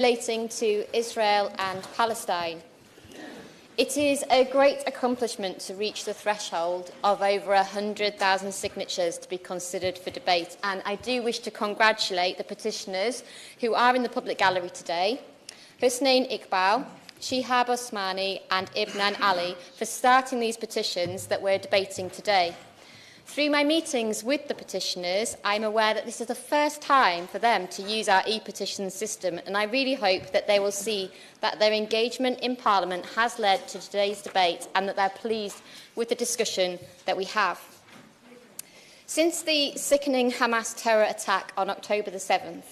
relating to Israel and Palestine. It is a great accomplishment to reach the threshold of over 100,000 signatures to be considered for debate, and I do wish to congratulate the petitioners who are in the public gallery today, Hussein Iqbal, Shihab Osmani and Ibnan Ali, for starting these petitions that we're debating today. Through my meetings with the petitioners, I'm aware that this is the first time for them to use our e-petition system, and I really hope that they will see that their engagement in Parliament has led to today's debate and that they're pleased with the discussion that we have. Since the sickening Hamas terror attack on October the 7th,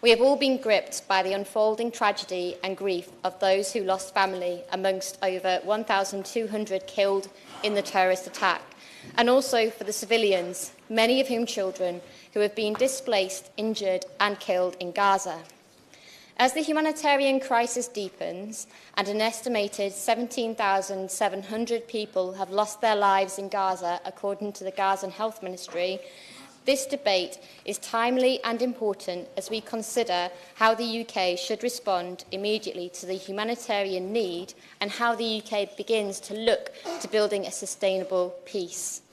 we have all been gripped by the unfolding tragedy and grief of those who lost family, amongst over 1,200 killed in the terrorist attack, and also for the civilians, many of whom children, who have been displaced, injured and killed in Gaza. As the humanitarian crisis deepens and an estimated 17,700 people have lost their lives in Gaza, according to the Gazan Health Ministry, this debate is timely and important as we consider how the UK should respond immediately to the humanitarian need and how the UK begins to look to building a sustainable peace.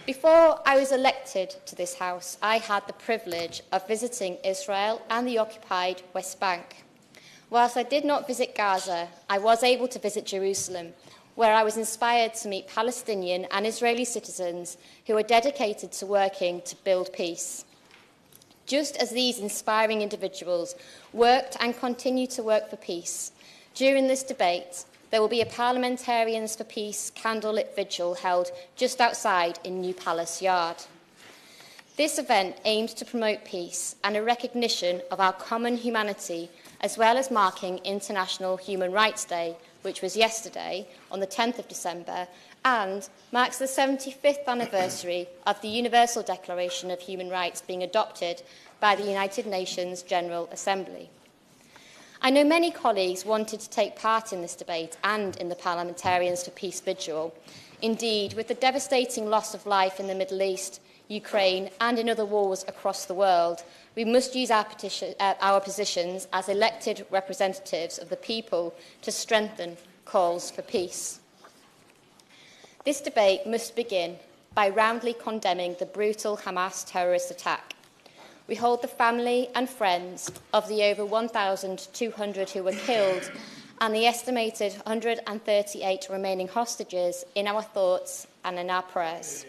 Before I was elected to this House, I had the privilege of visiting Israel and the occupied West Bank. Whilst I did not visit Gaza, I was able to visit Jerusalem, where I was inspired to meet Palestinian and Israeli citizens who are dedicated to working to build peace. Just as these inspiring individuals worked and continue to work for peace, during this debate, there will be a Parliamentarians for Peace candlelit vigil held just outside in New Palace Yard. This event aims to promote peace and a recognition of our common humanity, as well as marking International Human Rights Day, which was yesterday, on the 10th of December, and marks the 75th anniversary of the Universal Declaration of Human Rights being adopted by the United Nations General Assembly. I know many colleagues wanted to take part in this debate and in the Parliamentarians for Peace vigil. Indeed, with the devastating loss of life in the Middle East, Ukraine and in other wars across the world, we must use our positions as elected representatives of the people to strengthen calls for peace. This debate must begin by roundly condemning the brutal Hamas terrorist attack. We hold the family and friends of the over 1,200 who were killed and the estimated 138 remaining hostages in our thoughts and in our prayers.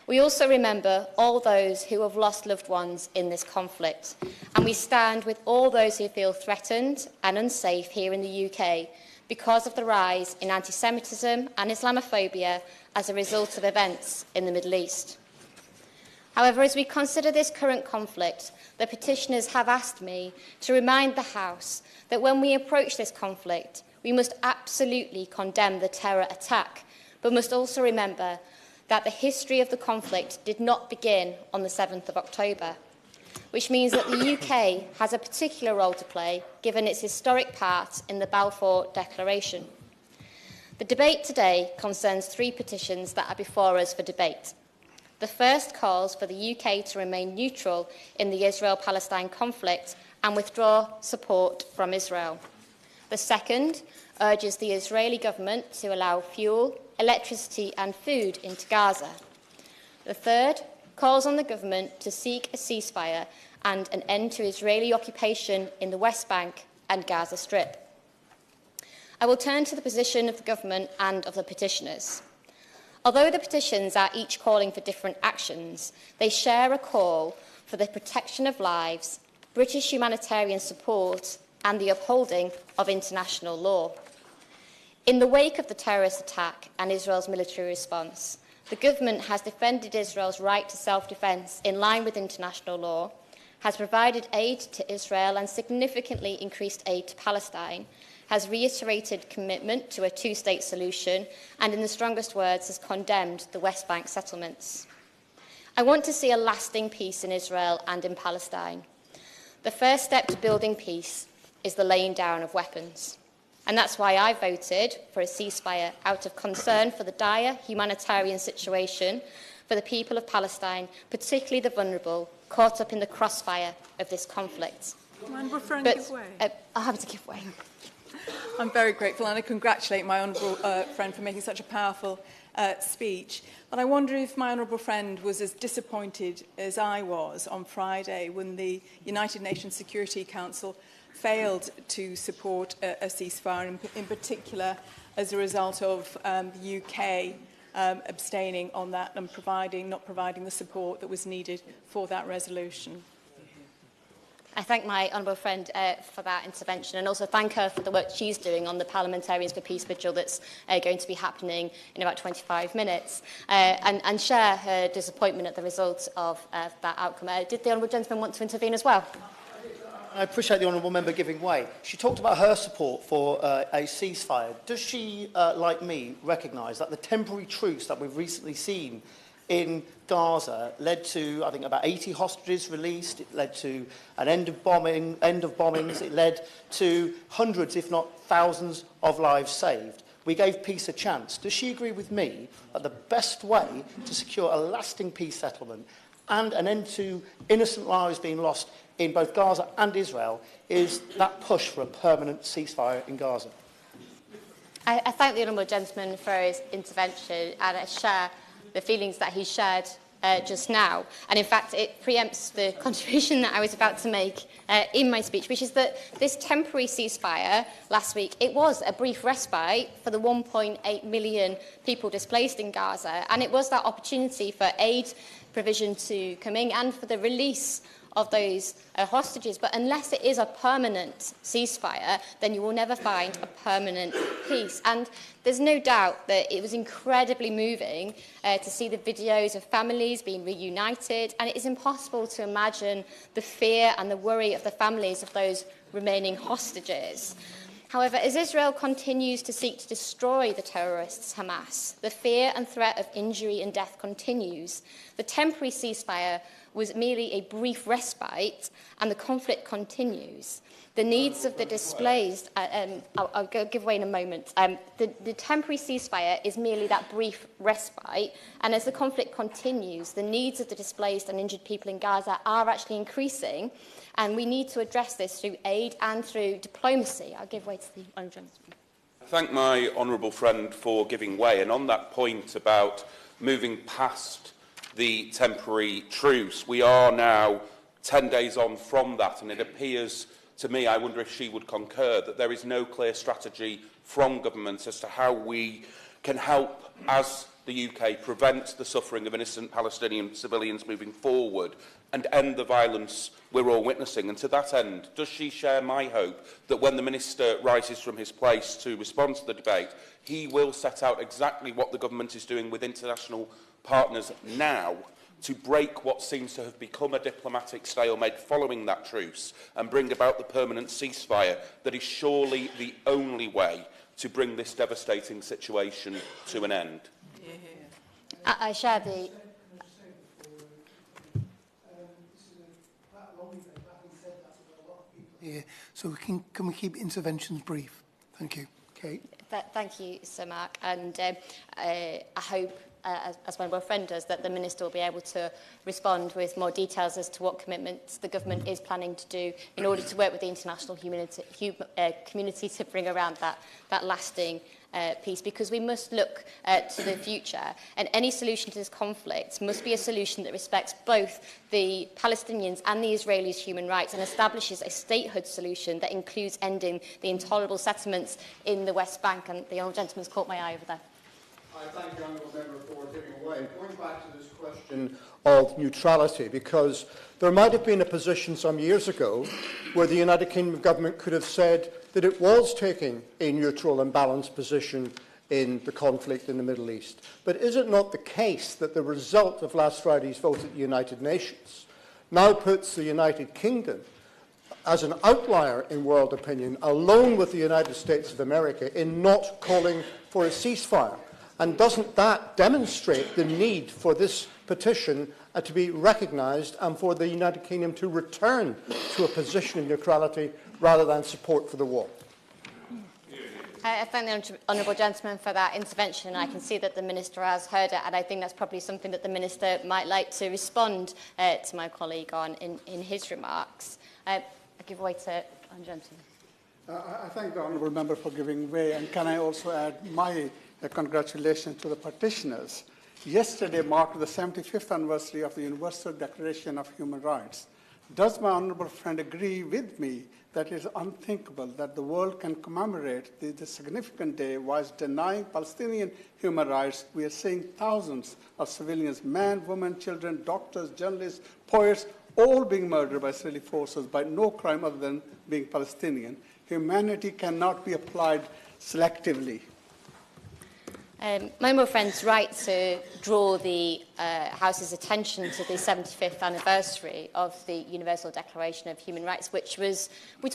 We also remember all those who have lost loved ones in this conflict, and we stand with all those who feel threatened and unsafe here in the UK because of the rise in anti-Semitism and Islamophobia as a result of events in the Middle East. However, as we consider this current conflict, the petitioners have asked me to remind the House that when we approach this conflict, we must absolutely condemn the terror attack, but must also remember that the history of the conflict did not begin on the 7th of October, which means that the UK has a particular role to play, given its historic part in the Balfour Declaration. The debate today concerns 3 petitions that are before us for debate. The first calls for the UK to remain neutral in the Israel-Palestine conflict and withdraw support from Israel. The second urges the Israeli government to allow fuel, electricity and food into Gaza. The third calls on the government to seek a ceasefire and an end to Israeli occupation in the West Bank and Gaza Strip. I will turn to the position of the government and of the petitioners. Although the petitions are each calling for different actions, they share a call for the protection of lives, British humanitarian support and the upholding of international law. In the wake of the terrorist attack and Israel's military response, the government has defended Israel's right to self-defence in line with international law, has provided aid to Israel and significantly increased aid to Palestine, has reiterated commitment to a two-state solution, and in the strongest words has condemned the West Bank settlements. I want to see a lasting peace in Israel and in Palestine. The first step to building peace is the laying down of weapons. And that's why I voted for a ceasefire out of concern for the dire humanitarian situation for the people of Palestine, particularly the vulnerable, caught up in the crossfire of this conflict. Mind referring to give way? I'll have to give way. I'm very grateful, and I congratulate my honourable friend for making such a powerful speech. But I wonder if my honourable friend was as disappointed as I was on Friday when the United Nations Security Council failed to support a ceasefire, in particular as a result of the UK abstaining on that and not providing the support that was needed for that resolution. I thank my honourable friend for that intervention, and also thank her for the work she's doing on the Parliamentarians for Peace vigil that's going to be happening in about 25 minutes, and share her disappointment at the result of that outcome. Did the honourable gentleman want to intervene as well? I appreciate the honourable member giving way. She talked about her support for a ceasefire. Does she, like me, recognise that the temporary truce that we've recently seen in Gaza led to, I think, about 80 hostages released? It led to an end of bombings. It led to hundreds, if not thousands, of lives saved. We gave peace a chance. Does she agree with me that the best way to secure a lasting peace settlement and an end to innocent lives being lost in both Gaza and Israel is that push for a permanent ceasefire in Gaza? I thank the honourable gentleman for his intervention, and I share the feelings that he shared just now. And in fact, it preempts the contribution that I was about to make in my speech, which is that this temporary ceasefire last week, it was a brief respite for the 1.8 million people displaced in Gaza, and it was that opportunity for aid provision to come in and for the release of those hostages. But unless it is a permanent ceasefire, then you will never find a permanent peace. And there's no doubt that it was incredibly moving to see the videos of families being reunited, and it is impossible to imagine the fear and the worry of the families of those remaining hostages. However, as Israel continues to seek to destroy the terrorists Hamas, the fear and threat of injury and death continues. The temporary ceasefire was merely a brief respite, and the conflict continues. The needs of the displaced, I'll give way in a moment. The temporary ceasefire is merely that brief respite, and as the conflict continues, the needs of the displaced and injured people in Gaza are actually increasing, and we need to address this through aid and through diplomacy. I'll give way to the honourable gentleman. I thank my honourable friend for giving way, and on that point about moving past the temporary truce, we are now 10 days on from that, and it appears to me, I wonder if she would concur, that there is no clear strategy from government as to how we can help, as the UK, prevent the suffering of innocent Palestinian civilians moving forward and end the violence we're all witnessing. And to that end, does she share my hope that when the Minister rises from his place to respond to the debate, he will set out exactly what the government is doing with international partners now to break what seems to have become a diplomatic stalemate following that truce and bring about the permanent ceasefire that is surely the only way to bring this devastating situation to an end? I share the... Yeah, so can we keep interventions brief? Thank you. Kate. Thank you, Sir Mark, and I hope, as my friend does, that the Minister will be able to respond with more details as to what commitments the government is planning to do in order to work with the international community to bring around that lasting peace, because we must look to the future, and any solution to this conflict must be a solution that respects both the Palestinians and the Israelis' human rights and establishes a statehood solution that includes ending the intolerable settlements in the West Bank. And the honourable gentleman's caught my eye over there. I thank the honourable member for giving away. Going back to this question of neutrality, because there might have been a position some years ago where the United Kingdom government could have said that it was taking a neutral and balanced position in the conflict in the Middle East. But is it not the case that the result of last Friday's vote at the United Nations now puts the United Kingdom as an outlier in world opinion, along with the United States of America, in not calling for a ceasefire? And doesn't that demonstrate the need for this petition to be recognised and for the United Kingdom to return to a position of neutrality rather than support for the war? I thank the honourable gentleman for that intervention. I can see that the Minister has heard it, and I think that's probably something that the Minister might like to respond to my colleague on in his remarks. give way to the gentleman. I thank the honourable member for giving way, and can I also add my congratulations to the petitioners. Yesterday marked the 75th anniversary of the Universal Declaration of Human Rights. Does my honourable friend agree with me that it is unthinkable that the world can commemorate this significant day whilst denying Palestinian human rights? We are seeing thousands of civilians, men, women, children, doctors, journalists, poets, all being murdered by Israeli forces by no crime other than being Palestinian. Humanity cannot be applied selectively. My honourable friend's right to draw the House's attention to the 75th anniversary of the Universal Declaration of Human Rights, which was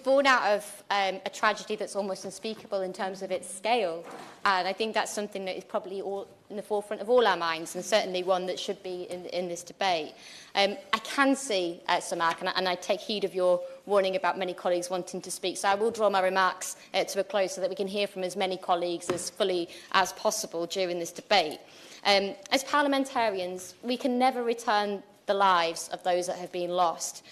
born out of a tragedy that's almost unspeakable in terms of its scale. And I think that's something that is probably all in the forefront of all our minds, and certainly one that should be in this debate. I can see, Sir Mark, and I take heed of your warning about many colleagues wanting to speak, so I will draw my remarks to a close so that we can hear from as many colleagues as fully as possible during this debate. As parliamentarians, we can never return the lives of those that have been lost.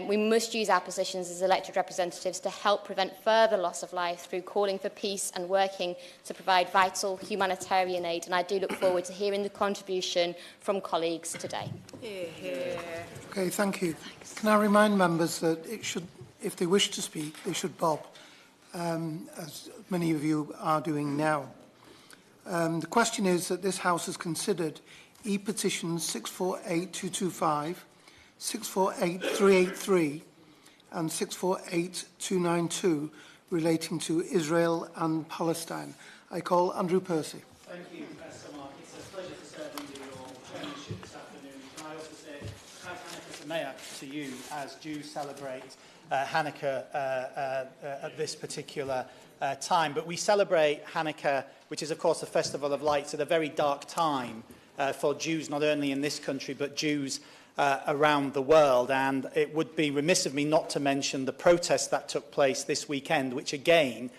We must use our positions as elected representatives to help prevent further loss of life through calling for peace and working to provide vital humanitarian aid. And I do look forward to hearing the contribution from colleagues today. Okay, thank you. Can I remind members that it should, if they wish to speak, they should bob, as many of you are doing now. The question is that this House has considered E-petitions 648225, 648383 and 648292 relating to Israel and Palestine. I call Andrew Percy. Thank you, Sir Mark. It's a pleasure to serve under your chairmanship this afternoon. Can I also say Hanukkah Sameach to you as Jews celebrate Hanukkah at this particular time. But we celebrate Hanukkah, which is, of course, the Festival of Lights, at a very dark time for Jews, not only in this country, but Jews around the world. And it would be remiss of me not to mention the protests that took place this weekend, which again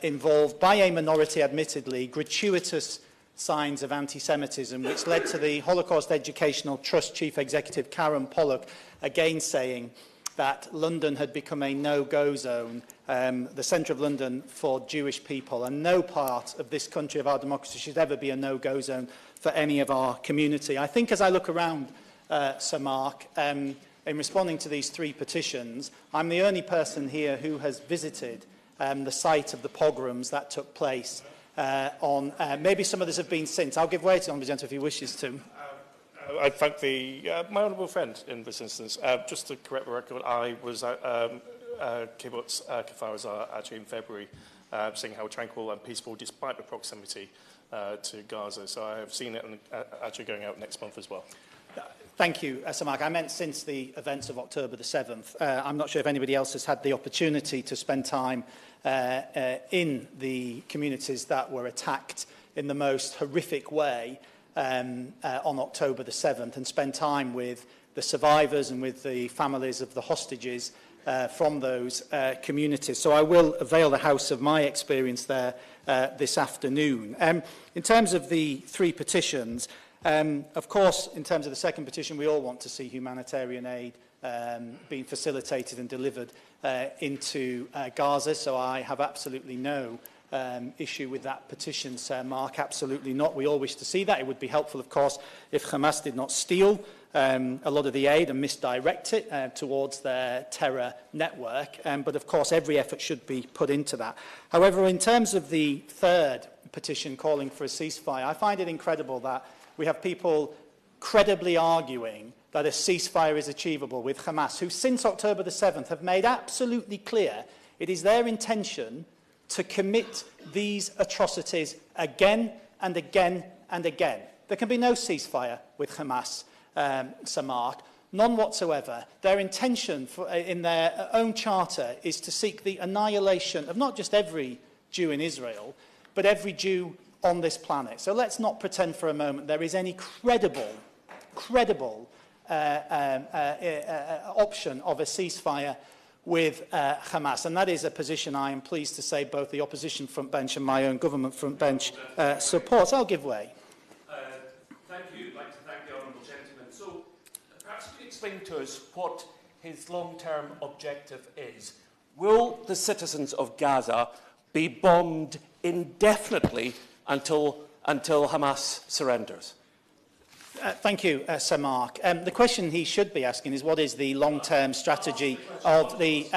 involved, by a minority admittedly, gratuitous signs of anti-Semitism, which led to the Holocaust Educational Trust Chief Executive Karen Pollock again saying that London had become a no-go zone, the centre of London for Jewish people, and no part of this country, of our democracy, should ever be a no-go zone for any of our community. I think as I look around, Sir Mark, in responding to these three petitions, I'm the only person here who has visited the site of the pogroms that took place maybe some others have been since. I'll give way to the Honourable Gentleman if he wishes to. I thank my honourable friend in this instance. Just to correct the record, I was at Kibbutz Kfar Aza actually in February, seeing how tranquil and peaceful despite the proximity to Gaza. So I have seen it and actually going out next month as well. Thank you, Sir Mark. I meant since the events of October the 7th. I'm not sure if anybody else has had the opportunity to spend time in the communities that were attacked in the most horrific way on October the 7th, and spend time with the survivors and with the families of the hostages from those communities. So I will avail the House of my experience there this afternoon. In terms of the three petitions, of course, in terms of the second petition, we all want to see humanitarian aid being facilitated and delivered into Gaza, so I have absolutely no issue with that petition, Sir Mark, absolutely not. We all wish to see that. It would be helpful, of course, if Hamas did not steal a lot of the aid and misdirect it towards their terror network, but of course every effort should be put into that. However, in terms of the third petition calling for a ceasefire, I find it incredible that we have people credibly arguing that a ceasefire is achievable with Hamas, who since October the 7th have made absolutely clear it is their intention to commit these atrocities again and again and again. There can be no ceasefire with Hamas, Sir Mark, none whatsoever. Their intention in their own charter is to seek the annihilation of not just every Jew in Israel, but every Jew on this planet. So let's not pretend for a moment there is any credible option of a ceasefire with Hamas. And that is a position I am pleased to say both the opposition front bench and my own government front bench supports. I'll give way. Thank you. I'd like to thank the honourable gentleman. So perhaps you could explain to us what his long-term objective is. Will the citizens of Gaza be bombed indefinitely until Hamas surrenders? Thank you, Sir Mark. The question he should be asking is what is the long-term strategy of the...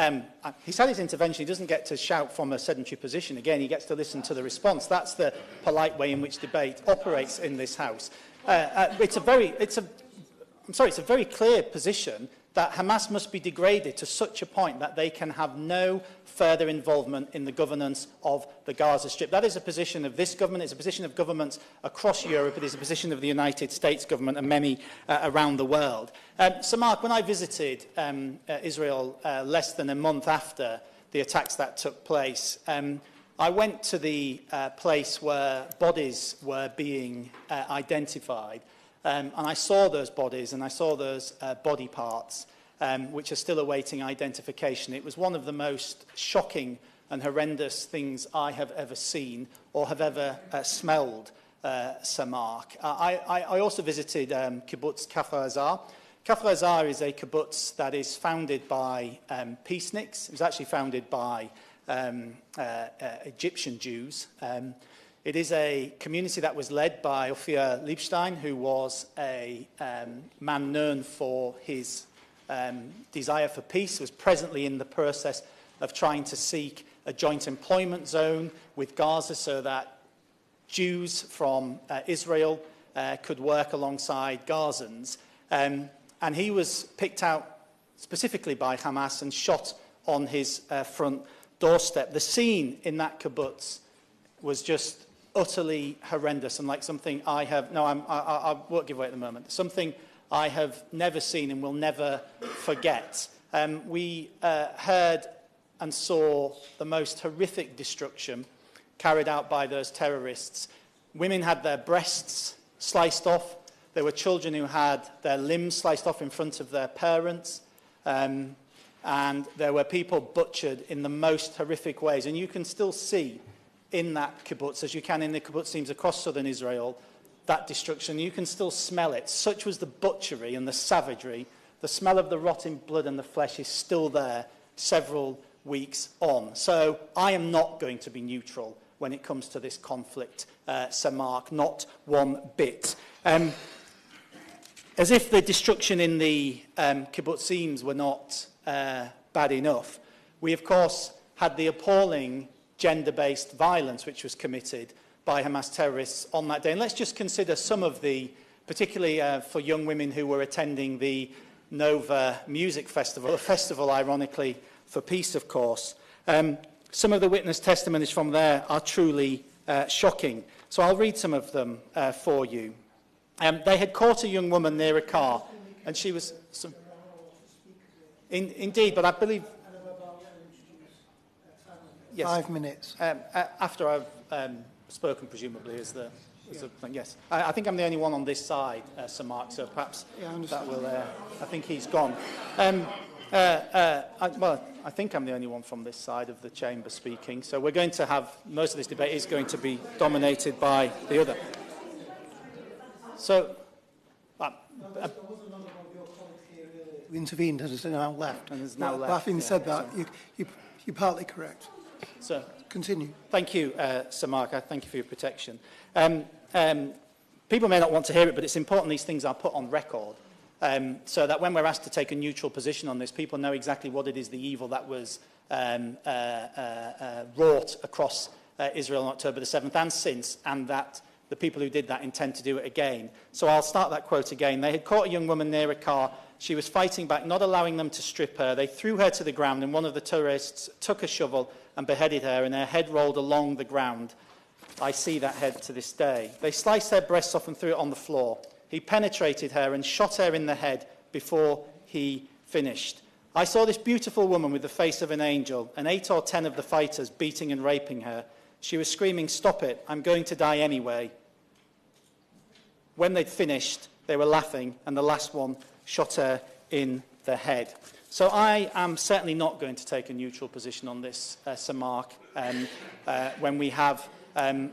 he's had his intervention. He doesn't get to shout from a sedentary position. Again, he gets to listen to the response. That's the polite way in which debate operates in this House. It's a very clear position that Hamas must be degraded to such a point that they can have no further involvement in the governance of the Gaza Strip. That is a position of this government, it's a position of governments across Europe, it is a position of the United States government and many around the world. So, Mark, when I visited Israel less than a month after the attacks that took place, I went to the place where bodies were being identified. And I saw those bodies and I saw those body parts which are still awaiting identification. It was one of the most shocking and horrendous things I have ever seen or have ever smelled, Sir Mark. I also visited kibbutz Kafar Azar. Kafar Azar is a kibbutz that is founded by peaceniks. It was actually founded by Egyptian Jews. It is a community that was led by Ophir Liebstein, who was a man known for his desire for peace, was presently in the process of trying to seek a joint employment zone with Gaza so that Jews from Israel could work alongside Gazans. And he was picked out specifically by Hamas and shot on his front doorstep. The scene in that kibbutz was just utterly horrendous and like something I won't give away at the moment, something I have never seen and will never forget. We heard and saw the most horrific destruction carried out by those terrorists. Women had their breasts sliced off. There were children who had their limbs sliced off in front of their parents. And there were people butchered in the most horrific ways. And you can still see in that kibbutz, as you can in the kibbutzim across southern Israel, that destruction. You can still smell it. Such was the butchery and the savagery. The smell of the rotting blood and the flesh is still there several weeks on. So I am not going to be neutral when it comes to this conflict, Sir Mark, not one bit. As if the destruction in the kibbutzim were not bad enough, we of course had the appalling gender-based violence which was committed by Hamas terrorists on that day. And let's just consider some of the, particularly for young women who were attending the Nova Music Festival, a festival, ironically, for peace, of course. Some of the witness testimonies from there are truly shocking. So I'll read some of them for you. They had caught a young woman near a car, and she was... Indeed, but I believe... Yes. 5 minutes. After I've spoken, presumably, is the thing. Yes. I think I'm the only one on this side, Sir Mark, so perhaps that will... I think he's gone. I think I'm the only one from this side of the chamber speaking, so we're going to have... Most of this debate is going to be dominated by the other. So... We intervened and has now left. And has now left. Having said that, you're partly correct. So, continue. Thank you, Sir Mark. I thank you for your protection. People may not want to hear it, but it's important these things are put on record so that when we're asked to take a neutral position on this, people know exactly what it is, the evil that was wrought across Israel on October the 7th and since, and that the people who did that intend to do it again. So I'll start that quote again. They had caught a young woman near a car. She was fighting back, not allowing them to strip her. They threw her to the ground, and one of the terrorists took a shovel and beheaded her, and her head rolled along the ground. I see that head to this day. They sliced her breasts off and threw it on the floor. He penetrated her and shot her in the head before he finished. I saw this beautiful woman with the face of an angel, and 8 or 10 of the fighters beating and raping her. She was screaming, "Stop it, I'm going to die anyway." When they'd finished, they were laughing, and the last one shot her in the head. So I am certainly not going to take a neutral position on this, Sir Mark, when we have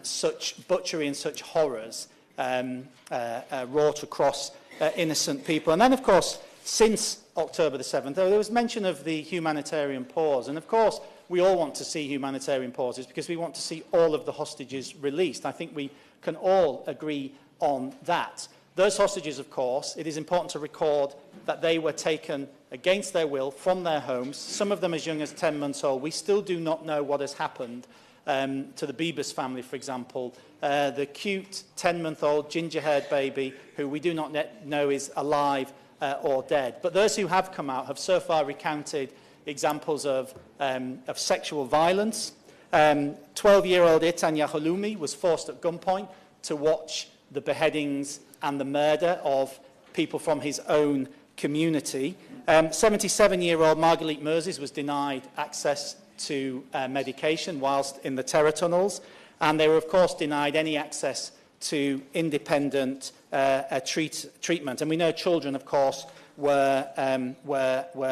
such butchery and such horrors wrought across innocent people. And then, of course, since October the 7th, there was mention of the humanitarian pause. And of course, we all want to see humanitarian pauses because we want to see all of the hostages released. I think we can all agree on that. Those hostages, of course, it is important to record that they were taken against their will from their homes, some of them as young as 10 months old. We still do not know what has happened to the Bibas family, for example, the cute 10-month-old ginger-haired baby who we do not know is alive or dead. But those who have come out have so far recounted examples of sexual violence. 12-year-old Eitan Yahaloumi was forced at gunpoint to watch the beheadings and the murder of people from his own community. 77-year-old Margalit Moses was denied access to medication whilst in the terror tunnels, and they were, of course, denied any access to independent treatment. And we know children, of course, were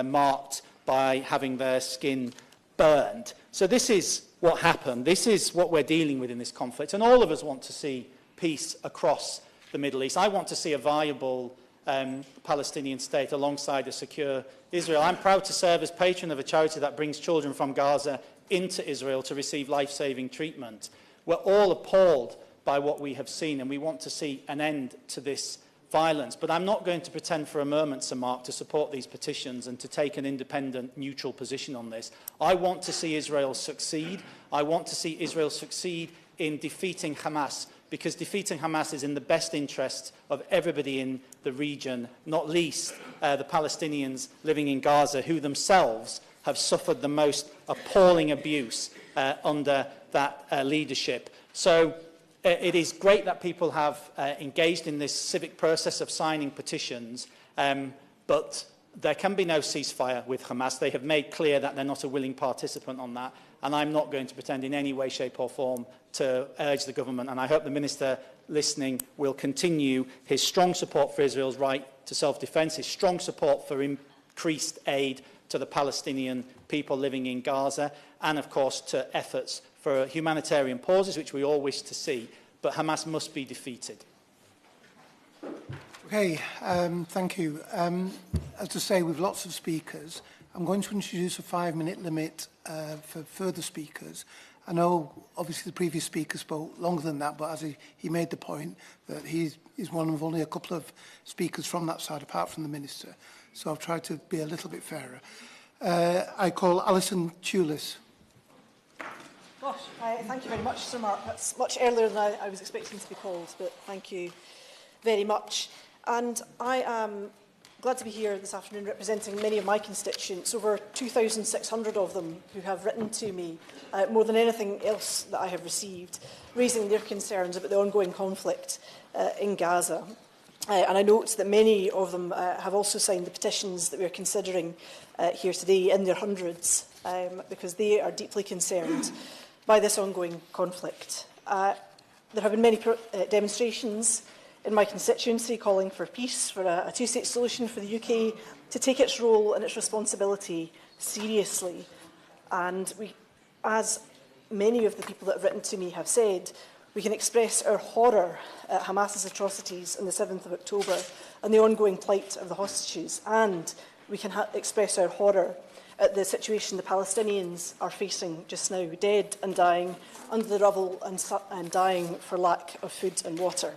marked by having their skin burned. So this is what happened. This is what we're dealing with in this conflict. And all of us want to see peace across the Middle East. I want to see a viable Palestinian state alongside a secure Israel. I'm proud to serve as patron of a charity that brings children from Gaza into Israel to receive life-saving treatment. We're all appalled by what we have seen, and we want to see an end to this violence. But I'm not going to pretend for a moment, Sir Mark, to support these petitions and to take an independent, neutral position on this. I want to see Israel succeed. I want to see Israel succeed in defeating Hamas, because defeating Hamas is in the best interest of everybody in the region, not least the Palestinians living in Gaza, who themselves have suffered the most appalling abuse under that leadership. So it is great that people have engaged in this civic process of signing petitions, but there can be no ceasefire with Hamas. They have made clear that they're not a willing participant on that, and I'm not going to pretend in any way, shape or form to urge the government, and I hope the Minister listening will continue his strong support for Israel's right to self-defence, his strong support for increased aid to the Palestinian people living in Gaza, and of course to efforts for humanitarian pauses, which we all wish to see, but Hamas must be defeated. Okay, thank you. As to say, we've lots of speakers. I'm going to introduce a 5-minute limit for further speakers. I know, obviously, the previous speaker spoke longer than that, but as he made the point that he's one of only a couple of speakers from that side, apart from the Minister. So I've tried to be a little bit fairer. I call Alison Tulis. Gosh, thank you very much, Sir Mark. That's much earlier than I was expecting to be called, but thank you very much. And I am glad to be here this afternoon representing many of my constituents, over 2,600 of them who have written to me, more than anything else that I have received, raising their concerns about the ongoing conflict in Gaza. And I note that many of them have also signed the petitions that we are considering here today in their hundreds, because they are deeply concerned by this ongoing conflict. There have been many demonstrations in my constituency calling for peace, for a two-state solution for the UK to take its role and its responsibility seriously. And we, as many of the people that have written to me have said, we can express our horror at Hamas's atrocities on the 7th of October and the ongoing plight of the hostages. And we can express our horror at the situation the Palestinians are facing just now, dead and dying under the rubble and dying for lack of food and water.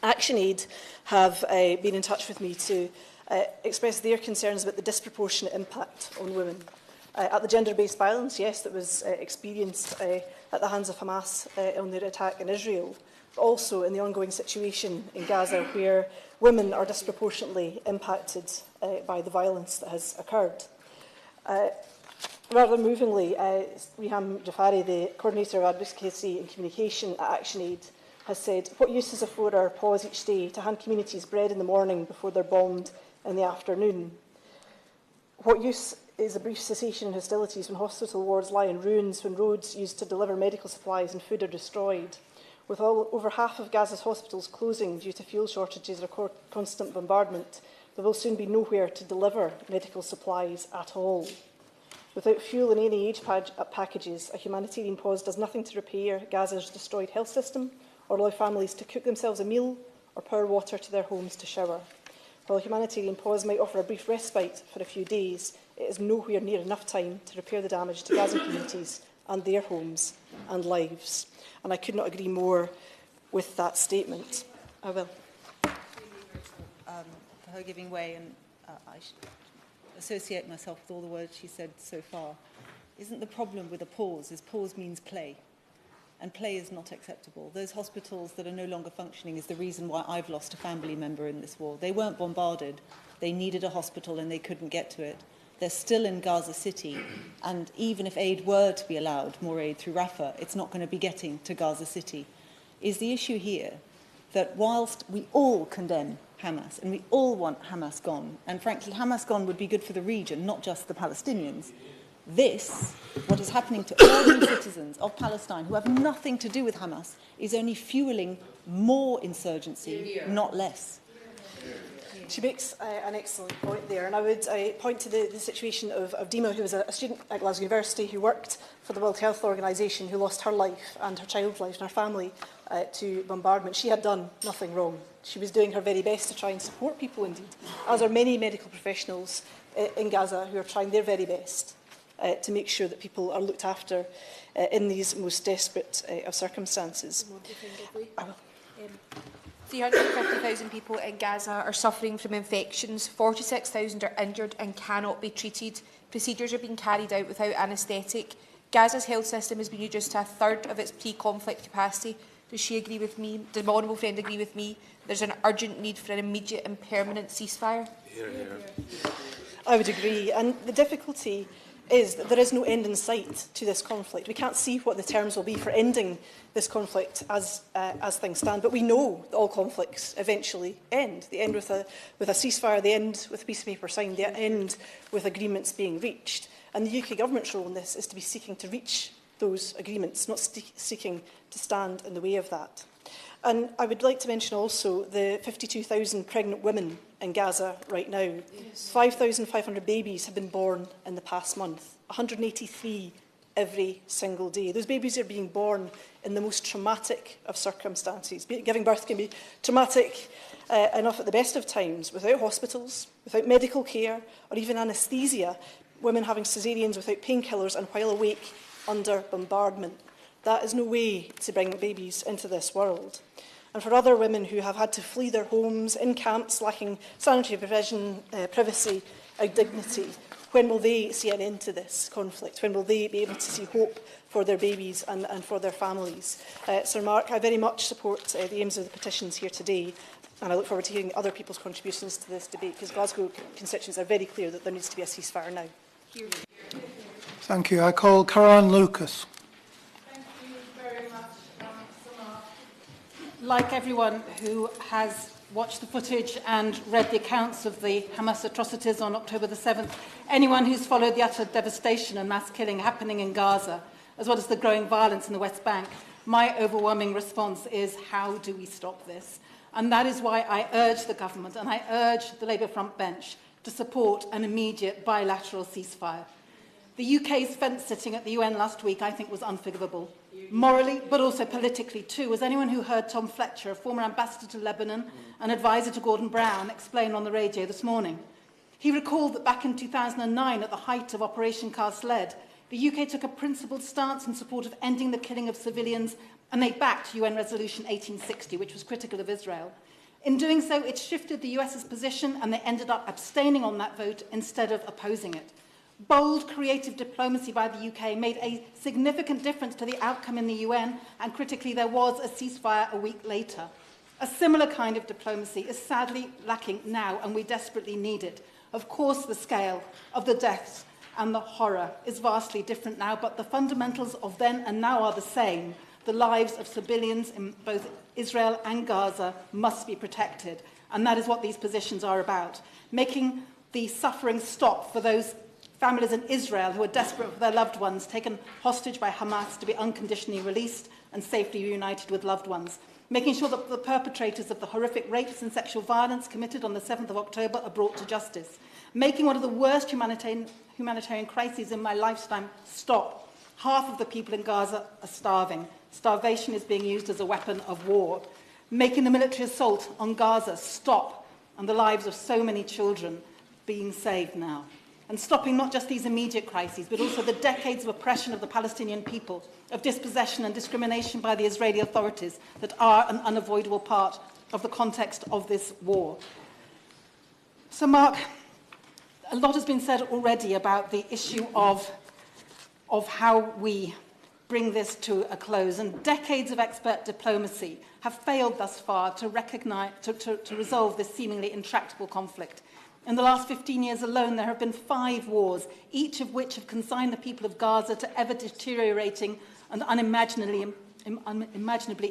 ActionAid have been in touch with me to express their concerns about the disproportionate impact on women. At the gender-based violence, yes, that was experienced at the hands of Hamas on their attack in Israel, but also in the ongoing situation in Gaza, where women are disproportionately impacted by the violence that has occurred. Rather movingly, Riham Jafari, the Coordinator of Advocacy and Communication at ActionAid, has said, "What use is a 4-hour pause each day to hand communities bread in the morning before they're bombed in the afternoon? What use is a brief cessation in hostilities when hospital wards lie in ruins, when roads used to deliver medical supplies and food are destroyed? With over half of Gaza's hospitals closing due to fuel shortages or constant bombardment, there will soon be nowhere to deliver medical supplies at all. Without fuel and any aid packages, a humanitarian pause does nothing to repair Gaza's destroyed health system or allow families to cook themselves a meal or pour water to their homes to shower. While a humanitarian pause might offer a brief respite for a few days, it is nowhere near enough time to repair the damage to Gaza communities and their homes and lives. And I could not agree more with that statement. I will. For her giving way, and I associate myself with all the words she said so far. Isn't the problem with a pause is pause means play, and play is not acceptable. Those hospitals that are no longer functioning is the reason why I've lost a family member in this war. They weren't bombarded. They needed a hospital and they couldn't get to it. They're still in Gaza City, and even if aid were to be allowed, more aid through Rafah, it's not going to be getting to Gaza City. Is the issue here that whilst we all condemn Hamas and we all want Hamas gone, and frankly Hamas gone would be good for the region, not just the Palestinians, this, what is happening to ordinary citizens of Palestine who have nothing to do with Hamas, is only fuelling more insurgency, not less. She makes an excellent point there, and I would point to the situation of Dima, who was a student at Glasgow University who worked for the World Health Organisation, who lost her life and her child's life and her family to bombardment. She had done nothing wrong. She was doing her very best to try and support people, indeed, as are many medical professionals in Gaza who are trying their very best to make sure that people are looked after in these most desperate of circumstances. 350,000 people in Gaza are suffering from infections, 46,000 are injured and cannot be treated. Procedures are being carried out without anaesthetic. Gaza's health system has been reduced to a third of its pre-conflict capacity. Does she agree with me? Does my honourable friend agree with me? There's an urgent need for an immediate and permanent ceasefire. I would agree, and the difficulty is that there is no end in sight to this conflict. We can't see what the terms will be for ending this conflict as things stand, but we know that all conflicts eventually end. They end with a ceasefire, they end with a piece of paper signed, they end with agreements being reached. And the UK government's role in this is to be seeking to reach those agreements, not seeking to stand in the way of that. And I would like to mention also the 52,000 pregnant women in Gaza right now. 5,500 babies have been born in the past month, 183 every single day. Those babies are being born in the most traumatic of circumstances. Giving birth can be traumatic enough at the best of times, without hospitals, without medical care, or even anaesthesia, women having caesareans without painkillers and while awake under bombardment. That is no way to bring babies into this world. And for other women who have had to flee their homes in camps lacking sanitary provision, privacy or dignity, when will they see an end to this conflict? When will they be able to see hope for their babies and for their families? Sir Mark, I very much support the aims of the petitions here today, and I look forward to hearing other people's contributions to this debate, because Glasgow constituents are very clear that there needs to be a ceasefire now. Thank you. I call Caroline Lucas. Like everyone who has watched the footage and read the accounts of the Hamas atrocities on October the 7th, anyone who's followed the utter devastation and mass killing happening in Gaza, as well as the growing violence in the West Bank, my overwhelming response is, how do we stop this? And that is why I urge the government and I urge the Labour front bench to support an immediate bilateral ceasefire. The UK's fence-sitting at the UN last week, I think, was unforgivable. Morally, but also politically too, as anyone who heard Tom Fletcher, a former ambassador to Lebanon and advisor to Gordon Brown, explain on the radio this morning. He recalled that back in 2009, at the height of Operation Cast Lead, the UK took a principled stance in support of ending the killing of civilians, and they backed UN Resolution 1860, which was critical of Israel. In doing so, it shifted the US's position, and they ended up abstaining on that vote instead of opposing it. Bold, creative diplomacy by the UK made a significant difference to the outcome in the UN, and critically, there was a ceasefire a week later. A similar kind of diplomacy is sadly lacking now, and we desperately need it. Of course, the scale of the deaths and the horror is vastly different now, but the fundamentals of then and now are the same. The lives of civilians in both Israel and Gaza must be protected, and that is what these positions are about. Making the suffering stop for those families in Israel who are desperate for their loved ones taken hostage by Hamas to be unconditionally released and safely reunited with loved ones. Making sure that the perpetrators of the horrific rapes and sexual violence committed on the 7th of October are brought to justice. Making one of the worst humanitarian crises in my lifetime stop. Half of the people in Gaza are starving. Starvation is being used as a weapon of war. Making the military assault on Gaza stop. and the lives of so many children being saved now. And stopping not just these immediate crises, but also the decades of oppression of the Palestinian people, of dispossession and discrimination by the Israeli authorities that are an unavoidable part of the context of this war. So, Mark, a lot has been said already about the issue of how we bring this to a close, and decades of expert diplomacy have failed thus far to resolve this seemingly intractable conflict. In the last 15 years alone, there have been 5 wars, each of which have consigned the people of Gaza to ever-deteriorating and unimaginably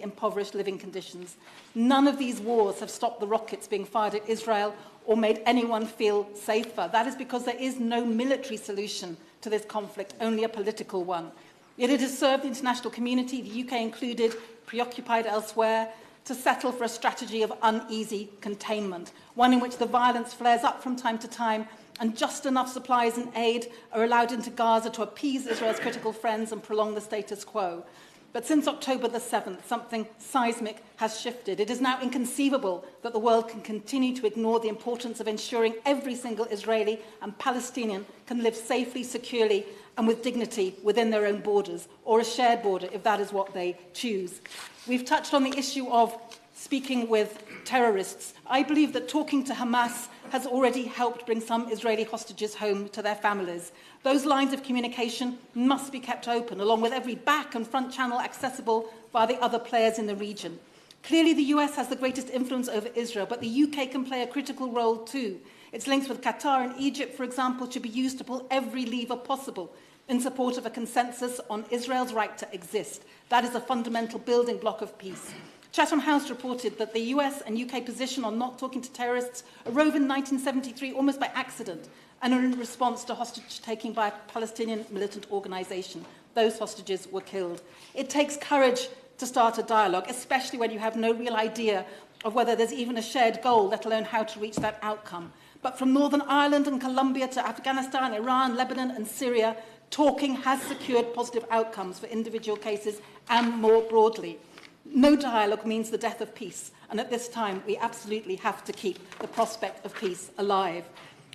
impoverished living conditions. None of these wars have stopped the rockets being fired at Israel or made anyone feel safer. That is because there is no military solution to this conflict, only a political one. Yet it has served the international community, the UK included, preoccupied elsewhere, to settle for a strategy of uneasy containment, one in which the violence flares up from time to time and just enough supplies and aid are allowed into Gaza to appease Israel's critical friends and prolong the status quo. But since October the 7th, something seismic has shifted. It is now inconceivable that the world can continue to ignore the importance of ensuring every single Israeli and Palestinian can live safely, securely, and with dignity within their own borders, or a shared border if that is what they choose. We've touched on the issue of speaking with terrorists. I believe that talking to Hamas has already helped bring some Israeli hostages home to their families. Those lines of communication must be kept open, along with every back and front channel accessible by the other players in the region. Clearly, the US has the greatest influence over Israel, but the UK can play a critical role too. Its links with Qatar and Egypt, for example, should be used to pull every lever possible in support of a consensus on Israel's right to exist. That is a fundamental building block of peace. Chatham House reported that the US and UK position on not talking to terrorists arose in 1973 almost by accident and in response to hostage-taking by a Palestinian militant organisation. Those hostages were killed. It takes courage to start a dialogue, especially when you have no real idea of whether there's even a shared goal, let alone how to reach that outcome. But from Northern Ireland and Colombia to Afghanistan, Iran, Lebanon and Syria, talking has secured positive outcomes for individual cases and more broadly. No dialogue means the death of peace, and at this time we absolutely have to keep the prospect of peace alive.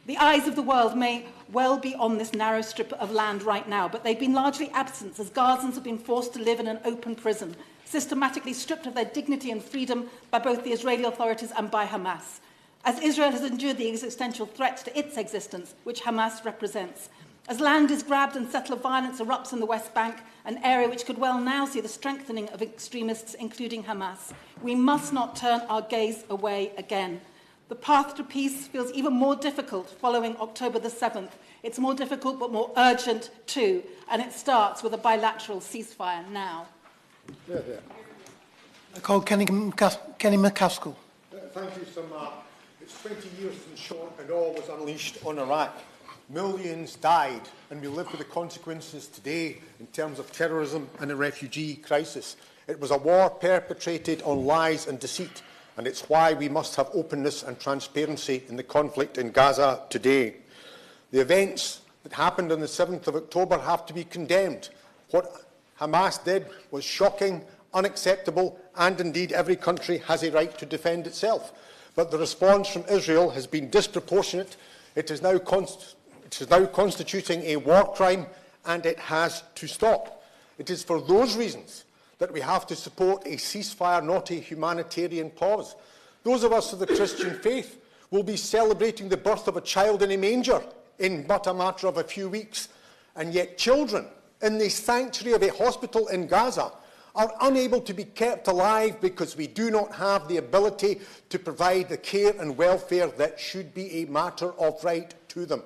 The eyes of the world may well be on this narrow strip of land right now, but they've been largely absent as Gazans have been forced to live in an open prison, systematically stripped of their dignity and freedom by both the Israeli authorities and by Hamas. As Israel has endured the existential threat to its existence, which Hamas represents, as land is grabbed and settler violence erupts in the West Bank, an area which could well now see the strengthening of extremists, including Hamas, we must not turn our gaze away again. The path to peace feels even more difficult following October the 7th. It's more difficult but more urgent too, and it starts with a bilateral ceasefire now. I call Kenny McCaskill. Thank you, Sir Mark. It's 20 years since shock and awe was unleashed on Iraq. Millions died, and we live with the consequences today in terms of terrorism and a refugee crisis. It was a war perpetrated on lies and deceit, and it's why we must have openness and transparency in the conflict in Gaza today. The events that happened on the 7th of October have to be condemned. What Hamas did was shocking, unacceptable, and indeed every country has a right to defend itself. But the response from Israel has been disproportionate. It is now constituting a war crime, and it has to stop. It is for those reasons that we have to support a ceasefire, not a humanitarian pause. Those of us of the Christian faith will be celebrating the birth of a child in a manger in but a matter of a few weeks, and yet children in the sanctuary of a hospital in Gaza are unable to be kept alive because we do not have the ability to provide the care and welfare that should be a matter of right to them.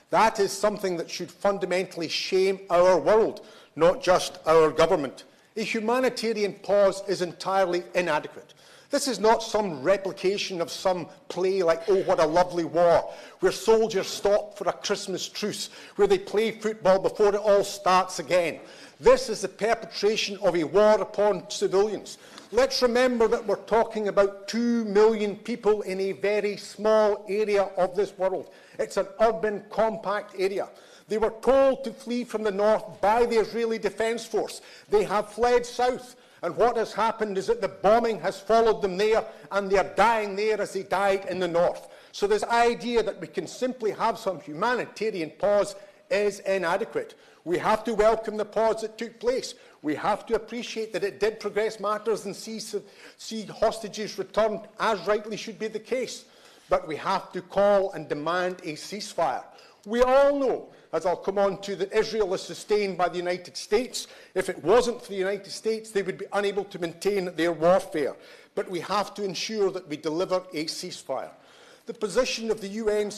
That is something that should fundamentally shame our world, not just our government. A humanitarian pause is entirely inadequate. This is not some replication of some play like Oh, What a Lovely War, where soldiers stop for a Christmas truce, where they play football before it all starts again. This is the perpetration of a war upon civilians. Let's remember that we're talking about 2 million people in a very small area of this world. It's an urban, compact area. They were told to flee from the north by the Israeli Defence Force. They have fled south. And what has happened is that the bombing has followed them there, and they are dying there as they died in the north. So this idea that we can simply have some humanitarian pause is inadequate. We have to welcome the pause that took place. We have to appreciate that it did progress matters and see hostages returned, as rightly should be the case. But we have to call and demand a ceasefire. We all know, as I'll come on to, that Israel is sustained by the United States. If it wasn't for the United States, they would be unable to maintain their warfare. But we have to ensure that we deliver a ceasefire. The position of the UN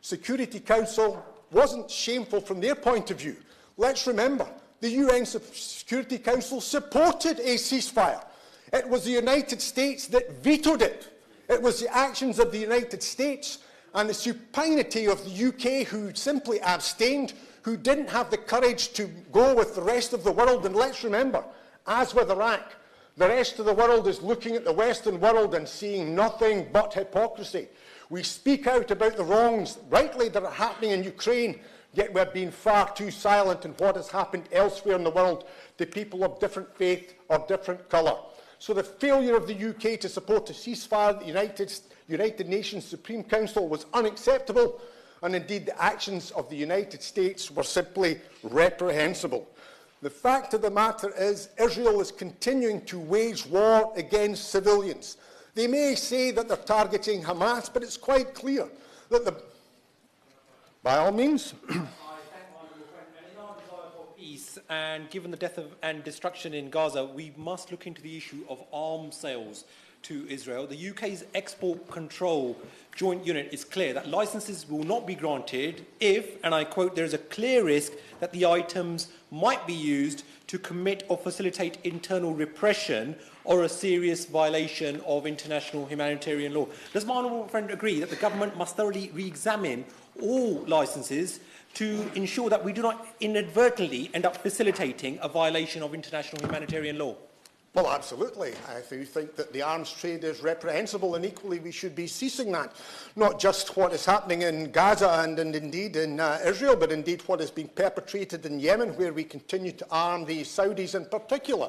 Security Council wasn't shameful from their point of view. Let's remember, the UN Security Council supported a ceasefire. It was the United States that vetoed it. It was the actions of the United States and the supinity of the UK who simply abstained, who didn't have the courage to go with the rest of the world. And let's remember, as with Iraq, the rest of the world is looking at the Western world and seeing nothing but hypocrisy. We speak out about the wrongs, rightly, that are happening in Ukraine, yet we're being far too silent in what has happened elsewhere in the world to people of different faith or different colour. So the failure of the UK to support a ceasefire at the United Nations Supreme Council was unacceptable, and indeed the actions of the United States were simply reprehensible. The fact of the matter is Israel is continuing to wage war against civilians. They may say that they're targeting Hamas, but it's quite clear that by all means. And given the death and destruction in Gaza, we must look into the issue of arms sales to Israel. The UK's export control joint unit is clear that licences will not be granted if, and I quote, there is a clear risk that the items might be used to commit or facilitate internal repression or a serious violation of international humanitarian law. Does my honourable friend agree that the government must thoroughly re-examine all licences to ensure that we do not inadvertently end up facilitating a violation of international humanitarian law? Well, absolutely. I do think that the arms trade is reprehensible, and equally we should be ceasing that. Not just what is happening in Gaza and indeed in Israel, but indeed what is being perpetrated in Yemen, where we continue to arm the Saudis in particular.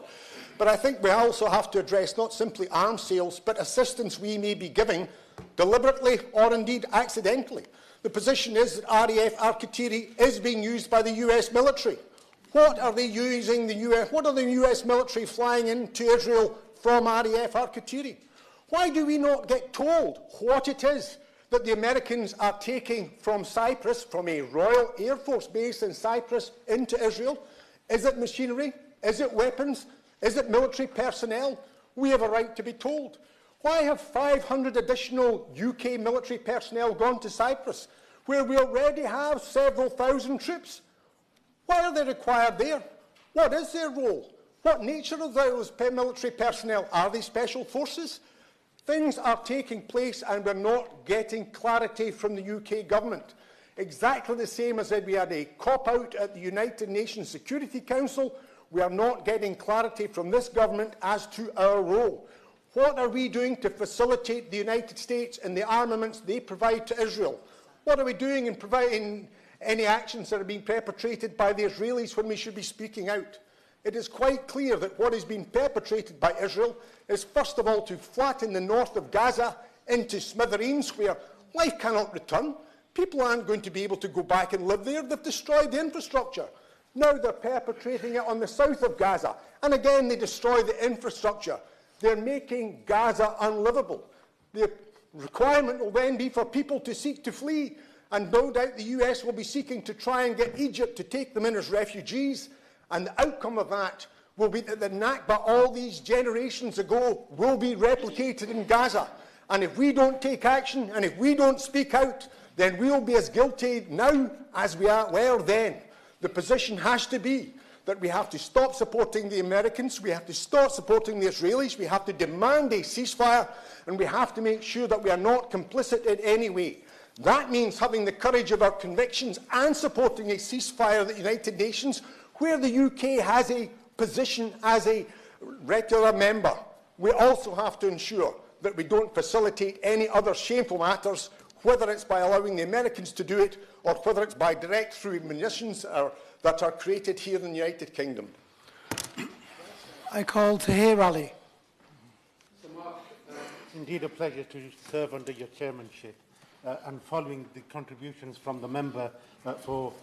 But I think we also have to address not simply arms sales, but assistance we may be giving deliberately or indeed accidentally. The position is that RAF Artillery is being used by the US military. What are they using the US? What are the US military flying into Israel from RAF Artillery? Why do we not get told what it is that the Americans are taking from Cyprus, from a Royal Air Force base in Cyprus, into Israel? Is it machinery? Is it weapons? Is it military personnel? We have a right to be told. Why have 500 additional UK military personnel gone to Cyprus, where we already have several thousand troops? Why are they required there? What is their role? What nature of those military personnel? Are they special forces? Things are taking place and we're not getting clarity from the UK government. Exactly the same as if we had a cop-out at the United Nations Security Council, we are not getting clarity from this government as to our role. What are we doing to facilitate the United States and the armaments they provide to Israel? What are we doing in providing any actions that are being perpetrated by the Israelis when we should be speaking out? It is quite clear that what is being perpetrated by Israel is, first of all, to flatten the north of Gaza into smithereens where life cannot return. People aren't going to be able to go back and live there. They've destroyed the infrastructure. Now they're perpetrating it on the south of Gaza. And again, they destroy the infrastructure. They're making Gaza unlivable. The requirement will then be for people to seek to flee, and no doubt the US will be seeking to try and get Egypt to take them in as refugees, and the outcome of that will be that the Nakba all these generations ago will be replicated in Gaza. And if we don't take action, and if we don't speak out, then we'll be as guilty now as we were then. The position has to be that we have to stop supporting the Americans, we have to stop supporting the Israelis, we have to demand a ceasefire, and we have to make sure that we are not complicit in any way. That means having the courage of our convictions and supporting a ceasefire at the United Nations, where the UK has a position as a regular member. We also have to ensure that we don't facilitate any other shameful matters, whether it's by allowing the Americans to do it or whether it's by direct through munitions that are created here in the United Kingdom. I call Tahir Ali. It's indeed a pleasure to serve under your chairmanship. and following the contributions from the member for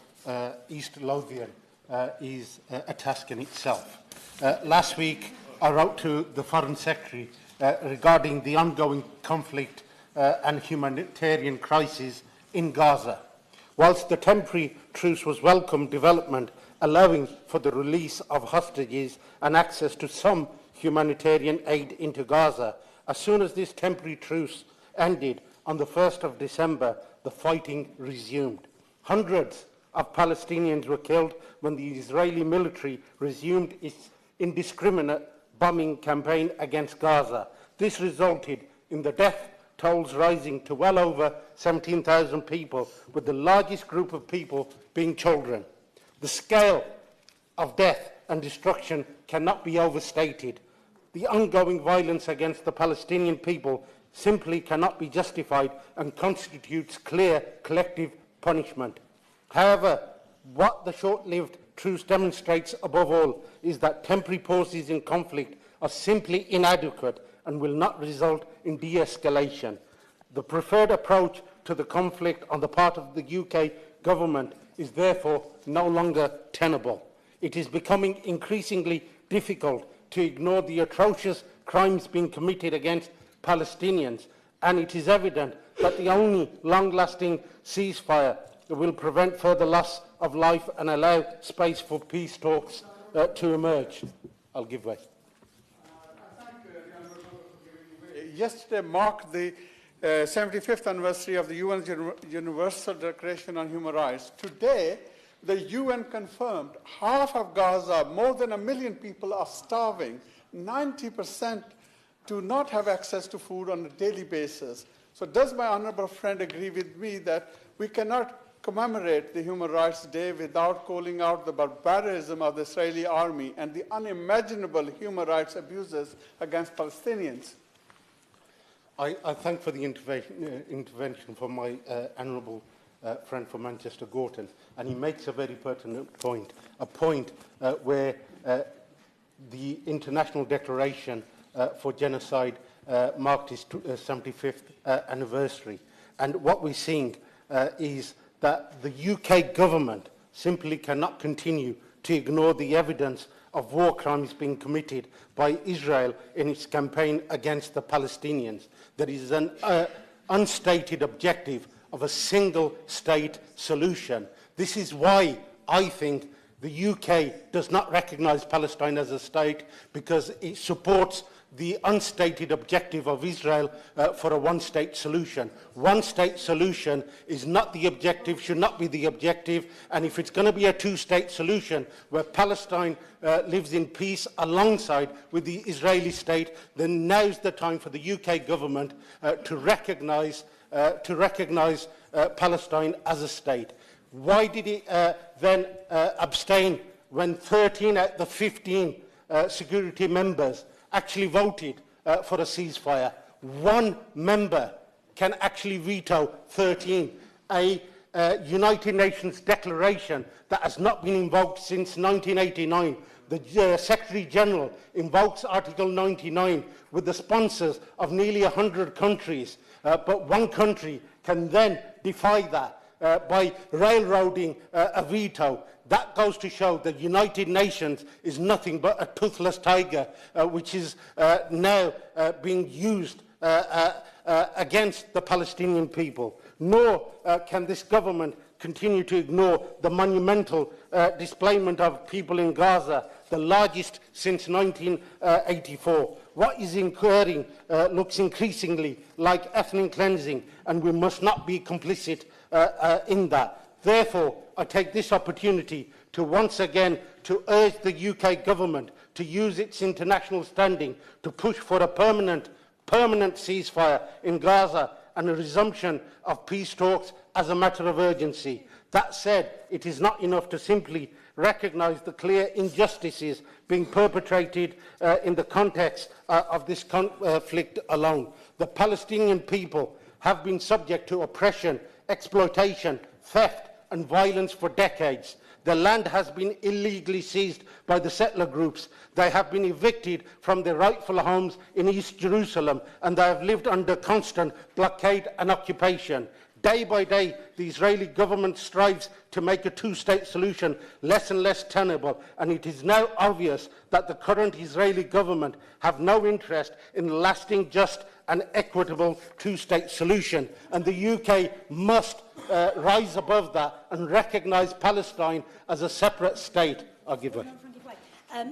East Lothian is a task in itself. Last week, I wrote to the Foreign Secretary regarding the ongoing conflict and humanitarian crisis in Gaza. Whilst the temporary truce was welcome development, allowing for the release of hostages and access to some humanitarian aid into Gaza, as soon as this temporary truce ended on the 1st of December, the fighting resumed. Hundreds of Palestinians were killed when the Israeli military resumed its indiscriminate bombing campaign against Gaza. This resulted in the death tolls rising to well over 17,000 people, with the largest group of people being children. The scale of death and destruction cannot be overstated. The ongoing violence against the Palestinian people simply cannot be justified and constitutes clear collective punishment. However, what the short-lived truce demonstrates above all is that temporary pauses in conflict are simply inadequate and will not result in de-escalation. The preferred approach to the conflict on the part of the UK government is therefore no longer tenable. It is becoming increasingly difficult to ignore the atrocious crimes being committed against Palestinians, and it is evident that the only long-lasting ceasefire will prevent further loss of life and allow space for peace talks to emerge. I'll give way. Yesterday marked the 75th anniversary of the UN's Universal Declaration on Human Rights. Today, the UN confirmed half of Gaza, more than 1 million people, are starving. 90% do not have access to food on a daily basis. So does my honourable friend agree with me that we cannot commemorate the Human Rights Day without calling out the barbarism of the Israeli army and the unimaginable human rights abuses against Palestinians? I thank for the intervention from my honourable friend from Manchester Gorton, and he makes a very pertinent point, a point where the International Declaration for Genocide marked its 75th anniversary. And what we're seeing is that the UK government simply cannot continue to ignore the evidence of war crimes being committed by Israel in its campaign against the Palestinians. There is an unstated objective of a single-state solution. This is why I think the UK does not recognise Palestine as a state, because it supports the unstated objective of Israel for a one-state solution. One-state solution is not the objective, should not be the objective, and if it's going to be a two-state solution where Palestine lives in peace alongside with the Israeli state, then now's the time for the UK government to recognise Palestine as a state. Why did it then abstain when 13 out of the 15 security members actually voted for a ceasefire? One member can actually veto 13. A United Nations declaration that has not been invoked since 1989. The Secretary-General invokes Article 99 with the sponsors of nearly 100 countries, but one country can then defy that by railroading a veto. That goes to show that United Nations is nothing but a toothless tiger, which is now being used against the Palestinian people. Nor can this government continue to ignore the monumental displacement of people in Gaza, the largest since 1984. What is occurring looks increasingly like ethnic cleansing, and we must not be complicit in that. Therefore, I take this opportunity to once again to urge the UK government to use its international standing to push for a permanent ceasefire in Gaza and a resumption of peace talks as a matter of urgency. That said, it is not enough to simply recognise the clear injustices being perpetrated in the context of this conflict alone. The Palestinian people have been subject to oppression, exploitation, theft and violence for decades. Their land has been illegally seized by the settler groups. They have been evicted from their rightful homes in East Jerusalem, and they have lived under constant blockade and occupation. Day by day, the Israeli government strives to make a two-state solution less and less tenable, and it is now obvious that the current Israeli government have no interest in a lasting, just and equitable two-state solution. And the UK must rise above that and recognise Palestine as a separate state. I'll give way.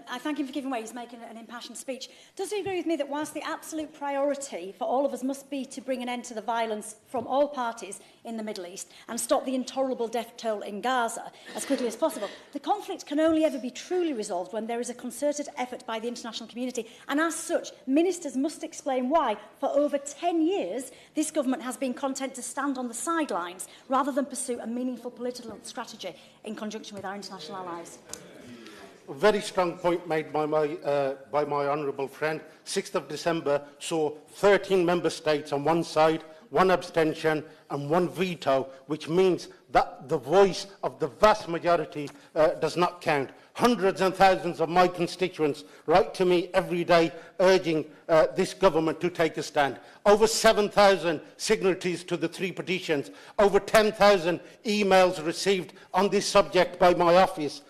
I thank him for giving way. He's making an impassioned speech. Does he agree with me that whilst the absolute priority for all of us must be to bring an end to the violence from all parties in the Middle East and stop the intolerable death toll in Gaza as quickly as possible, the conflict can only ever be truly resolved when there is a concerted effort by the international community, and as such, ministers must explain why, for over 10 years, this government has been content to stand on the sidelines rather than pursue a meaningful political strategy in conjunction with our international allies. A very strong point made by my honourable friend. 6th of December saw 13 member states on one side, 1 abstention and 1 veto, which means that the voice of the vast majority does not count. Hundreds and thousands of my constituents write to me every day urging this government to take a stand. Over 7,000 signatories to the 3 petitions, over 10,000 emails received on this subject by my office.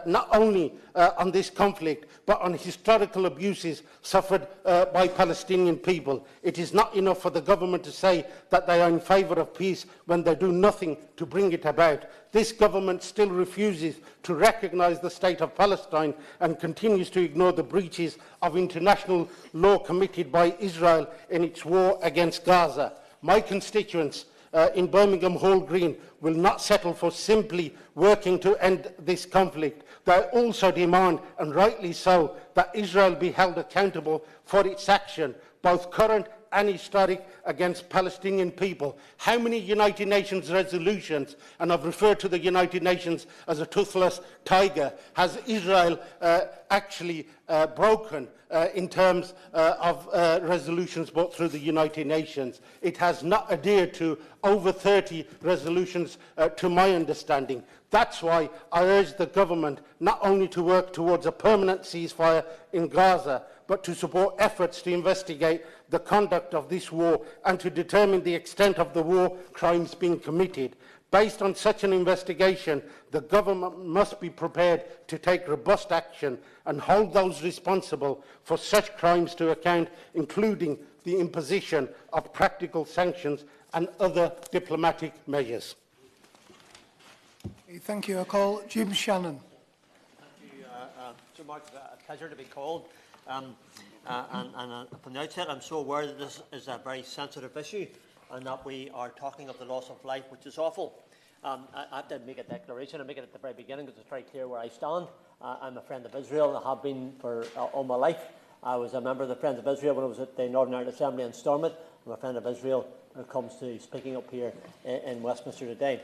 Not only on this conflict, but on historical abuses suffered by Palestinian people. It is not enough for the government to say that they are in favour of peace when they do nothing to bring it about. This government still refuses to recognise the state of Palestine and continues to ignore the breaches of international law committed by Israel in its war against Gaza. My constituents in Birmingham Hall Green will not settle for simply working to end this conflict. They also demand, and rightly so, that Israel be held accountable for its action, both current and historic, against Palestinian people. How many United Nations resolutions, and I've referred to the United Nations as a toothless tiger, has Israel actually broken in terms of resolutions brought through the United Nations? It has not adhered to over 30 resolutions to my understanding. That's why I urge the government not only to work towards a permanent ceasefire in Gaza, but to support efforts to investigate the conduct of this war and to determine the extent of the war crimes being committed. Based on such an investigation, the government must be prepared to take robust action and hold those responsible for such crimes to account, including the imposition of practical sanctions and other diplomatic measures. Thank you. I call Jim Shannon. Thank you, so much. A pleasure to be called. And from the outset, I'm so aware that this is a very sensitive issue and that we are talking of the loss of life, which is awful. I have to make a declaration. I make it at the very beginning because it's very clear where I stand. I'm a friend of Israel. I have been for all my life. I was a member of the Friends of Israel when I was at the Northern Ireland Assembly in Stormont. I'm a friend of Israel when it comes to speaking up here in Westminster today.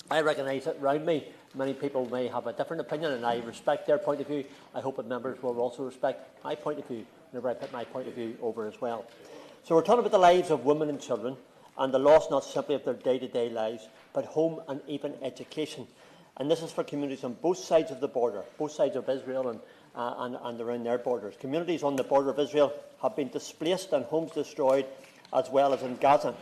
I recognise that around me many people may have a different opinion, and I respect their point of view. I hope that members will also respect my point of view whenever I put my point of view over as well. So we're talking about the lives of women and children and the loss not simply of their day-to-day lives, but home and even education. And this is for communities on both sides of the border, both sides of Israel and around their borders. Communities on the border of Israel have been displaced and homes destroyed, as well as in Gaza.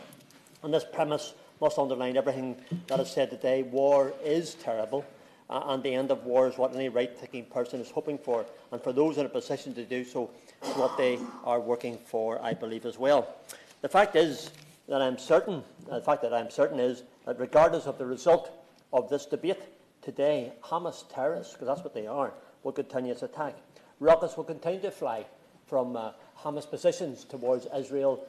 And this premise must underline everything that is said today. War is terrible, and the end of war is what any right-thinking person is hoping for. And for those in a position to do so, is what they are working for, I believe, as well. The fact is that I'm certain is that regardless of the result of this debate today, Hamas terrorists, because that's what they are, will continue its attack. Rockets will continue to fly from Hamas positions towards Israel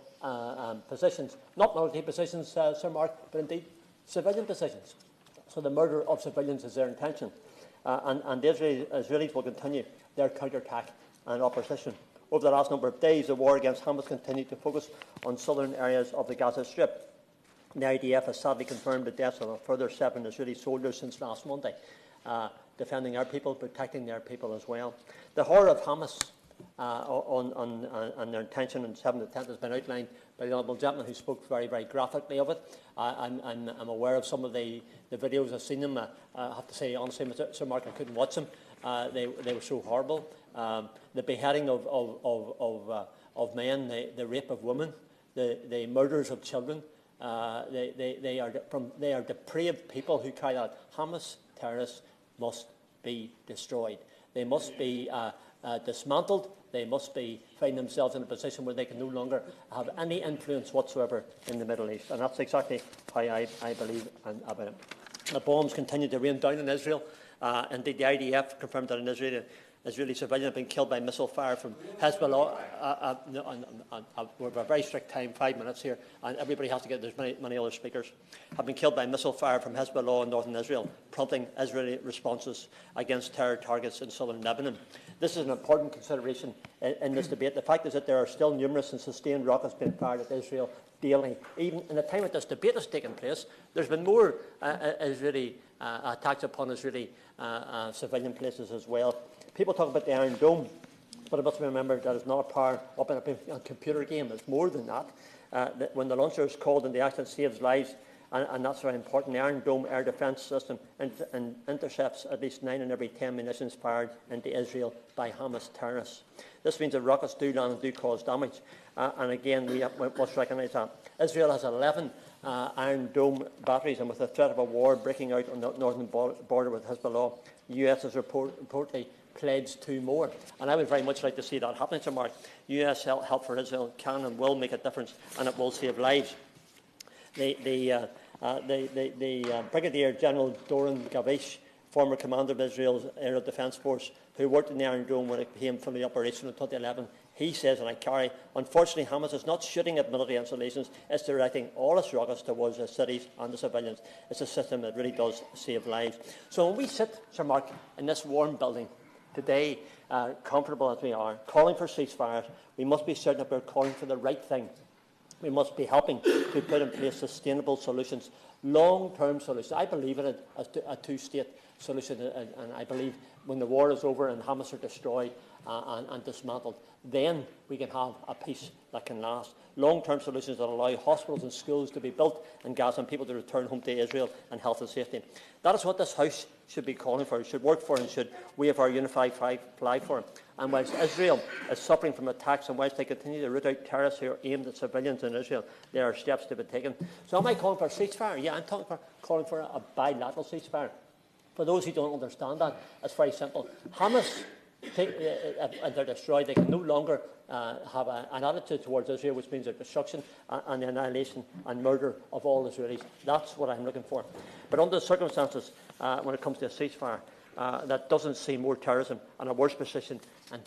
positions, not military positions, Sir Mark, but indeed civilian positions. So the murder of civilians is their intention. And the Israelis will continue their counterattack and opposition. Over the last number of days, the war against Hamas continued to focus on southern areas of the Gaza Strip. The IDF has sadly confirmed the deaths of a further 7 Israeli soldiers since last Monday, defending our people, protecting their people as well. The horror of Hamas on their intention on 7th to 10th has been outlined by the Honourable Gentleman, who spoke very, very graphically of it. I'm aware of some of the videos. I've seen them. I have to say, honestly, Sir Mark, I couldn't watch them. They were so horrible. The beheading of men, the rape of women, the murders of children, They are depraved people who carry out. Hamas terrorists must be destroyed. They must be dismantled. They must find themselves in a position where they can no longer have any influence whatsoever in the Middle East. And that's exactly how I believe about it. The bombs continue to rain down on Israel. Indeed, the IDF confirmed that an Israeli civilian had been killed by missile fire from Hezbollah. We're a very strict time, 5 minutes here, and everybody has to get, there's many other speakers, have been killed by missile fire from Hezbollah in northern Israel, prompting Israeli responses against terror targets in southern Lebanon. This is an important consideration in this debate. The fact is that there are still numerous and sustained rockets being fired at Israel daily. Even in the time that this debate has taken place, there's been more Israeli attacks upon Israeli civilian places as well. People talk about the Iron Dome, but it must be remembered that it's not a power up in a computer game. It's more than that. When the launcher is called and the accident saves lives, and that's very important, the Iron Dome air defence system intercepts at least 9 in every 10 munitions fired into Israel by Hamas terrorists. This means that rockets do land and do cause damage. And again, we must recognise that. Israel has 11 Iron Dome batteries, and with the threat of a war breaking out on the northern border with Hezbollah, the US has reportedly pledged 2 more. And I would very much like to see that happening, Sir Mark. US help for Israel can and will make a difference, and it will save lives. The Brigadier General Doron Gavish, former commander of Israel's Air Defence Force, who worked in the Iron Dome when it became fully operational in 2011, he says, and I carry, unfortunately, Hamas is not shooting at military installations, it's directing all its rockets towards the cities and the civilians. It's a system that really does save lives. So when we sit, Sir Mark, in this warm building today, comfortable as we are, calling for ceasefires, we must be certain that we're calling for the right thing. We must be helping to put in place sustainable solutions, long-term solutions. I believe in it as a two-state solution, and I believe when the war is over and Hamas are destroyed and dismantled, then we can have a peace that can last. Long-term solutions that allow hospitals and schools to be built in Gaza and people to return home to Israel and health and safety. That is what this House should be calling for, should work for, and should wave our unified flag for. And whilst Israel is suffering from attacks, and whilst they continue to root out terrorists who are aimed at civilians in Israel, there are steps to be taken. So am I calling for a ceasefire? Yeah, I'm calling for a bilateral ceasefire. For those who don't understand that, it's very simple. Hamas, if they're destroyed, they can no longer have an attitude towards Israel, which means their destruction and the annihilation and murder of all Israelis. That's what I'm looking for. But under the circumstances, when it comes to a ceasefire, that doesn't see more terrorism and a worse position in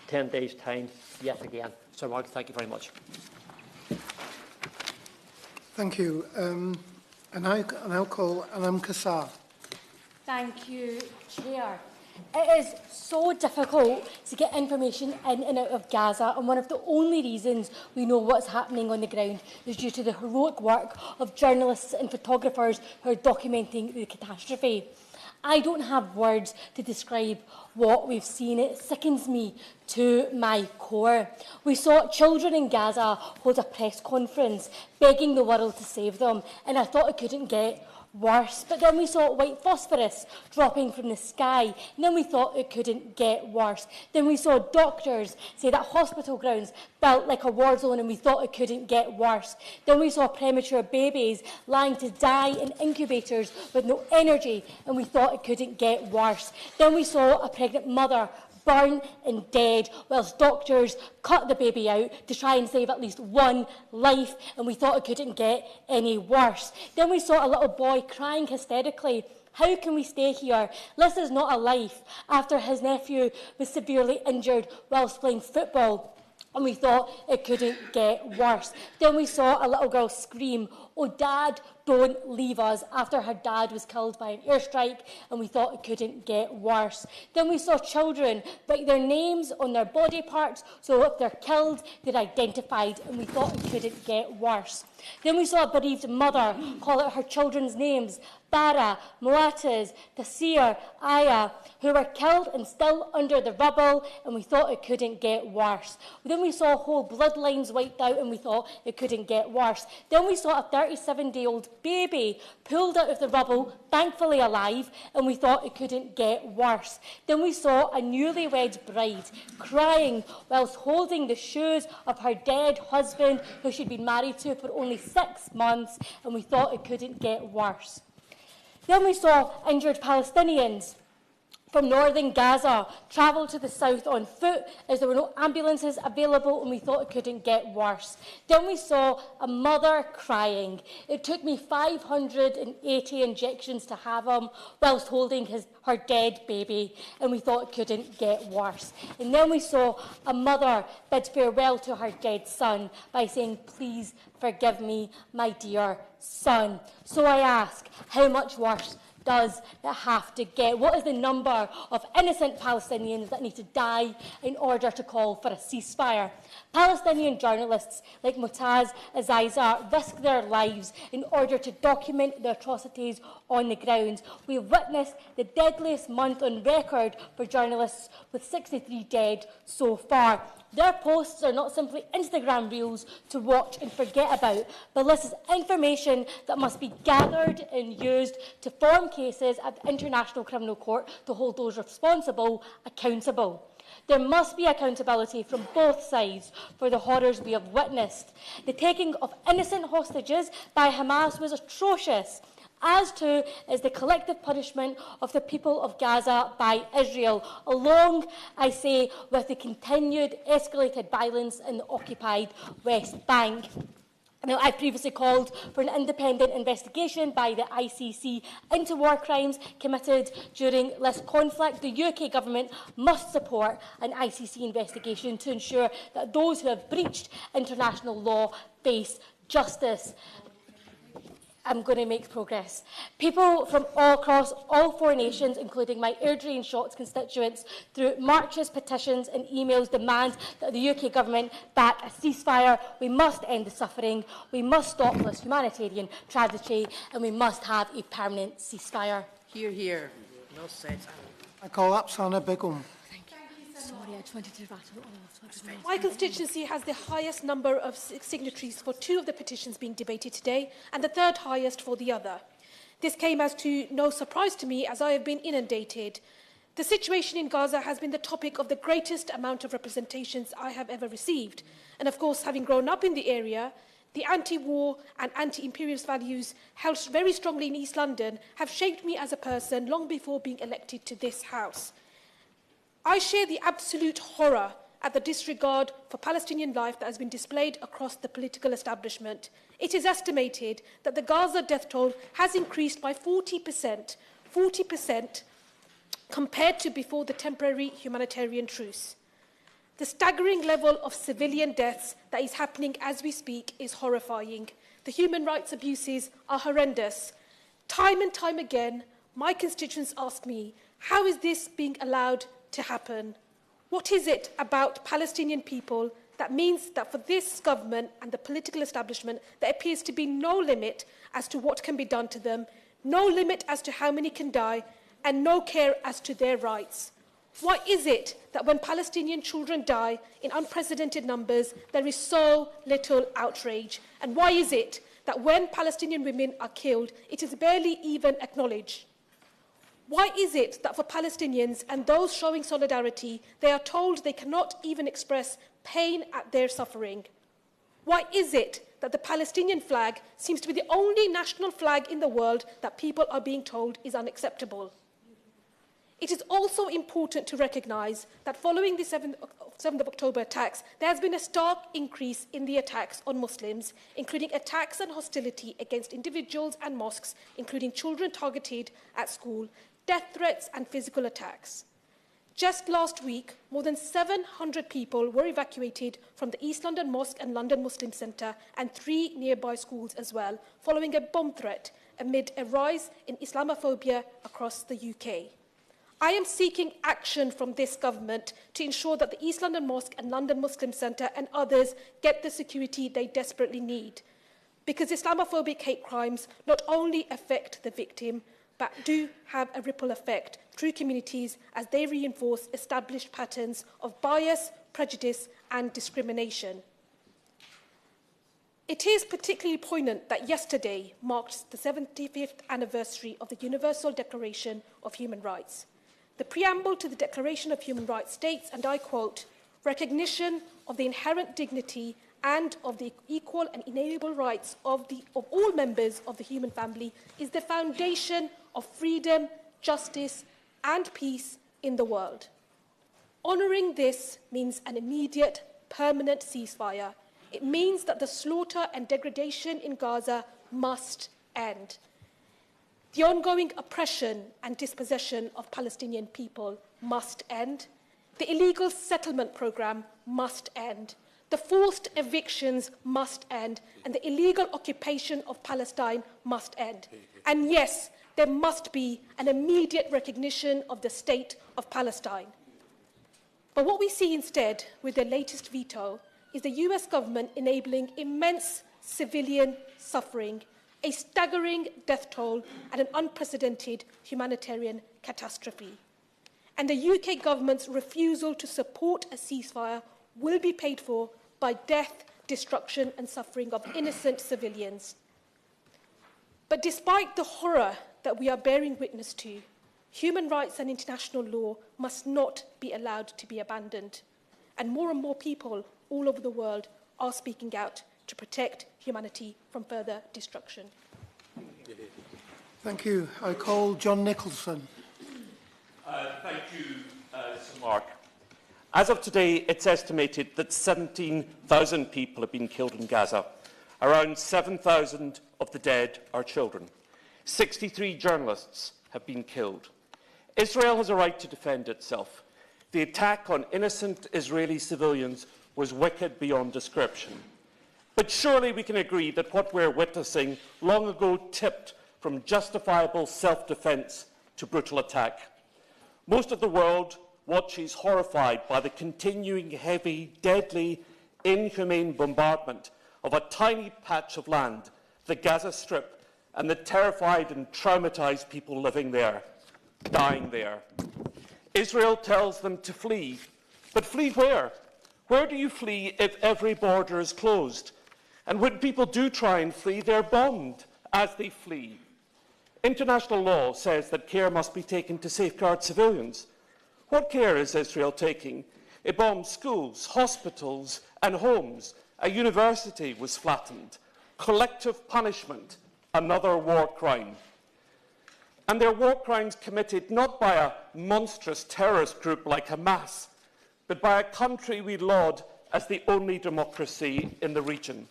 10 days' time yet again. So, Mark, thank you very much. Thank you. And I'll call Anam Kassar. Thank you, Chair. It is so difficult to get information in and out of Gaza, and one of the only reasons we know what's happening on the ground is due to the heroic work of journalists and photographers who are documenting the catastrophe. I don't have words to describe what we've seen. It sickens me to my core. We saw children in Gaza hold a press conference begging the world to save them, and I thought it couldn't get worse. But then we saw white phosphorus dropping from the sky, and then we thought it couldn't get worse. Then we saw doctors say that hospital grounds felt like a war zone, and we thought it couldn't get worse. Then we saw premature babies lying to die in incubators with no energy, and we thought it couldn't get worse. Then we saw a pregnant mother burn and dead, whilst doctors cut the baby out to try and save at least one life, and we thought it couldn't get any worse. Then we saw a little boy crying hysterically. How can we stay here? This is not a life, after his nephew was severely injured whilst playing football, and we thought it couldn't get worse. Then we saw a little girl scream, "Oh, Dad, don't leave us," after her dad was killed by an airstrike, and we thought it couldn't get worse. Then we saw children write their names on their body parts, so if they're killed, they're identified, and we thought it couldn't get worse. Then we saw a bereaved mother call out her children's names, Bara, Moataz, Tassir, Aya, who were killed and still under the rubble, and we thought it couldn't get worse. Then we saw whole bloodlines wiped out, and we thought it couldn't get worse. Then we saw a 37-day-old baby pulled out of the rubble, thankfully alive, and we thought it couldn't get worse. Then we saw a newlywed bride crying whilst holding the shoes of her dead husband, who she'd been married to for only 6 months, and we thought it couldn't get worse. Then we saw injured Palestinians from northern Gaza travel to the south on foot as there were no ambulances available, and we thought it couldn't get worse. Then we saw a mother crying. It took me 580 injections to have him whilst holding her dead baby, and we thought it couldn't get worse. And then we saw a mother bid farewell to her dead son by saying, "Please forgive me, my dear son." So I ask, how much worse does it have to get? What is the number of innocent Palestinians that need to die in order to call for a ceasefire? Palestinian journalists like Mutaz Aziza risk their lives in order to document the atrocities on the ground. We have witnessed the deadliest month on record for journalists, with 63 dead so far. Their posts are not simply Instagram reels to watch and forget about, but this is information that must be gathered and used to form cases at the International Criminal Court to hold those responsible accountable. There must be accountability from both sides for the horrors we have witnessed. The taking of innocent hostages by Hamas was atrocious, as too is the collective punishment of the people of Gaza by Israel, along, I say, with the continued escalated violence in the occupied West Bank. Now, I've previously called for an independent investigation by the ICC into war crimes committed during this conflict. The UK government must support an ICC investigation to ensure that those who have breached international law face justice. I'm going to make progress. People from all across all 4 nations, including my Airdrie and Shotts constituents, through marches, petitions and emails, demand that the UK government back a ceasefire. We must end the suffering, we must stop this humanitarian tragedy, and we must have a permanent ceasefire. Hear, hear. Well said. I call up Sana Begum. Sorry, I just wanted to rattle it off. My constituency has the highest number of signatories for 2 of the petitions being debated today, and the 3rd highest for the other. This came as to no surprise to me, as I have been inundated. The situation in Gaza has been the topic of the greatest amount of representations I have ever received. And of course, having grown up in the area, the anti-war and anti-imperialist values held very strongly in East London have shaped me as a person long before being elected to this House. I share the absolute horror at the disregard for Palestinian life that has been displayed across the political establishment. It is estimated that the Gaza death toll has increased by 40% compared to before the temporary humanitarian truce. The staggering level of civilian deaths that is happening as we speak is horrifying. The human rights abuses are horrendous. Time and time again, my constituents ask me, how is this being allowed to happen? What is it about Palestinian people that means that for this government and the political establishment there appears to be no limit as to what can be done to them, no limit as to how many can die, and no care as to their rights? Why is it that when Palestinian children die in unprecedented numbers, there is so little outrage? And why is it that when Palestinian women are killed, it is barely even acknowledged? Why is it that for Palestinians and those showing solidarity, they are told they cannot even express pain at their suffering? Why is it that the Palestinian flag seems to be the only national flag in the world that people are being told is unacceptable? It is also important to recognise that following the 7th of October attacks, there has been a stark increase in the attacks on Muslims, including attacks and hostility against individuals and mosques, including children targeted at school, death threats and physical attacks. Just last week, more than 700 people were evacuated from the East London Mosque and London Muslim Centre and 3 nearby schools as well, following a bomb threat amid a rise in Islamophobia across the UK. I am seeking action from this government to ensure that the East London Mosque and London Muslim Centre and others get the security they desperately need, because Islamophobic hate crimes not only affect the victim, but do have a ripple effect through communities as they reinforce established patterns of bias, prejudice and discrimination. It is particularly poignant that yesterday marked the 75th anniversary of the Universal Declaration of Human Rights. The preamble to the Declaration of Human Rights states, and I quote, "Recognition of the inherent dignity and of the equal and inalienable rights of all members of the human family is the foundation of freedom, justice, and peace in the world." Honouring this means an immediate, permanent ceasefire. It means that the slaughter and degradation in Gaza must end. The ongoing oppression and dispossession of Palestinian people must end. The illegal settlement programme must end. The forced evictions must end. And the illegal occupation of Palestine must end. And yes, there must be an immediate recognition of the state of Palestine. But what we see instead with their latest veto is the US government enabling immense civilian suffering, a staggering death toll, and an unprecedented humanitarian catastrophe. And the UK government's refusal to support a ceasefire will be paid for by death, destruction, and suffering of innocent civilians. But despite the horror that we are bearing witness to, human rights and international law must not be allowed to be abandoned. And more people all over the world are speaking out to protect humanity from further destruction. Thank you. I call John Nicholson. Thank you, Sir Mark. As of today, it's estimated that 17,000 people have been killed in Gaza. Around 7,000 of the dead are children. 63 journalists have been killed. Israel has a right to defend itself. The attack on innocent Israeli civilians was wicked beyond description. But surely we can agree that what we're witnessing long ago tipped from justifiable self-defence to brutal attack. Most of the world watches horrified by the continuing heavy, deadly, inhumane bombardment of a tiny patch of land, the Gaza Strip, and the terrified and traumatised people living there, dying there. Israel tells them to flee. But flee where? Where do you flee if every border is closed? And when people do try and flee, they're bombed as they flee. International law says that care must be taken to safeguard civilians. What care is Israel taking? It bombed schools, hospitals, and homes. A university was flattened. Collective punishment, another war crime. And they're war crimes committed not by a monstrous terrorist group like Hamas, but by a country we laud as the only democracy in the region.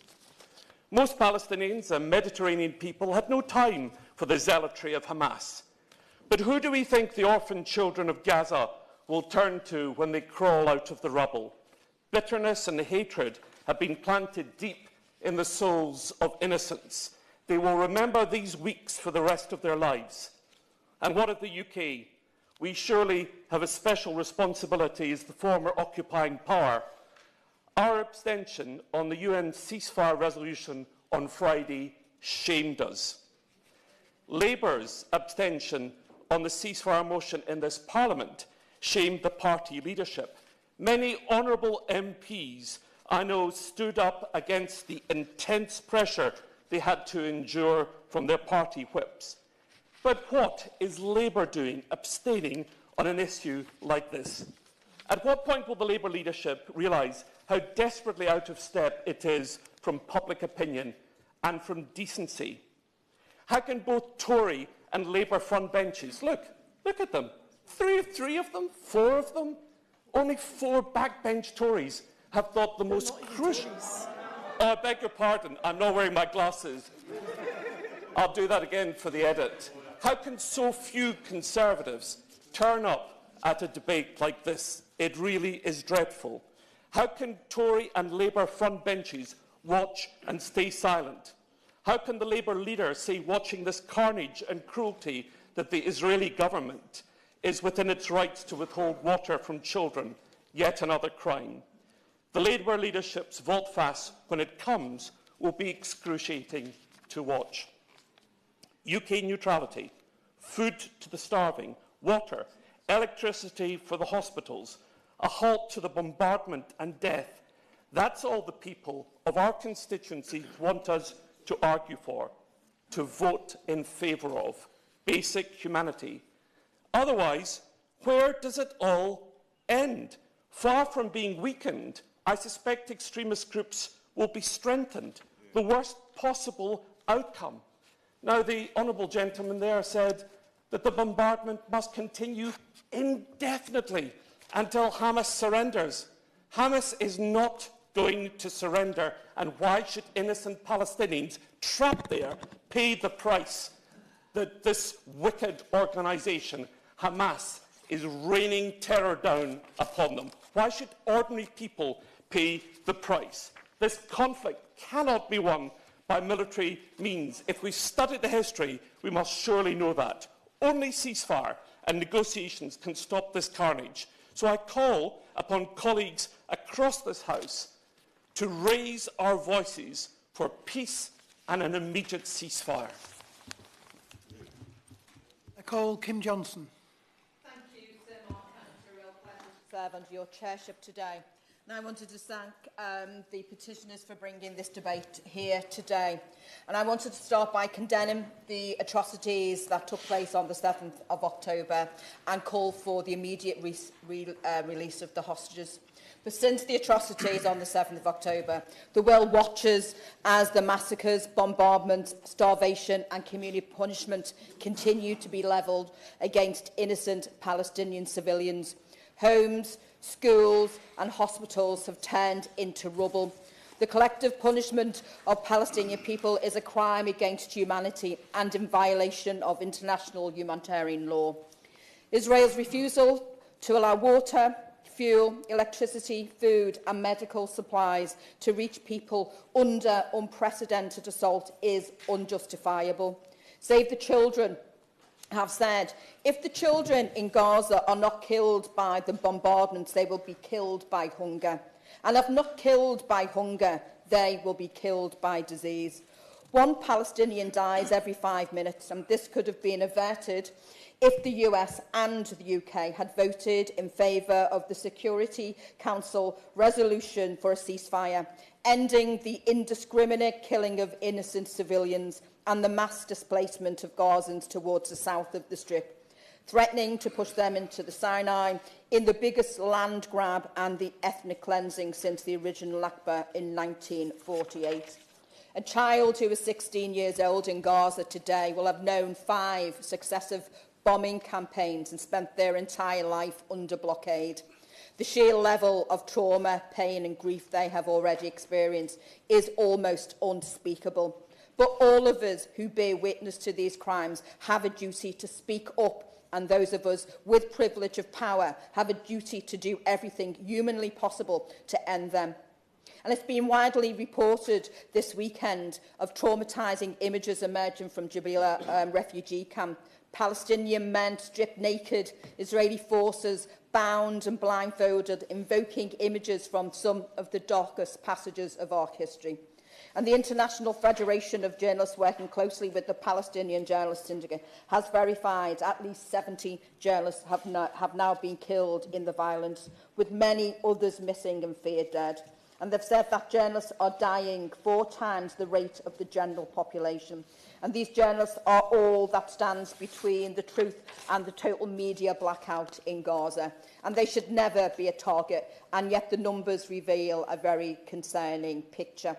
Most Palestinians and Mediterranean people had no time for the zealotry of Hamas. But who do we think the orphan children of Gaza will turn to when they crawl out of the rubble? Bitterness and hatred have been planted deep in the souls of innocents. They will remember these weeks for the rest of their lives. And what of the UK? We surely have a special responsibility as the former occupying power. Our abstention on the UN ceasefire resolution on Friday shamed us. Labour's abstention on the ceasefire motion in this Parliament shamed the party leadership. Many honourable MPs I know stood up against the intense pressure they had to endure from their party whips. But what is Labour doing, abstaining on an issue like this? At what point will the Labour leadership realise how desperately out of step it is from public opinion and from decency? How can both Tory and Labour front benches, look at them, three of them, 4 of them, only 4 backbench Tories have thought the most crucial... Oh, I beg your pardon, I'm not wearing my glasses. I'll do that again for the edit. How can so few Conservatives turn up at a debate like this? It really is dreadful. How can Tory and Labour front benches watch and stay silent? How can the Labour leader say watching this carnage and cruelty that the Israeli government is within its rights to withhold water from children, yet another crime? The Labour leadership's volte-face, when it comes, will be excruciating to watch. UK neutrality, food to the starving, water, electricity for the hospitals, a halt to the bombardment and death, That's all the people of our constituency want us to argue for, to vote in favour of basic humanity. Otherwise, where does it all end? Far from being weakened, I suspect extremist groups will be strengthened. The worst possible outcome. Now, the honourable gentleman there said that the bombardment must continue indefinitely until Hamas surrenders. Hamas is not going to surrender, and why should innocent Palestinians trapped there pay the price that this wicked organisation, Hamas, is raining terror down upon them? Why should ordinary people pay the price? This conflict cannot be won by military means. If we study the history, we must surely know that. Only ceasefire and negotiations can stop this carnage. So I call upon colleagues across this House to raise our voices for peace and an immediate ceasefire. I call Kim Johnson. Thank you, Sir Mark. It's a real pleasure to serve under your chairship today. And I wanted to thank the petitioners for bringing this debate here today. And I wanted to start by condemning the atrocities that took place on the 7th of October and call for the immediate release of the hostages. But since the atrocities on the 7th of October, the world watches as the massacres, bombardments, starvation and community punishment continue to be levelled against innocent Palestinian civilians. Homes, schools and hospitals have turned into rubble. The collective punishment of Palestinian people is a crime against humanity and in violation of international humanitarian law. Israel's refusal to allow water, fuel, electricity, food and medical supplies to reach people under unprecedented assault is unjustifiable. Save the Children have said, if the children in Gaza are not killed by the bombardments, they will be killed by hunger. And if not killed by hunger, they will be killed by disease. One Palestinian dies every 5 minutes, and this could have been averted if the US and the UK had voted in favour of the Security Council resolution for a ceasefire, ending the indiscriminate killing of innocent civilians and the mass displacement of Gazans towards the south of the Strip, threatening to push them into the Sinai in the biggest land grab and the ethnic cleansing since the original Nakba in 1948. A child who is 16 years old in Gaza today will have known 5 successive bombing campaigns and spent their entire life under blockade. The sheer level of trauma, pain and grief they have already experienced is almost unspeakable. But all of us who bear witness to these crimes have a duty to speak up, and those of us with privilege of power have a duty to do everything humanly possible to end them. And it's been widely reported this weekend of traumatising images emerging from Jabalia refugee camp. Palestinian men stripped naked, Israeli forces bound and blindfolded, invoking images from some of the darkest passages of our history. And the International Federation of Journalists, working closely with the Palestinian Journalists Syndicate, has verified at least 70 journalists have now been killed in the violence, with many others missing and feared dead. And they've said that journalists are dying 4 times the rate of the general population. And these journalists are all that stands between the truth and the total media blackout in Gaza. And they should never be a target, and yet the numbers reveal a very concerning picture.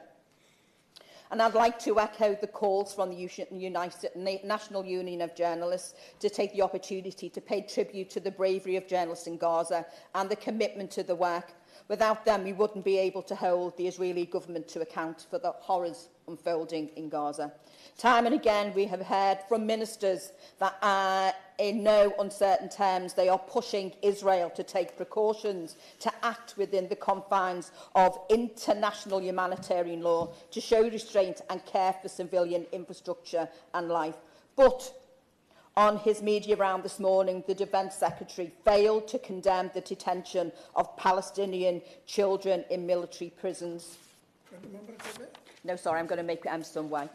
And I'd like to echo the calls from the National Union of Journalists to take the opportunity to pay tribute to the bravery of journalists in Gaza and the commitment to the work. Without them, we wouldn't be able to hold the Israeli government to account for the horrors unfolding in Gaza. Time and again, we have heard from ministers that in no uncertain terms, they are pushing Israel to take precautions to act within the confines of international humanitarian law, to show restraint and care for civilian infrastructure and life. But on his media round this morning, the Defence Secretary failed to condemn the detention of Palestinian children in military prisons. No, sorry, I'm going to make some way.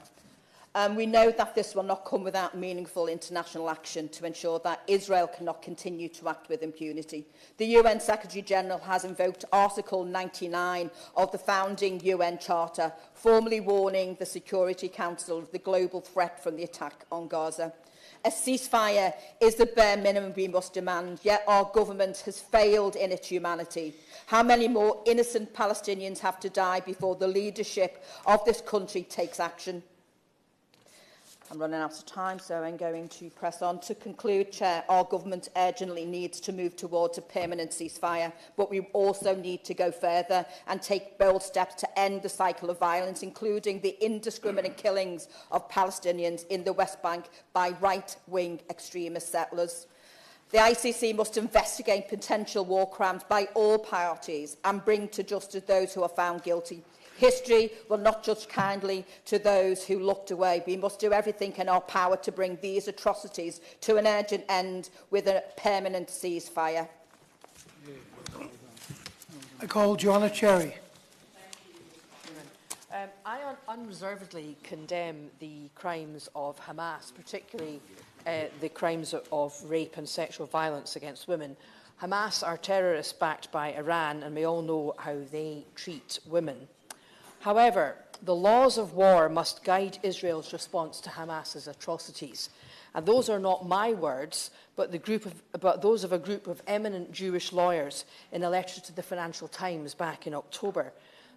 We know that this will not come without meaningful international action to ensure that Israel cannot continue to act with impunity. The UN Secretary-General has invoked Article 99 of the founding UN Charter, formally warning the Security Council of the global threat from the attack on Gaza. A ceasefire is the bare minimum we must demand, yet our government has failed in its humanity. How many more innocent Palestinians have to die before the leadership of this country takes action? I'm running out of time, so I'm going to press on. To conclude, Chair, our government urgently needs to move towards a permanent ceasefire, but we also need to go further and take bold steps to end the cycle of violence, including the indiscriminate killings of Palestinians in the West Bank by right-wing extremist settlers. The ICC must investigate potential war crimes by all parties and bring to justice those who are found guilty. History will not judge kindly to those who looked away. We must do everything in our power to bring these atrocities to an urgent end with a permanent ceasefire. I call Joanna Cherry. I unreservedly condemn the crimes of Hamas, particularly the crimes of rape and sexual violence against women. Hamas are terrorists backed by Iran, and we all know how they treat women. However, the laws of war must guide Israel's response to Hamas's atrocities. And those are not my words, but those of a group of eminent Jewish lawyers in a letter to the Financial Times back in October.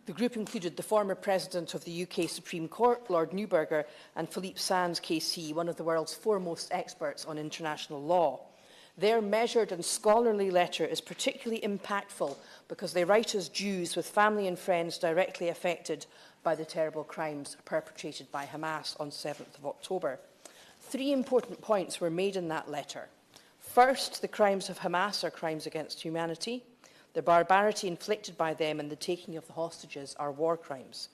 The group included the former President of the UK Supreme Court, Lord Neuberger, and Philippe Sands, KC, one of the world's foremost experts on international law. Their measured and scholarly letter is particularly impactful because they write as Jews with family and friends directly affected by the terrible crimes perpetrated by Hamas on 7th of October. 3 important points were made in that letter. First, the crimes of Hamas are crimes against humanity. The barbarity inflicted by them and the taking of the hostages are war crimes.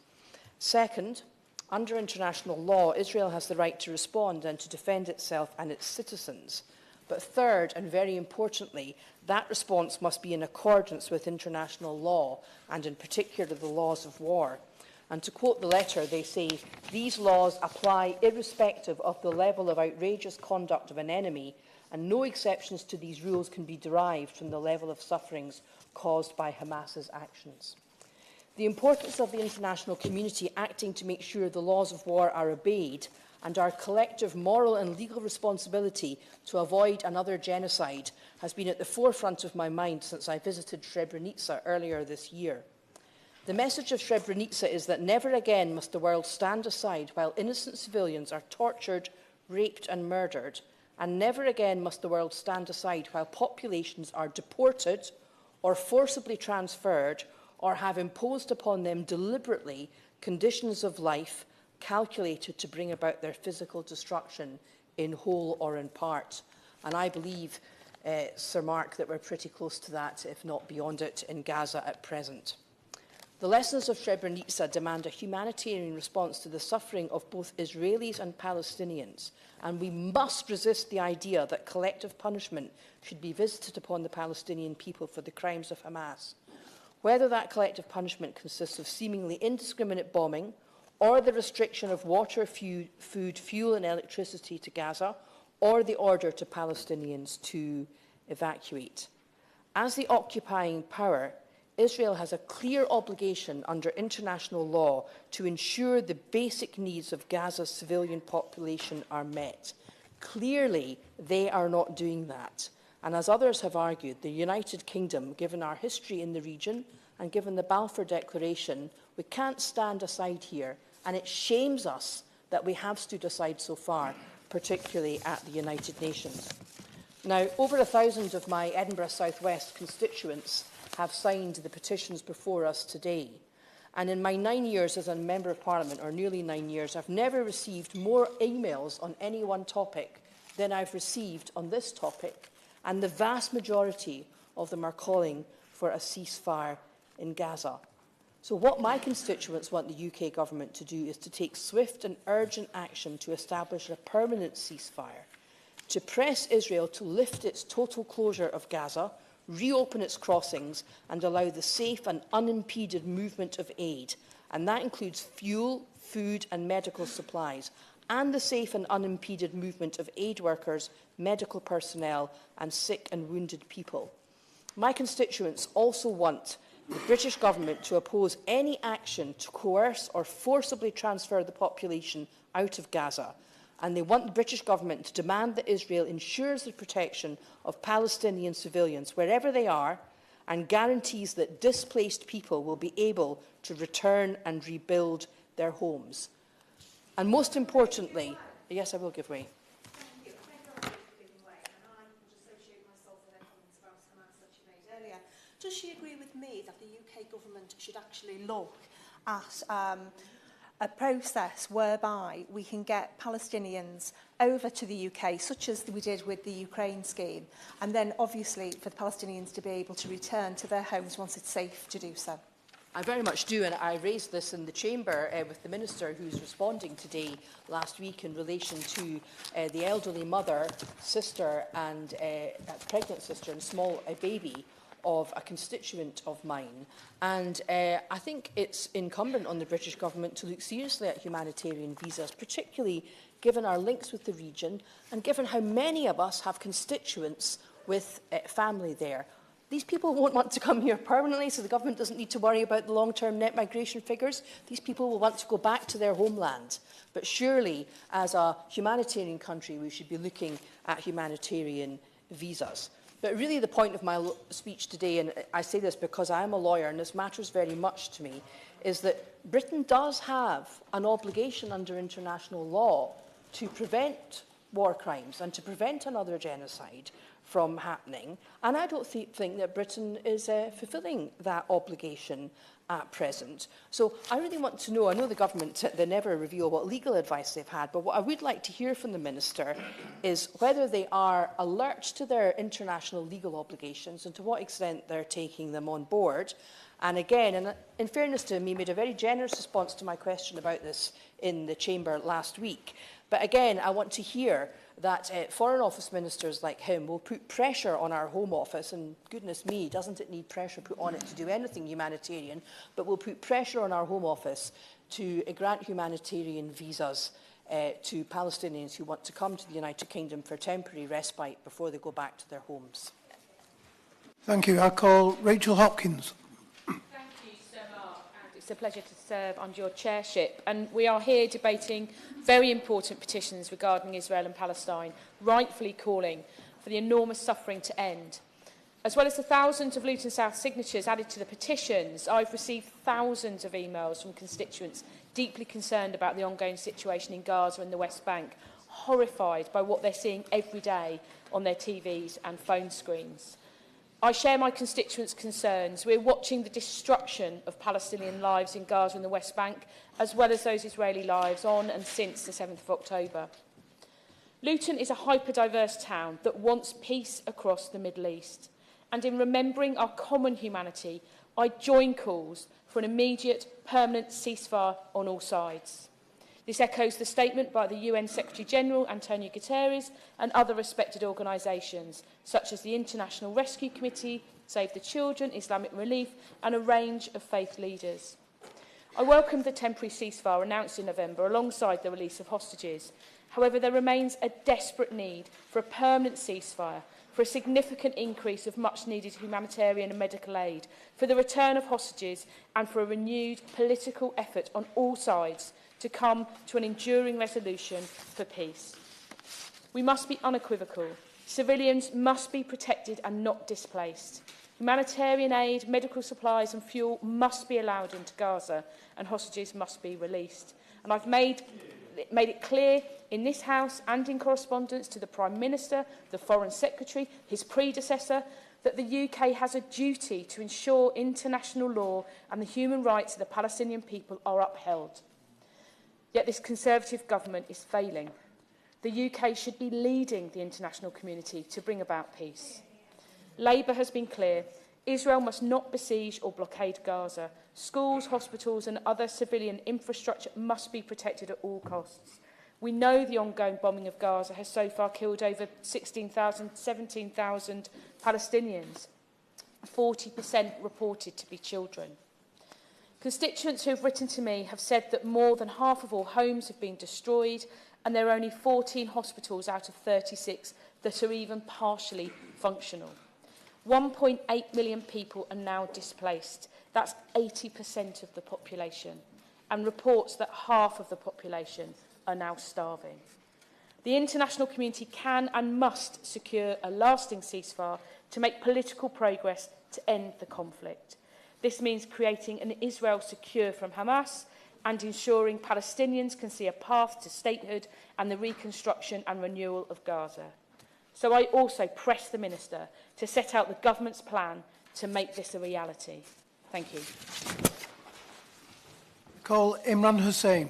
Second, under international law, Israel has the right to respond and to defend itself and its citizens. But third, and very importantly, that response must be in accordance with international law, and in particular the laws of war. And to quote the letter, they say, these laws apply irrespective of the level of outrageous conduct of an enemy, and no exceptions to these rules can be derived from the level of sufferings caused by Hamas's actions. The importance of the international community acting to make sure the laws of war are obeyed and our collective moral and legal responsibility to avoid another genocide has been at the forefront of my mind since I visited Srebrenica earlier this year. The message of Srebrenica is that never again must the world stand aside while innocent civilians are tortured, raped and murdered, and never again must the world stand aside while populations are deported or forcibly transferred or have imposed upon them deliberately conditions of life calculated to bring about their physical destruction in whole or in part. And I believe, Sir Mark, that we're pretty close to that, if not beyond it, in Gaza at present. The lessons of Srebrenica demand a humanitarian response to the suffering of both Israelis and Palestinians, and we must resist the idea that collective punishment should be visited upon the Palestinian people for the crimes of Hamas. Whether that collective punishment consists of seemingly indiscriminate bombing, or the restriction of water, food, fuel and electricity to Gaza, or the order to Palestinians to evacuate. As the occupying power, Israel has a clear obligation under international law to ensure the basic needs of Gaza's civilian population are met. Clearly, they are not doing that. And as others have argued, the United Kingdom, given our history in the region and given the Balfour Declaration, we can't stand aside here. And it shames us that we have stood aside so far, particularly at the United Nations. Now, over 1,000 of my Edinburgh South West constituents have signed the petitions before us today. And in my 9 years as a Member of Parliament, or nearly 9 years, I've never received more emails on any one topic than I've received on this topic, and the vast majority of them are calling for a ceasefire in Gaza. So what my constituents want the UK government to do is to take swift and urgent action to establish a permanent ceasefire, to press Israel to lift its total closure of Gaza, reopen its crossings and allow the safe and unimpeded movement of aid. And that includes fuel, food and medical supplies. and the safe and unimpeded movement of aid workers, medical personnel and sick and wounded people. My constituents also want the British government to oppose any action to coerce or forcibly transfer the population out of Gaza, and they want the British government to demand that Israel ensures the protection of Palestinian civilians wherever they are and guarantees that displaced people will be able to return and rebuild their homes. And most importantly, yes, I will give way. Does she agree with me that the UK government should actually look at a process whereby we can get Palestinians over to the UK, such as we did with the Ukraine scheme, and then obviously for the Palestinians to be able to return to their homes once it's safe to do so? I very much do, and I raised this in the Chamber with the Minister who's responding today last week in relation to the elderly mother, sister and pregnant sister and small baby of a constituent of mine. And I think it's incumbent on the British government to look seriously at humanitarian visas, particularly given our links with the region and given how many of us have constituents with family there. These people won't want to come here permanently, so the government doesn't need to worry about the long-term net migration figures. These people will want to go back to their homeland. But surely, as a humanitarian country, we should be looking at humanitarian visas. But really the point of my speech today, and I say this because I am a lawyer and this matters very much to me, is that Britain does have an obligation under international law to prevent war crimes and to prevent another genocide from happening. And I don't think that Britain is fulfilling that obligation at present. So I really want to know, I know the government, they never reveal what legal advice they've had, but what I would like to hear from the Minister is whether they are alert to their international legal obligations and to what extent they're taking them on board. And again, and in fairness to him, he made a very generous response to my question about this in the Chamber last week. But again, I want to hear that Foreign Office ministers like him will put pressure on our Home Office, and goodness me, doesn't it need pressure put on it to do anything humanitarian, but will put pressure on our Home Office to grant humanitarian visas to Palestinians who want to come to the United Kingdom for temporary respite before they go back to their homes. Thank you. I call Rachel Hopkins. It's a pleasure to serve under your chairship, and we are here debating very important petitions regarding Israel and Palestine, rightfully calling for the enormous suffering to end. As well as the thousands of Luton South signatures added to the petitions, I've received thousands of emails from constituents deeply concerned about the ongoing situation in Gaza and the West Bank, horrified by what they're seeing every day on their TVs and phone screens. I share my constituents' concerns. We're watching the destruction of Palestinian lives in Gaza and the West Bank, as well as those Israeli lives on and since the 7th of October. Luton is a hyper-diverse town that wants peace across the Middle East. And in remembering our common humanity, I join calls for an immediate, permanent ceasefire on all sides. This echoes the statement by the UN Secretary-General, Antonio Guterres, and other respected organisations, such as the International Rescue Committee, Save the Children, Islamic Relief, and a range of faith leaders. I welcome the temporary ceasefire announced in November alongside the release of hostages. However, there remains a desperate need for a permanent ceasefire, for a significant increase of much-needed humanitarian and medical aid, for the return of hostages, and for a renewed political effort on all sides to come to an enduring resolution for peace. We must be unequivocal. Civilians must be protected and not displaced. Humanitarian aid, medical supplies and fuel must be allowed into Gaza, and hostages must be released. And I've made it clear in this House and in correspondence to the Prime Minister, the Foreign Secretary, his predecessor, that the UK has a duty to ensure international law and the human rights of the Palestinian people are upheld. Yet this Conservative government is failing. The UK should be leading the international community to bring about peace. Labour has been clear. Israel must not besiege or blockade Gaza. Schools, hospitals and other civilian infrastructure must be protected at all costs. We know the ongoing bombing of Gaza has so far killed over 17,000 Palestinians, 40% reported to be children. Constituents who have written to me have said that more than half of all homes have been destroyed, and there are only 14 hospitals out of 36 that are even partially functional. 1.8 million people are now displaced. That's 80% of the population, and reports that half of the population are now starving. The international community can and must secure a lasting ceasefire to make political progress to end the conflict. This means creating an Israel secure from Hamas and ensuring Palestinians can see a path to statehood and the reconstruction and renewal of Gaza. So I also press the Minister to set out the government's plan to make this a reality. Thank you. Call Imran Hussain.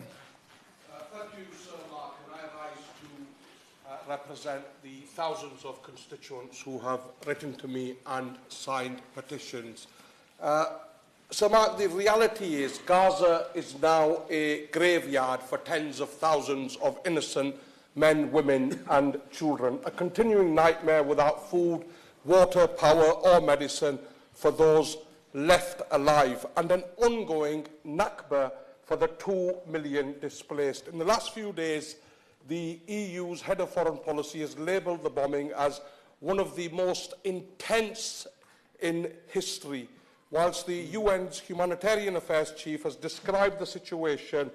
Thank you, Sir Mark, and I rise to represent the thousands of constituents who have written to me and signed petitions. Sir Mark, the reality is Gaza is now a graveyard for tens of thousands of innocent men, women and children, a continuing nightmare without food, water, power or medicine for those left alive, and an ongoing Nakba for the 2 million displaced. In the last few days, the EU's head of foreign policy has labelled the bombing as one of the most intense in history, whilst the UN's Humanitarian Affairs Chief has described the situation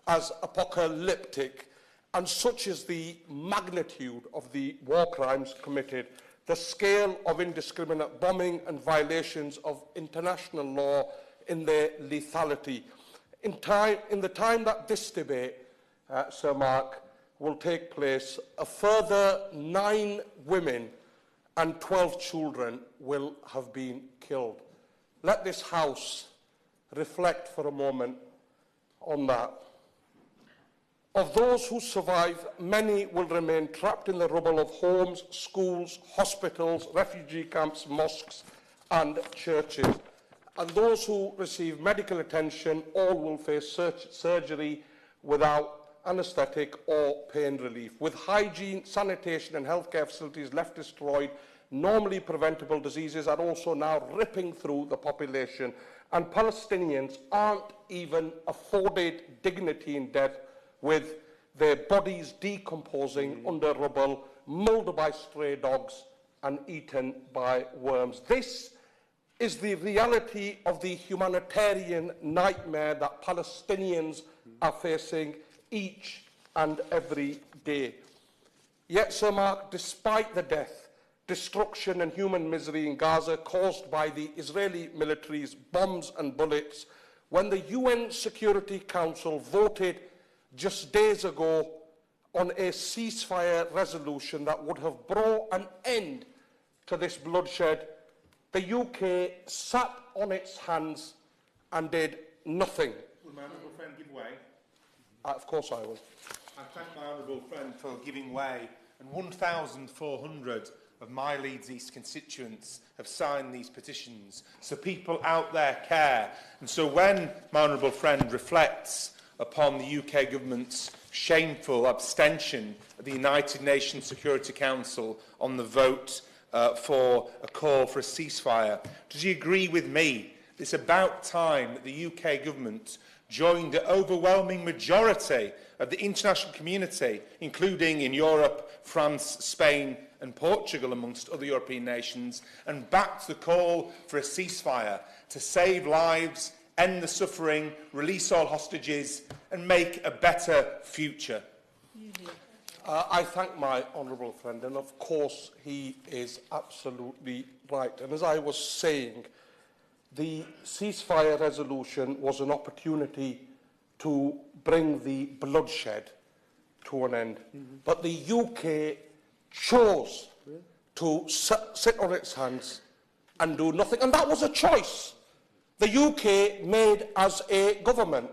as apocalyptic. And such is the magnitude of the war crimes committed, the scale of indiscriminate bombing and violations of international law in their lethality. In the time that this debate, Sir Mark, will take place, a further 9 women and 12 children will have been killed. Let this House reflect for a moment on that. Of those who survive, many will remain trapped in the rubble of homes, schools, hospitals, refugee camps, mosques and churches. And those who receive medical attention, all will face surgery without anaesthetic or pain relief. With hygiene, sanitation and healthcare facilities left destroyed, normally preventable diseases are also now ripping through the population. And Palestinians aren't even afforded dignity in death, with their bodies decomposing under rubble, mulled by stray dogs and eaten by worms. This is the reality of the humanitarian nightmare that Palestinians are facing each and every day. Yet, Sir Mark, despite the death, destruction and human misery in Gaza caused by the Israeli military's bombs and bullets, when the UN Security Council voted just days ago on a ceasefire resolution that would have brought an end to this bloodshed, the UK sat on its hands and did nothing. Will my honourable friend give way? Of course I will. I thank my honourable friend for giving way, and 1,400 of my Leeds East constituents have signed these petitions, so people out there care. And so when my honourable friend reflects upon the UK government's shameful abstention at the United Nations Security Council on the vote for a call for a ceasefire, does he agree with me that it's about time that the UK government joined the overwhelming majority of the international community, including in Europe, France, Spain and Portugal, amongst other European nations, and backed the call for a ceasefire to save lives, end the suffering, release all hostages and make a better future? I thank my honourable friend, and of course he is absolutely right. And as I was saying, the ceasefire resolution was an opportunity to bring the bloodshed to an end. But the UK chose to sit on its hands and do nothing. And that was a choice the UK made as a government.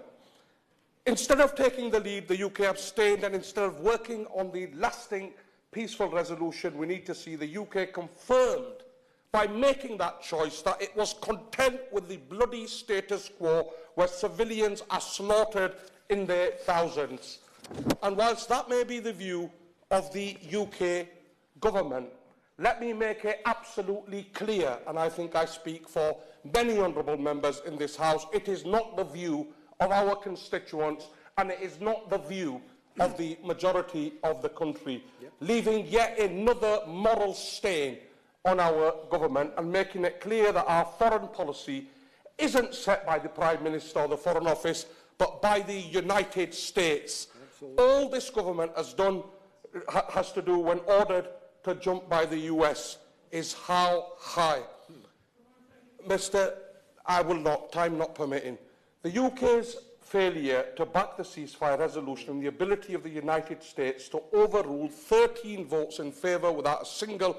Instead of taking the lead, the UK abstained, and instead of working on the lasting peaceful resolution, we need to see the UK confirmed by making that choice that it was content with the bloody status quo where civilians are slaughtered in their thousands. And whilst that may be the view of the UK government, let me make it absolutely clear, and I think I speak for many honourable members in this House. It is not the view of our constituents, and it is not the view of the majority of the country, leaving yet another moral stain on our government and making it clear that our foreign policy isn't set by the Prime Minister or the Foreign Office, but by the United States. Absolutely. All this government has done, has to do when ordered to jump by the US is how high. I will not, time not permitting. The UK's failure to back the ceasefire resolution and the ability of the United States to overrule 13 votes in favour without a single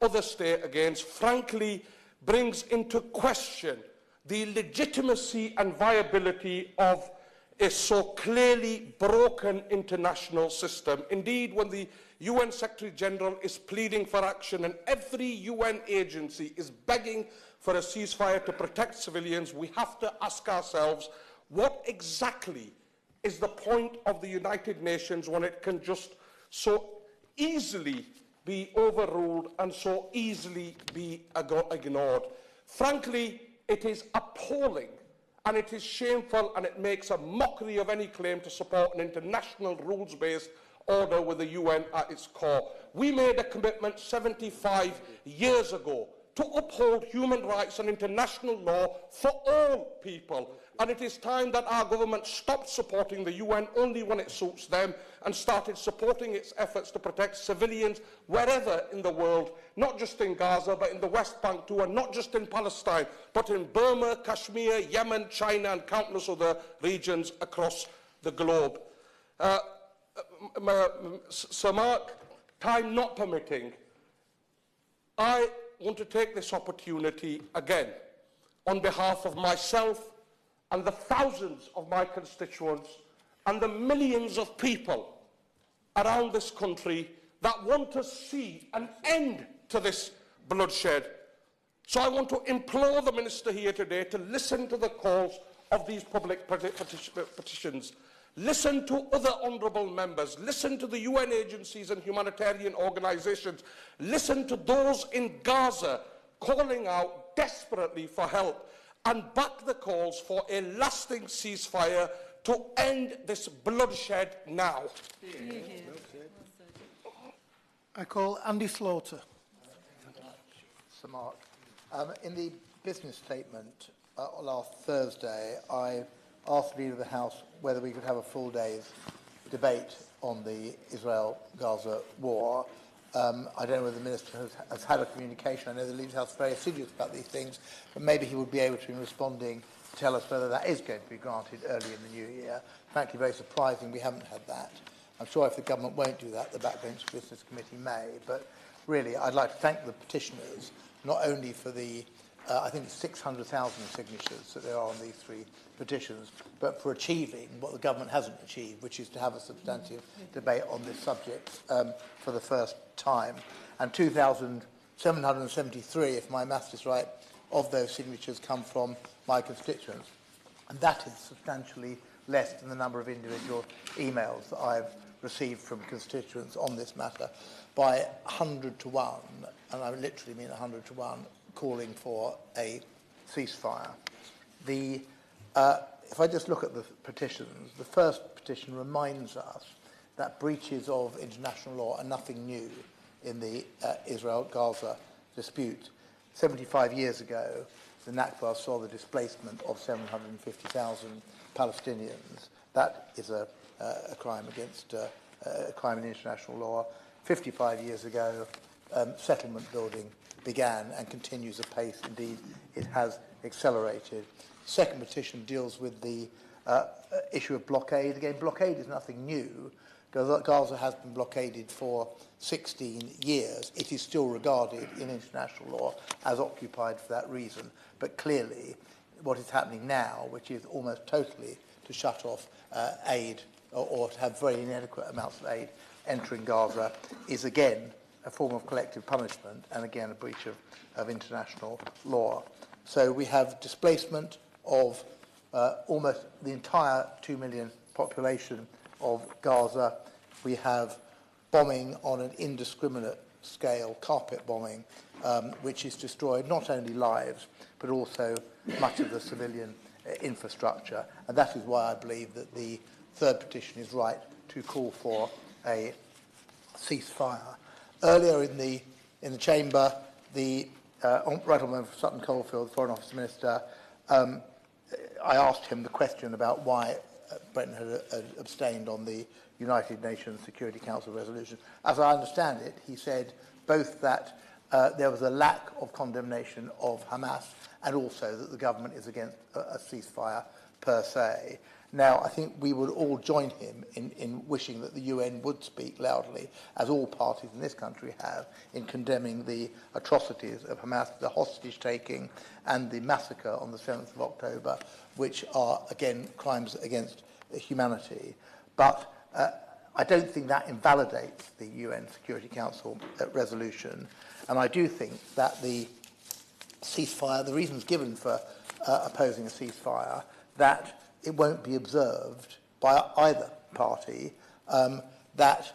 other state against, frankly, brings into question the legitimacy and viability of a so clearly broken international system. Indeed, when the UN Secretary-General is pleading for action and every UN agency is begging for a ceasefire to protect civilians, we have to ask ourselves, what exactly is the point of the United Nations when it can just so easily be overruled and so easily be ignored? Frankly, it is appalling and it is shameful, and it makes a mockery of any claim to support an international rules-based order with the UN at its core. We made a commitment 75 years ago to uphold human rights and international law for all people. And it is time that our government stopped supporting the UN only when it suits them and started supporting its efforts to protect civilians wherever in the world, not just in Gaza, but in the West Bank too, and not just in Palestine, but in Burma, Kashmir, Yemen, China, and countless other regions across the globe. Sir Mark, time not permitting, I want to take this opportunity again on behalf of myself and the thousands of my constituents and the millions of people around this country that want to see an end to this bloodshed. So I want to implore the Minister here today to listen to the calls of these public petitions. Listen to other honourable members. Listen to the UN agencies and humanitarian organisations. Listen to those in Gaza calling out desperately for help, and back the calls for a lasting ceasefire to end this bloodshed now. I call Andy Slaughter. Sir Mark, in the business statement last Thursday, I asked the Leader of the House whether we could have a full day's debate on the Israel-Gaza war. I don't know whether the Minister has had a communication. I know the Leader of the House is very assiduous about these things, but maybe he would be able to, in responding, tell us whether that is going to be granted early in the new year. Frankly, very surprising we haven't had that. I'm sure if the government won't do that, the Backbench Business Committee may. But really, I'd like to thank the petitioners, not only for the, I think, 600,000 signatures that there are on these three petitions, but for achieving what the government hasn't achieved, which is to have a substantive debate on this subject for the first time. And 2,773, if my maths is right, of those signatures come from my constituents. And that is substantially less than the number of individual emails that I've received from constituents on this matter, by 100 to 1, and I literally mean 100 to 1, calling for a ceasefire. If I just look at the petitions, the first petition reminds us that breaches of international law are nothing new in the Israel-Gaza dispute. 75 years ago, the Nakba saw the displacement of 750,000 Palestinians. That is a crime against a crime in international law. 55 years ago, settlement building began and continues apace. Indeed, it has accelerated. Second petition deals with the issue of blockade. Again, blockade is nothing new. Gaza has been blockaded for 16 years. It is still regarded in international law as occupied for that reason. But clearly, what is happening now, which is almost totally to shut off aid or to have very inadequate amounts of aid entering Gaza, is again a form of collective punishment and again a breach of international law. So we have displacement of almost the entire 2 million population of Gaza. We have bombing on an indiscriminate scale, carpet bombing, which has destroyed not only lives, but also much of the civilian infrastructure. And that is why I believe that the third petition is right to call for a ceasefire. Earlier in the chamber, the Right Honourable Sutton Coldfield, Foreign Office Minister, I asked him the question about why Britain had abstained on the United Nations Security Council resolution. As I understand it, he said both that there was a lack of condemnation of Hamas and also that the government is against a ceasefire per se. Now, I think we would all join him in wishing that the UN would speak loudly, as all parties in this country have, in condemning the atrocities of Hamas, the hostage-taking and the massacre on the 7th of October, which are, again, crimes against humanity. But I don't think that invalidates the UN Security Council resolution. And I do think that the ceasefire, the reasons given for opposing a ceasefire, that it won't be observed by either party, that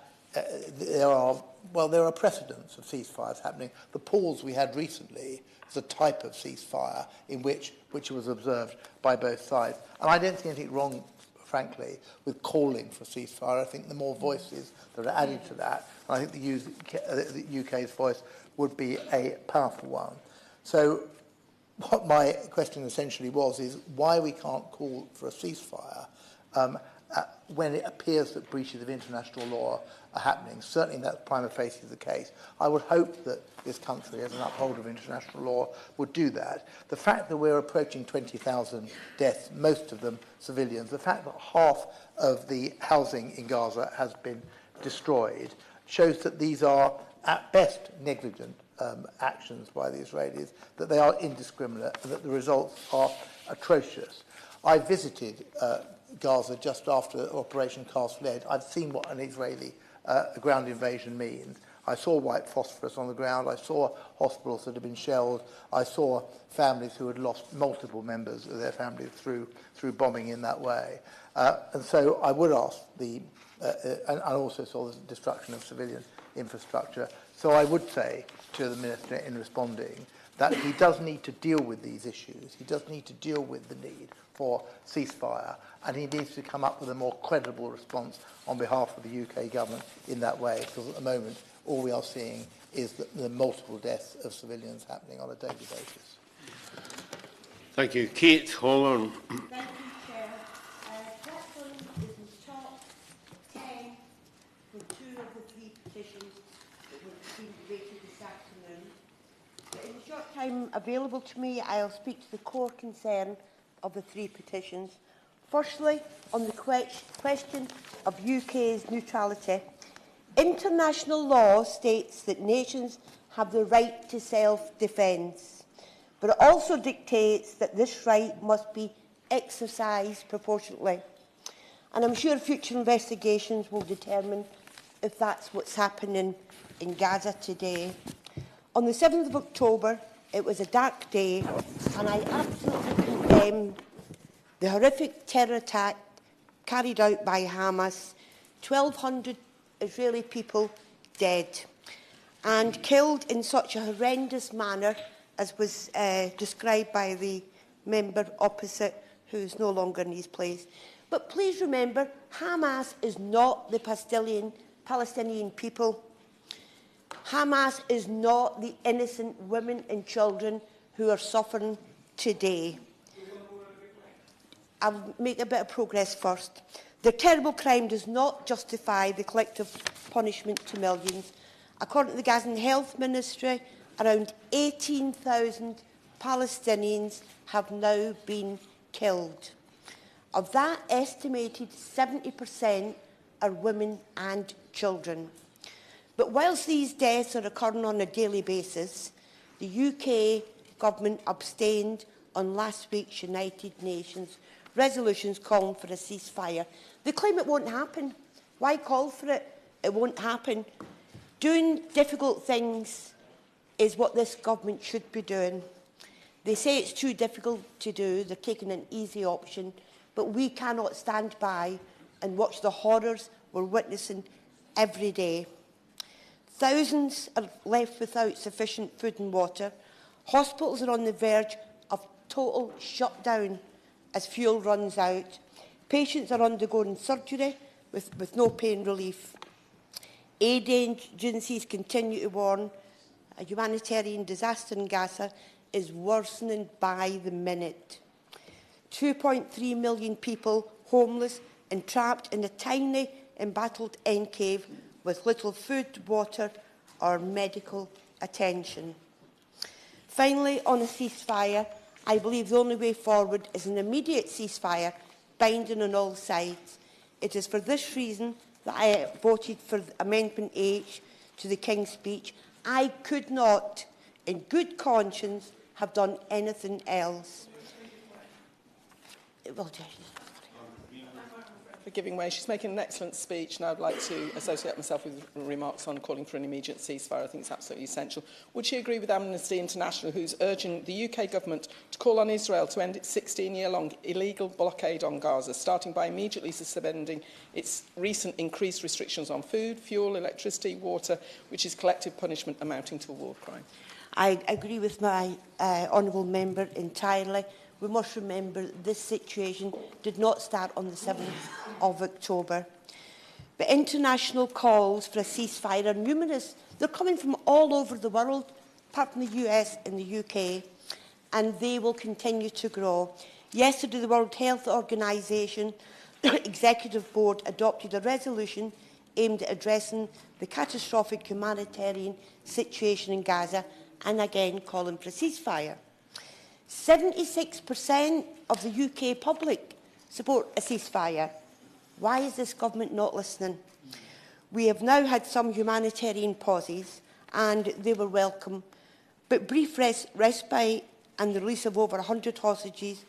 there are precedents of ceasefires happening. The pause we had recently is a type of ceasefire in which was observed by both sides. And I don't see anything wrong, frankly, with calling for a ceasefire. I think the more voices that are added to that, I think the UK's voice would be a powerful one. So what my question essentially was is why we can't call for a ceasefire when it appears that breaches of international law are happening. Certainly that's prima facie the case. I would hope that this country, as an upholder of international law, would do that. The fact that we're approaching 20,000 deaths, most of them civilians, the fact that half of the housing in Gaza has been destroyed, shows that these are, at best, negligent actions by the Israelis, that they are indiscriminate, and that the results are atrocious. I visited Gaza just after Operation Cast Lead. I've seen what an Israeli ground invasion means. I saw white phosphorus on the ground. I saw hospitals that had been shelled. I saw families who had lost multiple members of their families through bombing in that way. And so I would ask and I also saw the destruction of civilian infrastructure. So I would say to the Minister in responding that he does need to deal with these issues. He does need to deal with the need for ceasefire, and he needs to come up with a more credible response on behalf of the UK government in that way, because at the moment all we are seeing is the multiple deaths of civilians happening on a daily basis. Thank you. Kate Holland. Thank you, Chair. Scotland is in the top 10 for 2 of the 3 petitions that were being debated this afternoon. But in the short time available to me, I'll speak to the core concern of the 3 petitions. Firstly, on the question of UK's neutrality. International law states that nations have the right to self-defence, but it also dictates that this right must be exercised proportionately. And I'm sure future investigations will determine if that's what's happening in Gaza today. On the 7th of October, it was a dark day, and I absolutely condemn the horrific terror attack carried out by Hamas. 1,200 Israeli people dead and killed in such a horrendous manner as was described by the member opposite, who is no longer in his place. But please remember, Hamas is not the Palestinian people. Hamas is not the innocent women and children who are suffering today. I'll make a bit of progress first. The terrible crime does not justify the collective punishment to millions. According to the Gazan Health Ministry, around 18,000 Palestinians have now been killed. Of that, estimated 70% are women and children. But whilst these deaths are occurring on a daily basis, the UK government abstained on last week's United Nations resolutions calling for a ceasefire. They claim it won't happen. Why call for it? It won't happen. Doing difficult things is what this government should be doing. They say it's too difficult to do. They're taking an easy option. But we cannot stand by and watch the horrors we're witnessing every day. Thousands are left without sufficient food and water. Hospitals are on the verge of total shutdown as fuel runs out. Patients are undergoing surgery with no pain relief. Aid agencies continue to warn a humanitarian disaster in Gaza is worsening by the minute. 2.3 million people homeless and trapped in a tiny embattled enclave with little food, water or medical attention. Finally, on a ceasefire, I believe the only way forward is an immediate ceasefire binding on all sides. It is for this reason that I voted for Amendment H to the King's Speech. I could not, in good conscience, have done anything else. Well, for giving way. She's making an excellent speech, and I'd like to associate myself with remarks on calling for an immediate ceasefire. I think it's absolutely essential. Would she agree with Amnesty International, who's urging the UK government to call on Israel to end its 16-year-long illegal blockade on Gaza, starting by immediately suspending its recent increased restrictions on food, fuel, electricity, water, which is collective punishment amounting to a war crime? I agree with my honourable member entirely. We must remember this situation did not start on the 7th of October. But international calls for a ceasefire are numerous. They're coming from all over the world, apart from the US and the UK, and they will continue to grow. Yesterday, the World Health Organization Executive Board adopted a resolution aimed at addressing the catastrophic humanitarian situation in Gaza and again calling for a ceasefire. 76% of the UK public support a ceasefire. Why is this government not listening? We have now had some humanitarian pauses, and they were welcome, but brief respite and the release of over 100 hostages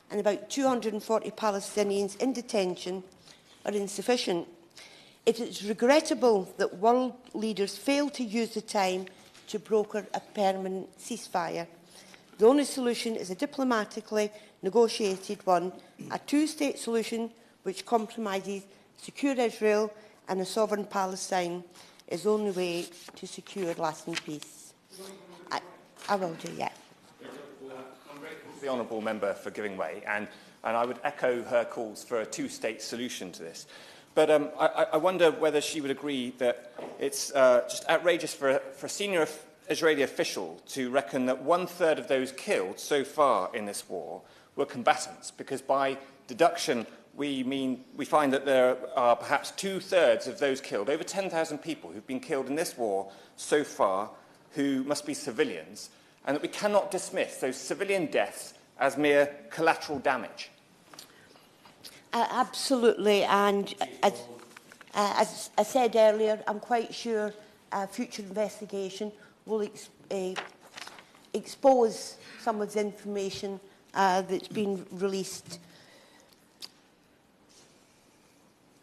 and about 240 Palestinians in detention are insufficient. It is regrettable that world leaders failed to use the time to broker a permanent ceasefire. The only solution is a diplomatically negotiated one, a two-state solution which compromises secure Israel and a sovereign Palestine is the only way to secure lasting peace. I will do, yeah. I'm grateful to the honourable member for giving way, and I would echo her calls for a two-state solution to this. But I wonder whether she would agree that it's just outrageous for a senior Israeli official to reckon that 1/3 of those killed so far in this war were combatants, because by deduction we find that there are perhaps 2/3 of those killed, over 10,000 people who've been killed in this war so far, who must be civilians, and that we cannot dismiss those civilian deaths as mere collateral damage. Absolutely, and as I said earlier, I'm quite sure future investigation will expose some of the information that's been released.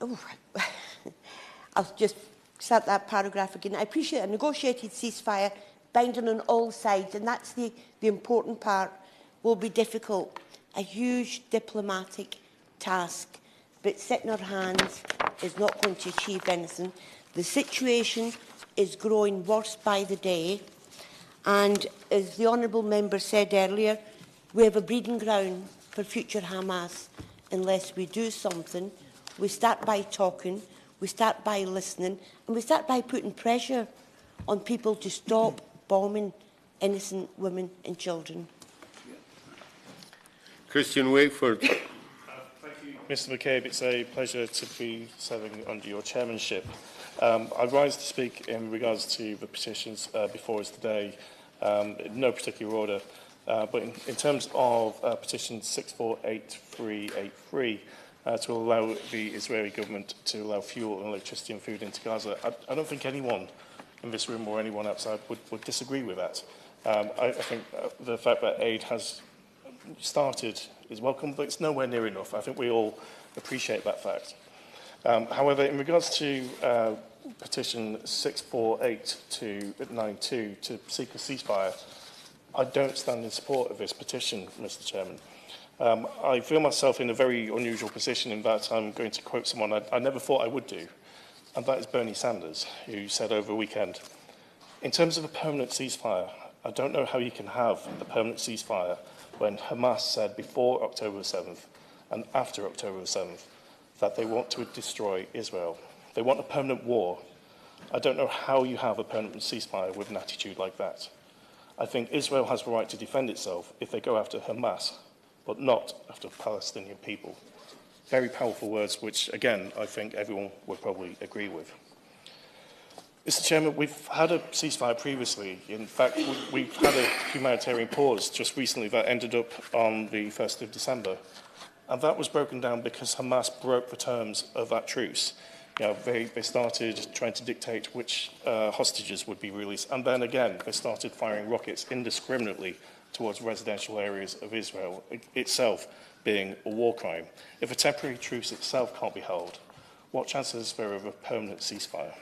Oh, I'll just start that paragraph again. I appreciate a negotiated ceasefire binding on all sides, and that's the important part, will be difficult. A huge diplomatic task, but sitting on our hands is not going to achieve anything. The situation is growing worse by the day, and as the honourable member said earlier, we have a breeding ground for future Hamas unless we do something. We start by talking, we start by listening, and we start by putting pressure on people to stop bombing innocent women and children. Christian Wakeford. Thank you, Mr McCabe. It's a pleasure to be serving under your chairmanship. I rise to speak in regards to the petitions before us today, in no particular order, but in terms of petition 648383, to allow the Israeli government to allow fuel and electricity and food into Gaza. I don't think anyone in this room or anyone outside would disagree with that. I think the fact that aid has started is welcome, but it's nowhere near enough. I think we all appreciate that fact. However, in regards to petition 648292 to seek a ceasefire, I don't stand in support of this petition, Mr Chairman. I feel myself in a very unusual position in that I'm going to quote someone I never thought I would do, and that is Bernie Sanders, who said over the weekend, "In terms of a permanent ceasefire, I don't know how you can have a permanent ceasefire when Hamas said before October 7th and after October 7th that they want to destroy Israel. They want a permanent war. I don't know how you have a permanent ceasefire with an attitude like that. I think Israel has the right to defend itself if they go after Hamas, but not after Palestinian people. Very powerful words, which, again, I think everyone would probably agree with. Mr. Chairman, we've had a ceasefire previously. In fact, we've had a humanitarian pause just recently that ended up on the 1st of December. And that was broken down because Hamas broke the terms of that truce. You know, they started trying to dictate which hostages would be released. And then again, they started firing rockets indiscriminately towards residential areas of Israel, itself being a war crime. If a temporary truce itself can't be held, what chances is there of a permanent ceasefire?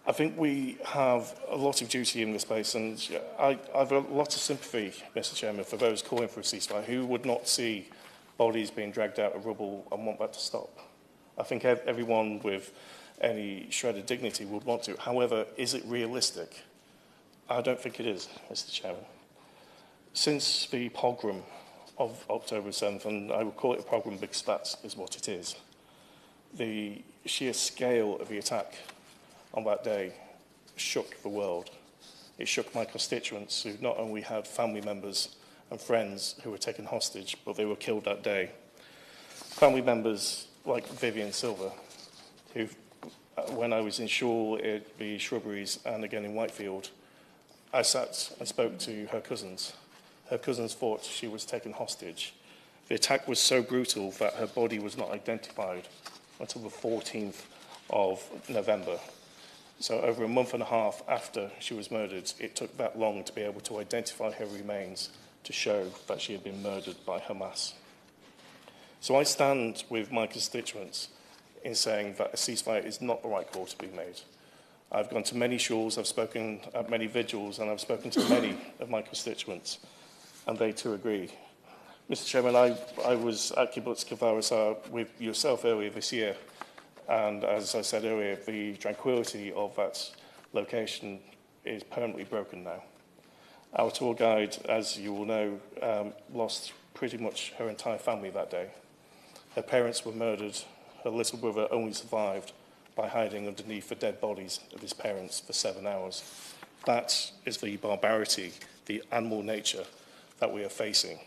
I think we have a lot of duty in this space, and I have a lot of sympathy, Mr. Chairman, for those calling for a ceasefire who would not see bodies being dragged out of rubble and want that to stop. I think everyone with any shred of dignity would want to. However, is it realistic? I don't think it is, Mr. Chairman. Since the pogrom of October 7th, and I would call it a pogrom because that is what it is, the sheer scale of the attack on that day shook the world. It shook my constituents who not only had family members and friends who were taken hostage, but they were killed that day. Family members like Vivian Silver, who, when I was in Shaw at the Shrubberies and again in Whitefield, I sat and spoke to her cousins. Her cousins thought she was taken hostage. The attack was so brutal that her body was not identified until the 14th of November. So over a month and a half after she was murdered, it took that long to be able to identify her remains to show that she had been murdered by Hamas. So I stand with my constituents in saying that a ceasefire is not the right call to be made. I've gone to many shawls, I've spoken at many vigils, and I've spoken to many of my constituents, and they too agree. Mr. Chairman, I was at Kibbutz Kfar Aza with yourself earlier this year, and as I said earlier, the tranquility of that location is permanently broken now. Our tour guide, as you all know, lost pretty much her entire family that day. Her parents were murdered. Her little brother only survived by hiding underneath the dead bodies of his parents for 7 hours. That is the barbarity, the animal nature that we are facing.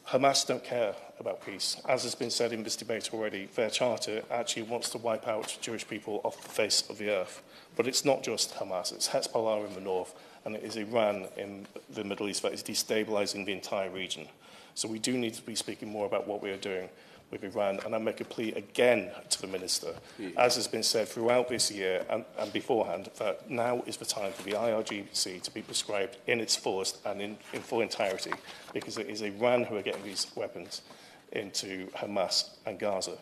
Hamas don't care about peace. As has been said in this debate already, their charter actually wants to wipe out Jewish people off the face of the earth. But it's not just Hamas, it's Hezbollah in the north, and it is Iran in the Middle East that is destabilizing the entire region. So we do need to be speaking more about what we are doing with Iran, and I make a plea again to the Minister, as has been said throughout this year and beforehand, that now is the time for the IRGC to be prescribed in its fullest and in full entirety, because it is Iran who are getting these weapons into Hamas and Gaza.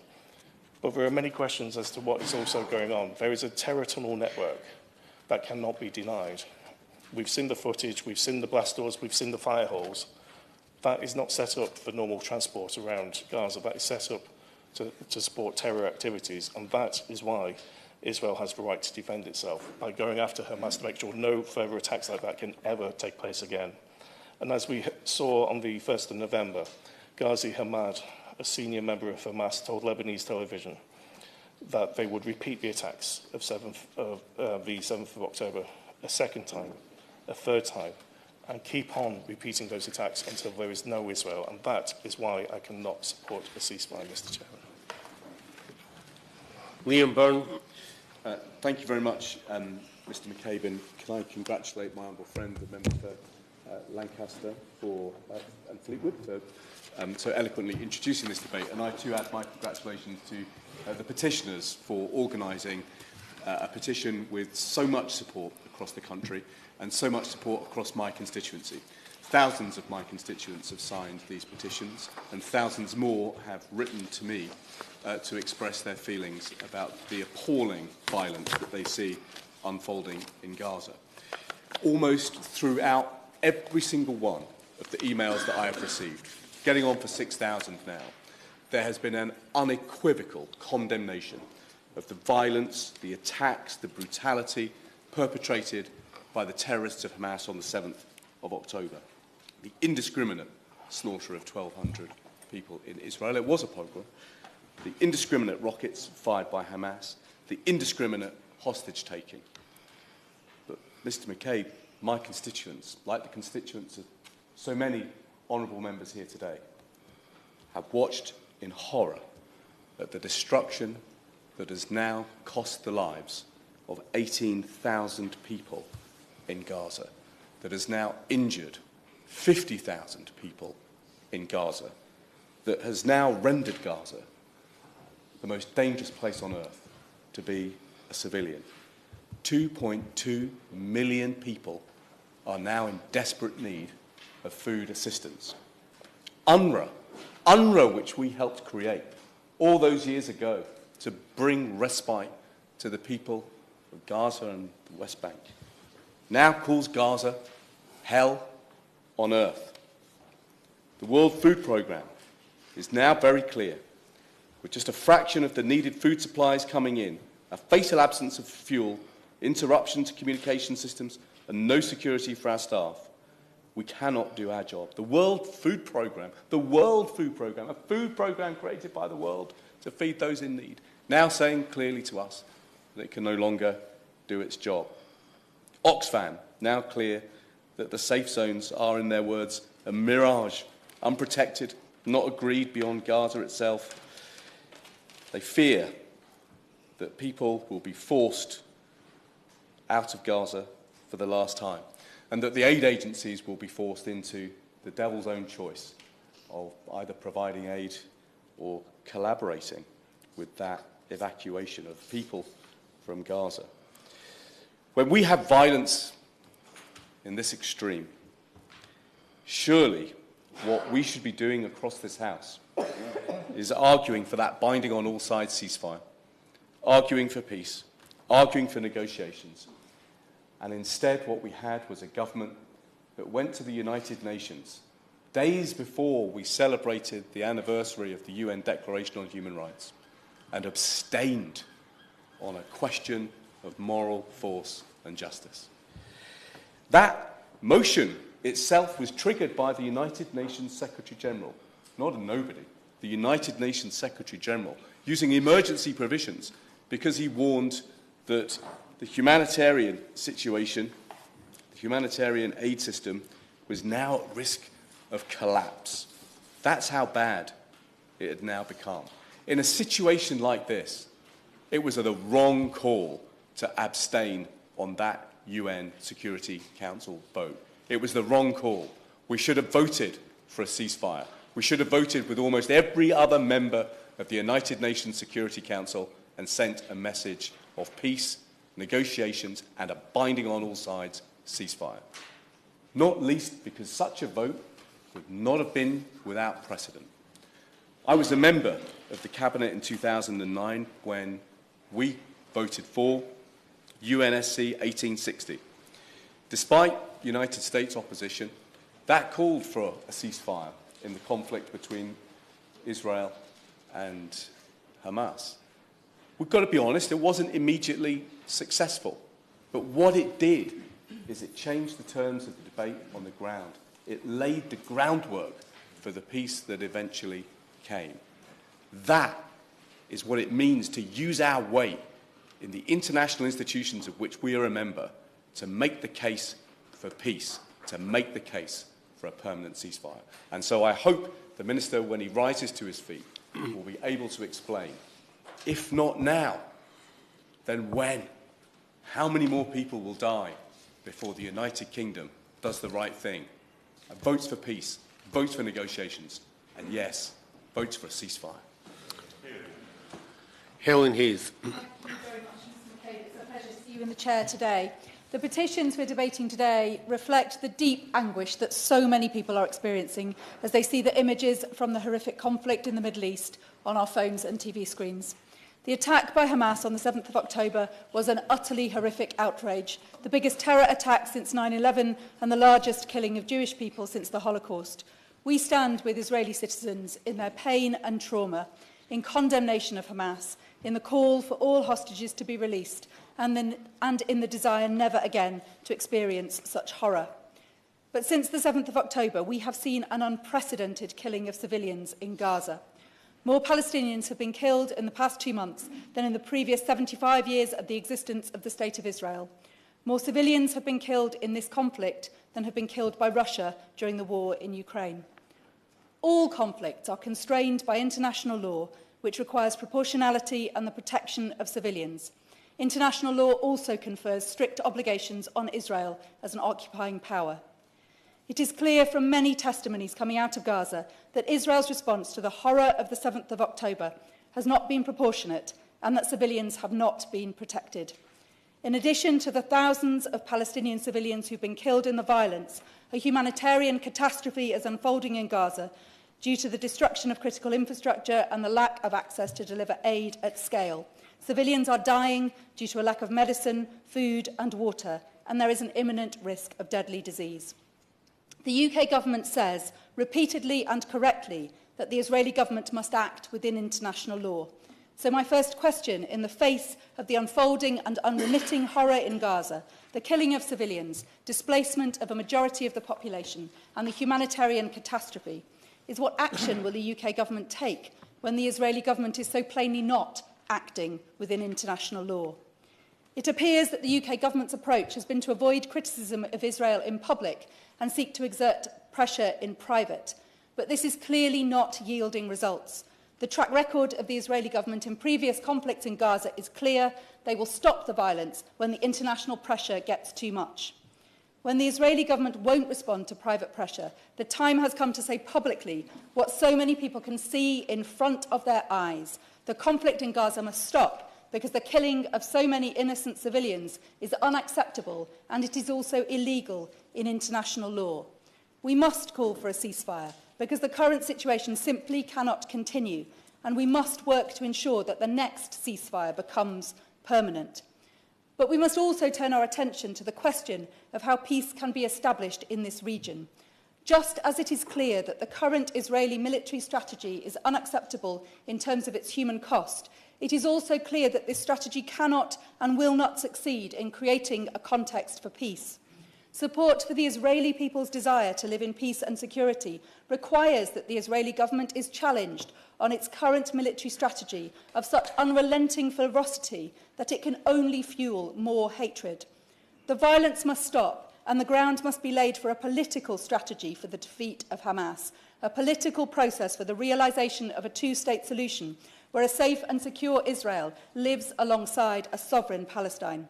But there are many questions as to what is also going on. There is a terror tunnel network that cannot be denied. We've seen the footage, we've seen the blast doors, we've seen the fire holes. That is not set up for normal transport around Gaza. That is set up to support terror activities, and that is why Israel has the right to defend itself, by going after Hamas to make sure no further attacks like that can ever take place again. And as we saw on the 1st of November, Ghazi Hamad, a senior member of Hamas, told Lebanese television that they would repeat the attacks of the 7th of October a second time, a third time, and keep on repeating those attacks until there is no Israel. And that is why I cannot support a ceasefire, Mr. Chairman. Liam Byrne. Thank you very much, Mr. McCabe. And can I congratulate my honourable friend, the member for Lancaster and Fleetwood for so eloquently introducing this debate. And I too add my congratulations to the petitioners for organising a petition with so much support across the country and so much support across my constituency. Thousands of my constituents have signed these petitions, and thousands more have written to me to express their feelings about the appalling violence that they see unfolding in Gaza. Almost throughout every single one of the emails that I have received, getting on for 6,000 now, there has been an unequivocal condemnation of the violence, the attacks, the brutality perpetrated by the terrorists of Hamas on the 7th of October. the indiscriminate slaughter of 1,200 people in Israel. It was a pogrom. The indiscriminate rockets fired by Hamas, the indiscriminate hostage-taking. But, Mr. McCabe, my constituents, like the constituents of so many honourable members here today, have watched in horror at the destruction that has now cost the lives of 18,000 people in Gaza, that has now injured 50,000 people in Gaza, that has now rendered Gaza the most dangerous place on earth to be a civilian. 2.2 million people are now in desperate need of food assistance. UNRWA, which we helped create all those years ago to bring respite to the people of Gaza and the West Bank, now calls Gaza hell on earth. The World Food Programme is now very clear. With just a fraction of the needed food supplies coming in, a fatal absence of fuel, interruption to communication systems, and no security for our staff, we cannot do our job. The World Food Programme, a food programme created by the world to feed those in need, now saying clearly to us that it can no longer do its job. Oxfam, now clear that the safe zones are, in their words, a mirage, unprotected, not agreed beyond Gaza itself. They fear that people will be forced out of Gaza for the last time, and that the aid agencies will be forced into the devil's own choice of either providing aid or collaborating with that evacuation of people from Gaza. When we have violence in this extreme, surely what we should be doing across this House is arguing for that binding on all sides ceasefire, arguing for peace, arguing for negotiations. And instead what we had was a government that went to the United Nations days before we celebrated the anniversary of the UN Declaration on Human Rights and abstained on a question of moral force and justice. That motion itself was triggered by the United Nations Secretary-General, not a nobody, the United Nations Secretary-General, using emergency provisions because he warned that the humanitarian situation, the humanitarian aid system, was now at risk of collapse. That's how bad it had now become. In a situation like this, it was the wrong call to abstain on that UN Security Council vote. It was the wrong call. We should have voted for a ceasefire. We should have voted with almost every other member of the United Nations Security Council and sent a message of peace, negotiations, and a binding on all sides ceasefire. Not least because such a vote would not have been without precedent. I was a member of the Cabinet in 2009 when we voted for UNSC 1860. Despite United States opposition, that called for a ceasefire in the conflict between Israel and Hamas. We've got to be honest, it wasn't immediately successful. But what it did is it changed the terms of the debate on the ground. It laid the groundwork for the peace that eventually came. That is what it means to use our weight in the international institutions of which we are a member to make the case for peace, to make the case for a permanent ceasefire. And so I hope the Minister, when he rises to his feet, will be able to explain, if not now, then when? How many more people will die before the United Kingdom does the right thing and votes for peace, votes for negotiations, and yes, votes for a ceasefire? Helen Hayes. Thank you very much, Mr. McCabe. It's a pleasure to see you in the chair today. The petitions we're debating today reflect the deep anguish that so many people are experiencing as they see the images from the horrific conflict in the Middle East on our phones and TV screens. The attack by Hamas on the 7th of October was an utterly horrific outrage, the biggest terror attack since 9/11 and the largest killing of Jewish people since the Holocaust. We stand with Israeli citizens in their pain and trauma, in condemnation of Hamas, in the call for all hostages to be released, and in the desire never again to experience such horror. But since the 7th of October, we have seen an unprecedented killing of civilians in Gaza. More Palestinians have been killed in the past 2 months than in the previous 75 years of the existence of the State of Israel. More civilians have been killed in this conflict than have been killed by Russia during the war in Ukraine. All conflicts are constrained by international law, which requires proportionality and the protection of civilians. International law also confers strict obligations on Israel as an occupying power. It is clear from many testimonies coming out of Gaza that Israel's response to the horror of the 7th of October has not been proportionate and that civilians have not been protected. In addition to the thousands of Palestinian civilians who've been killed in the violence, a humanitarian catastrophe is unfolding in Gaza due to the destruction of critical infrastructure and the lack of access to deliver aid at scale. Civilians are dying due to a lack of medicine, food and water, and there is an imminent risk of deadly disease. The UK government says, repeatedly and correctly, that the Israeli government must act within international law. So my first question, in the face of the unfolding and unremitting horror in Gaza, the killing of civilians, displacement of a majority of the population, and the humanitarian catastrophe, is what action will the UK government take when the Israeli government is so plainly not acting within international law? It appears that the UK government's approach has been to avoid criticism of Israel in public and seek to exert pressure in private. But this is clearly not yielding results. The track record of the Israeli government in previous conflicts in Gaza is clear. They will stop the violence when the international pressure gets too much. When the Israeli government won't respond to private pressure, the time has come to say publicly what so many people can see in front of their eyes. The conflict in Gaza must stop because the killing of so many innocent civilians is unacceptable and it is also illegal in international law. We must call for a ceasefire because the current situation simply cannot continue, and we must work to ensure that the next ceasefire becomes permanent. But we must also turn our attention to the question of how peace can be established in this region. Just as it is clear that the current Israeli military strategy is unacceptable in terms of its human cost, it is also clear that this strategy cannot and will not succeed in creating a context for peace. Support for the Israeli people's desire to live in peace and security requires that the Israeli government is challenged on its current military strategy of such unrelenting ferocity that it can only fuel more hatred. The violence must stop, and the ground must be laid for a political strategy for the defeat of Hamas, a political process for the realisation of a two-state solution where a safe and secure Israel lives alongside a sovereign Palestine.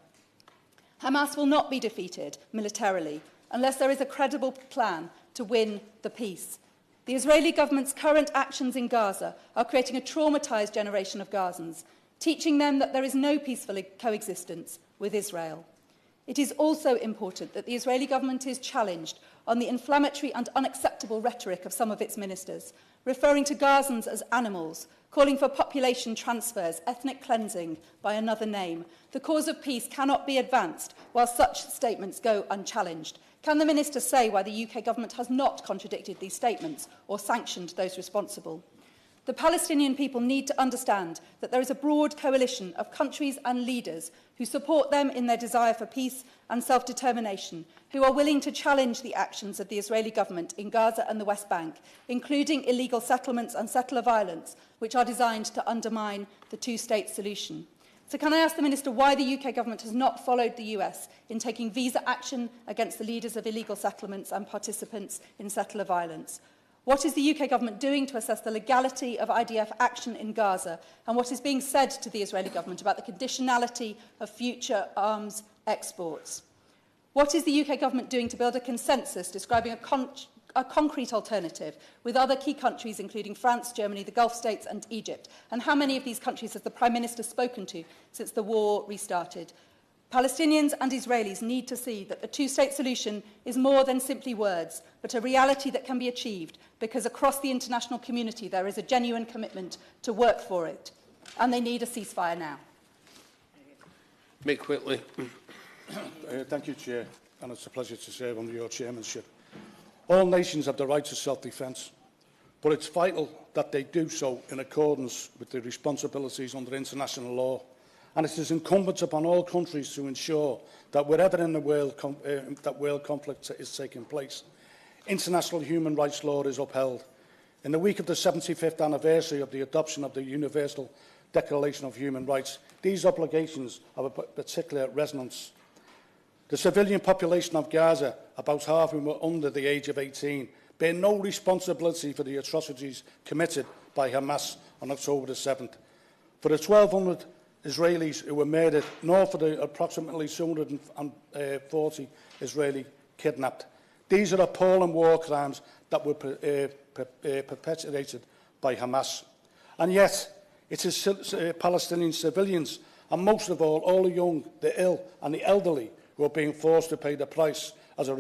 Hamas will not be defeated militarily unless there is a credible plan to win the peace. The Israeli government's current actions in Gaza are creating a traumatised generation of Gazans, teaching them that there is no peaceful coexistence with Israel. It is also important that the Israeli government is challenged on the inflammatory and unacceptable rhetoric of some of its ministers, referring to Gazans as animals, calling for population transfers, ethnic cleansing by another name. The cause of peace cannot be advanced while such statements go unchallenged. Can the Minister say why the UK government has not contradicted these statements or sanctioned those responsible? The Palestinian people need to understand that there is a broad coalition of countries and leaders who support them in their desire for peace and self-determination, who are willing to challenge the actions of the Israeli government in Gaza and the West Bank, including illegal settlements and settler violence, which are designed to undermine the two-state solution. So can I ask the Minister why the UK government has not followed the US in taking visa action against the leaders of illegal settlements and participants in settler violence? What is the UK government doing to assess the legality of IDF action in Gaza, and what is being said to the Israeli government about the conditionality of future arms exports? What is the UK government doing to build a consensus describing a concrete alternative with other key countries, including France, Germany, the Gulf states and Egypt? And how many of these countries has the Prime Minister spoken to since the war restarted? Palestinians and Israelis need to see that the two-state solution is more than simply words, but a reality that can be achieved, because across the international community there is a genuine commitment to work for it, and they need a ceasefire now. Mick Whitley. Thank you, Chair, and it's a pleasure to serve under your chairmanship. All nations have the right to self-defence, but it's vital that they do so in accordance with the responsibilities under international law. And it is incumbent upon all countries to ensure that wherever in the world world conflict is taking place, international human rights law is upheld. In the week of the 75th anniversary of the adoption of the Universal Declaration of Human Rights, these obligations have a particular resonance. The civilian population of Gaza, about half whom were under the age of 18, bear no responsibility for the atrocities committed by Hamas on October the 7th. For the 1,200 Israelis who were murdered, nor for the approximately 240 Israeli kidnapped. These are appalling war crimes that were perpetrated by Hamas. And yet, it is Palestinian civilians, and most of all the young, the ill and the elderly, who are being forced to pay the price as a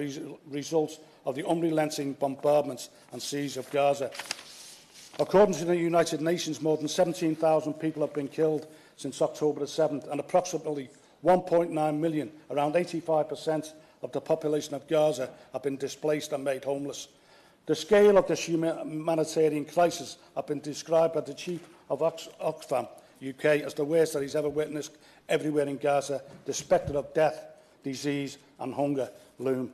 result of the unrelenting bombardments and siege of Gaza. According to the United Nations, more than 17,000 people have been killed since October the 7th, and approximately 1.9 million, around 85% of the population of Gaza, have been displaced and made homeless. The scale of this humanitarian crisis has been described by the Chief of Oxfam UK as the worst that he's ever witnessed everywhere in Gaza. The spectre of death, disease and hunger loom.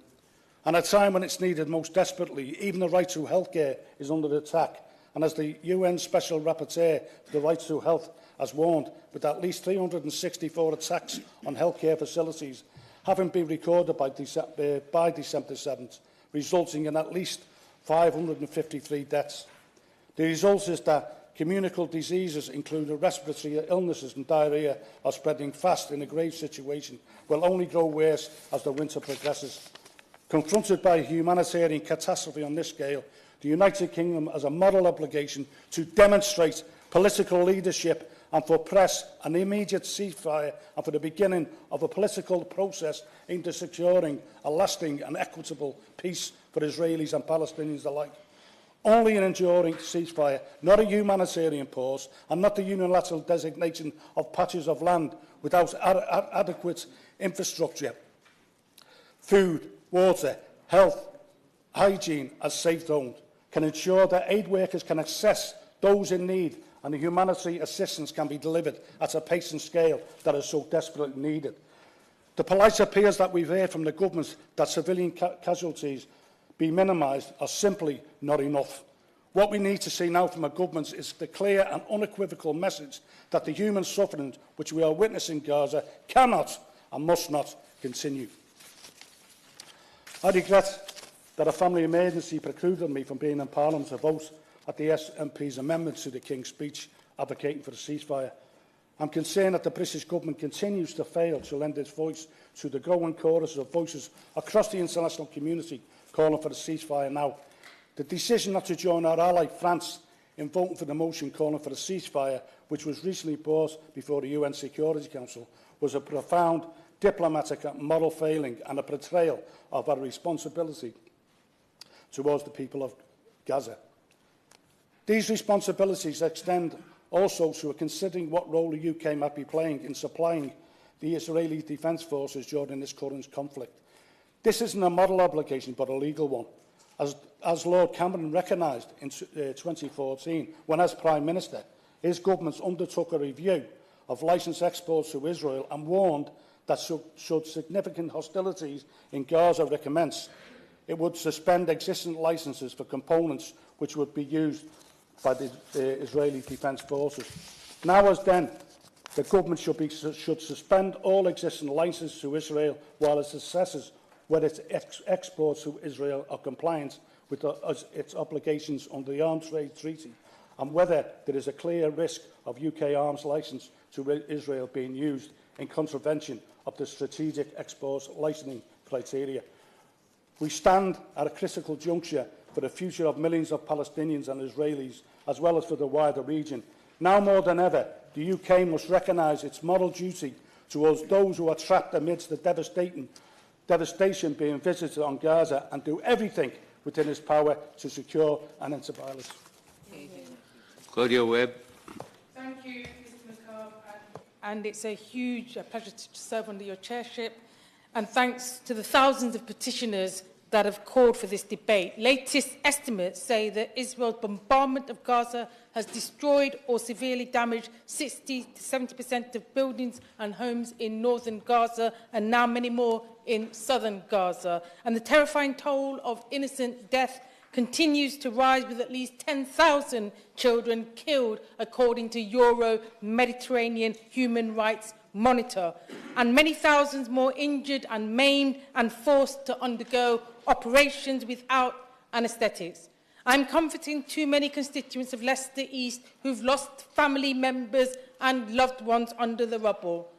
And at a time when it's needed most desperately, even the right to healthcare is under attack. And as the UN Special Rapporteur for the Right to Health has warned, with at least 364 attacks on healthcare facilities having been recorded by December 7th, resulting in at least 553 deaths. The result is that communicable diseases, including respiratory illnesses and diarrhoea, are spreading fast in a grave situation, will only grow worse as the winter progresses. Confronted by a humanitarian catastrophe on this scale, the United Kingdom has a moral obligation to demonstrate political leadership and for press an immediate ceasefire and for the beginning of a political process aimed at securing a lasting and equitable peace for Israelis and Palestinians alike. Only an enduring ceasefire, not a humanitarian pause, and not the unilateral designation of patches of land without adequate infrastructure, food, water, health, hygiene as safe zones, can ensure that aid workers can access those in need and the humanitarian assistance can be delivered at a pace and scale that is so desperately needed. The polite appeals that we've heard from the governments that civilian casualties be minimised are simply not enough. What we need to see now from our governments is the clear and unequivocal message that the human suffering which we are witnessing in Gaza cannot and must not continue. I regret that a family emergency precluded me from being in Parliament to vote at the SNP's amendment to the King's speech advocating for the ceasefire. I'm concerned that the British Government continues to fail to lend its voice to the growing chorus of voices across the international community calling for the ceasefire now. The decision not to join our ally France in voting for the motion calling for the ceasefire, which was recently brought before the UN Security Council, was a profound diplomatic and moral failing and a betrayal of our responsibility towards the people of Gaza. These responsibilities extend also to considering what role the UK might be playing in supplying the Israeli Defence Forces during this current conflict. This isn't a moral obligation but a legal one. As Lord Cameron recognised in 2014, when as Prime Minister, his government undertook a review of licensed exports to Israel and warned that should significant hostilities in Gaza recommence, it would suspend existing licences for components which would be used by the Israeli Defence Forces. Now as then, the government should suspend all existing licences to Israel while it assesses whether its exports to Israel are compliant with its obligations under the Arms Trade Treaty and whether there is a clear risk of UK arms licence to Israel being used in contravention of the strategic exports licensing criteria. We stand at a critical juncture for the future of millions of Palestinians and Israelis, as well as for the wider region. Now more than ever, the UK must recognise its moral duty towards those who are trapped amidst the devastation being visited on Gaza and do everything within its power to secure an end to violence. Claudia Webb. Thank you, Mr McCarb, and it's a huge pleasure to serve under your chairship. And thanks to the thousands of petitioners that have called for this debate. Latest estimates say that Israel's bombardment of Gaza has destroyed or severely damaged 60 to 70% of buildings and homes in northern Gaza, and now many more in southern Gaza. And the terrifying toll of innocent death continues to rise, with at least 10,000 children killed, according to Euro-Mediterranean Human Rights Monitor, and many thousands more injured and maimed and forced to undergo operations without anaesthetics. I'm comforting too many constituents of Leicester East who've lost family members and loved ones under the rubble.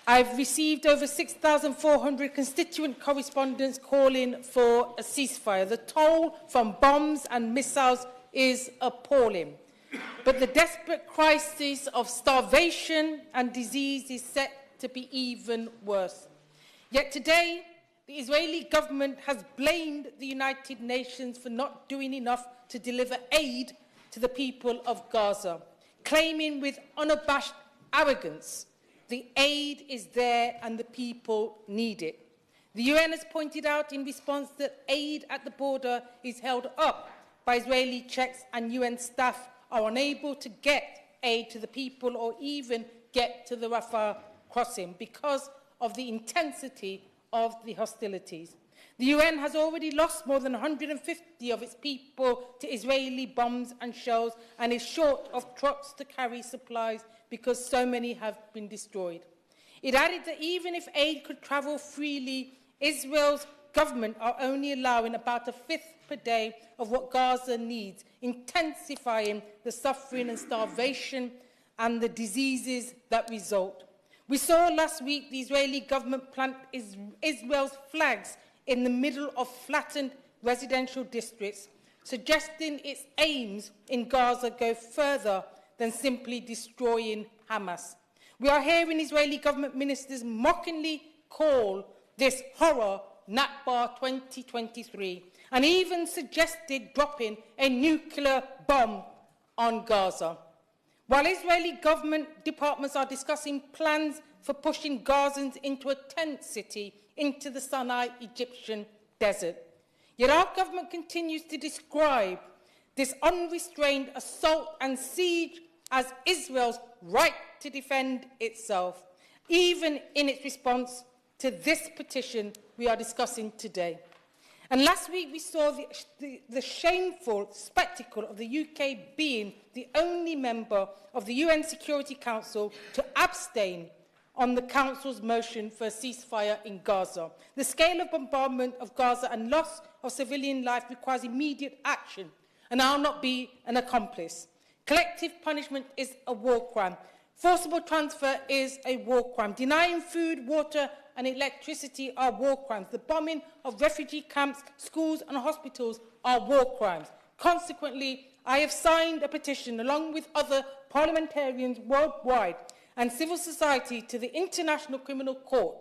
I've received over 6,400 constituent correspondence calling for a ceasefire. The toll from bombs and missiles is appalling. But the desperate crisis of starvation and disease is set to be even worse. Yet today, the Israeli government has blamed the United Nations for not doing enough to deliver aid to the people of Gaza, claiming with unabashed arrogance the aid is there and the people need it. The UN has pointed out in response that aid at the border is held up by Israeli checks, and UN staff are unable to get aid to the people or even get to the Rafah crossing because of the intensity of the hostilities. The UN has already lost more than 150 of its people to Israeli bombs and shells, and is short of trucks to carry supplies because so many have been destroyed. It added that even if aid could travel freely, Israel's government are only allowing about a fifth per day of what Gaza needs, intensifying the suffering and starvation and the diseases that result. We saw last week the Israeli government plant Israel's flags in the middle of flattened residential districts, suggesting its aims in Gaza go further than simply destroying Hamas. We are hearing Israeli government ministers mockingly call this horror Nakba 2023, and even suggested dropping a nuclear bomb on Gaza. While Israeli government departments are discussing plans for pushing Gazans into a tent city into the Sinai Egyptian desert, yet our government continues to describe this unrestrained assault and siege as Israel's right to defend itself, even in its response to this petition we are discussing today. And last week we saw the shameful spectacle of the UK being the only member of the UN Security Council to abstain on the Council's motion for a ceasefire in Gaza. The scale of bombardment of Gaza and loss of civilian life requires immediate action, and I'll not be an accomplice. Collective punishment is a war crime. Forcible transfer is a war crime. Denying food, water and electricity are war crimes. The bombing of refugee camps, schools and hospitals are war crimes. Consequently, I have signed a petition along with other parliamentarians worldwide and civil society to the International Criminal Court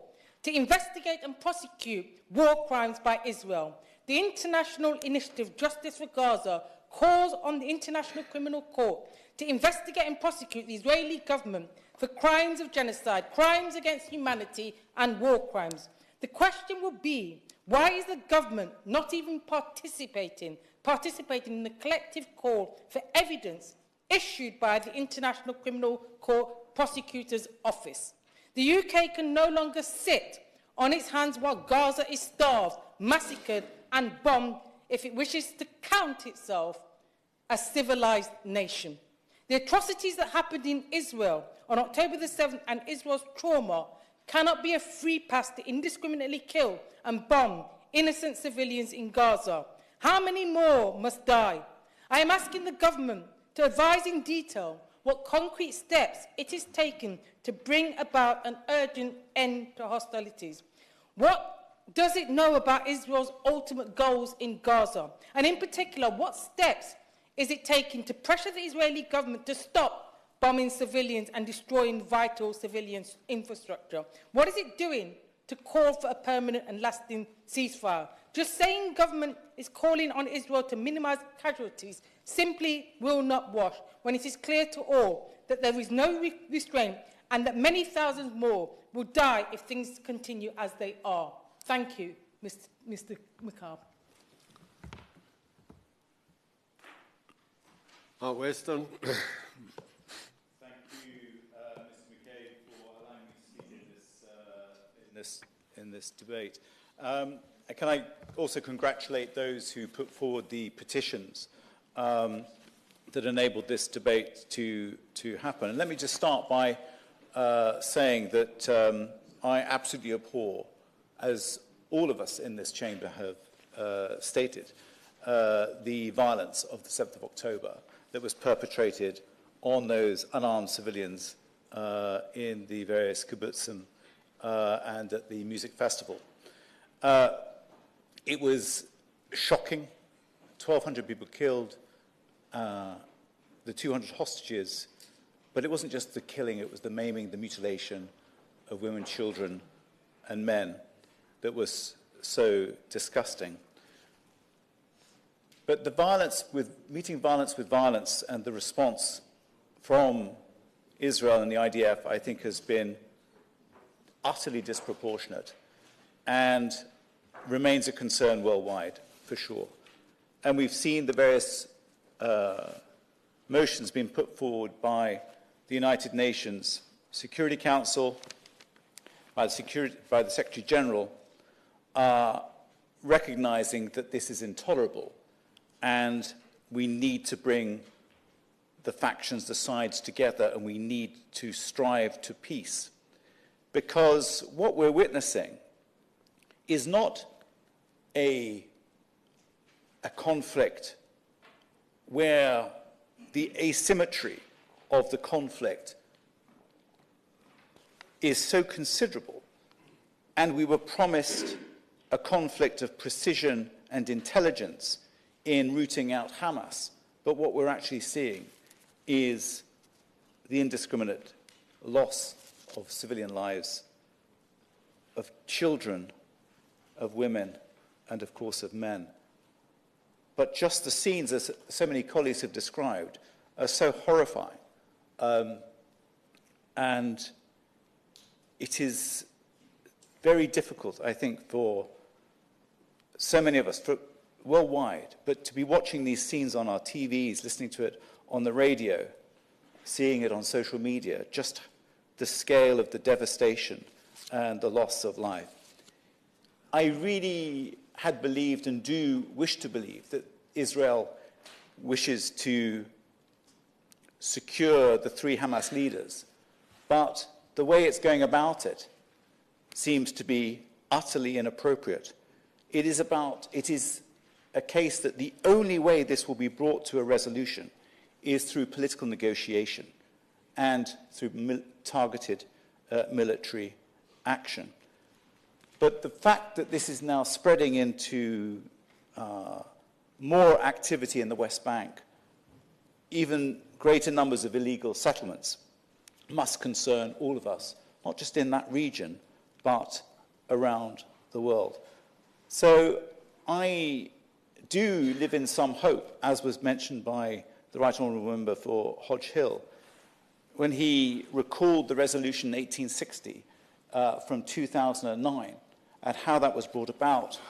to investigate and prosecute war crimes by Israel. The International Initiative Justice for Gaza calls on the International Criminal Court to investigate and prosecute the Israeli government for crimes of genocide, crimes against humanity and war crimes. The question will be, why is the government not even participating in the collective call for evidence issued by the International Criminal Court Prosecutor's Office? The UK can no longer sit on its hands while Gaza is starved, massacred and bombed if it wishes to count itself a civilized nation. The atrocities that happened in Israel on October the 7th and Israel's trauma cannot be a free pass to indiscriminately kill and bomb innocent civilians in Gaza. How many more must die? I am asking the government to advise in detail what concrete steps it is taking to bring about an urgent end to hostilities. What does it know about Israel's ultimate goals in Gaza? And in particular, what steps is it taking to pressure the Israeli government to stop bombing civilians and destroying vital civilian infrastructure? What is it doing to call for a permanent and lasting ceasefire? Just saying government is calling on Israel to minimize casualties simply will not wash when it is clear to all that there is no restraint and that many thousands more will die if things continue as they are. Thank you, Mr. McCarb. Mark Weston. Thank you, Mr. McCabe, for allowing me to speak in this debate. Can I also congratulate those who put forward the petitions that enabled this debate to happen? And let me just start by saying that I absolutely abhor, as all of us in this chamber have stated, the violence of the 7th of October that was perpetrated on those unarmed civilians in the various kibbutzim and at the music festival. It was shocking. 1,200 people killed, the 200 hostages, but it wasn't just the killing, it was the maiming, the mutilation of women, children, and men that was so disgusting. But the violence meeting violence with violence and the response from Israel and the IDF, I think, has been utterly disproportionate and remains a concern worldwide, for sure. And we've seen the various motions being put forward by the United Nations Security Council, by the Secretary General, recognizing that this is intolerable and we need to bring the factions, the sides together, and we need to strive to peace. Because what we're witnessing is not a conflict where the asymmetry of the conflict is so considerable, and we were promised a conflict of precision and intelligence in rooting out Hamas. But what we're actually seeing is the indiscriminate loss of civilian lives, of children, of women, and of course of men. But just the scenes, as so many colleagues have described, are so horrifying. And it is very difficult, I think, for so many of us, worldwide, but to be watching these scenes on our TVs, listening to it on the radio, seeing it on social media, just the scale of the devastation and the loss of life. I really had believed and do wish to believe that Israel wishes to secure the 3 Hamas leaders, but the way it's going about it seems to be utterly inappropriate. It is a case that the only way this will be brought to a resolution is through political negotiation and through targeted military action. But the fact that this is now spreading into more activity in the West Bank, even greater numbers of illegal settlements, must concern all of us, not just in that region, but around the world. So I do live in some hope, as was mentioned by the Right Honourable Member for Hodge Hill, when he recalled the resolution 1860 from 2009 and how that was brought about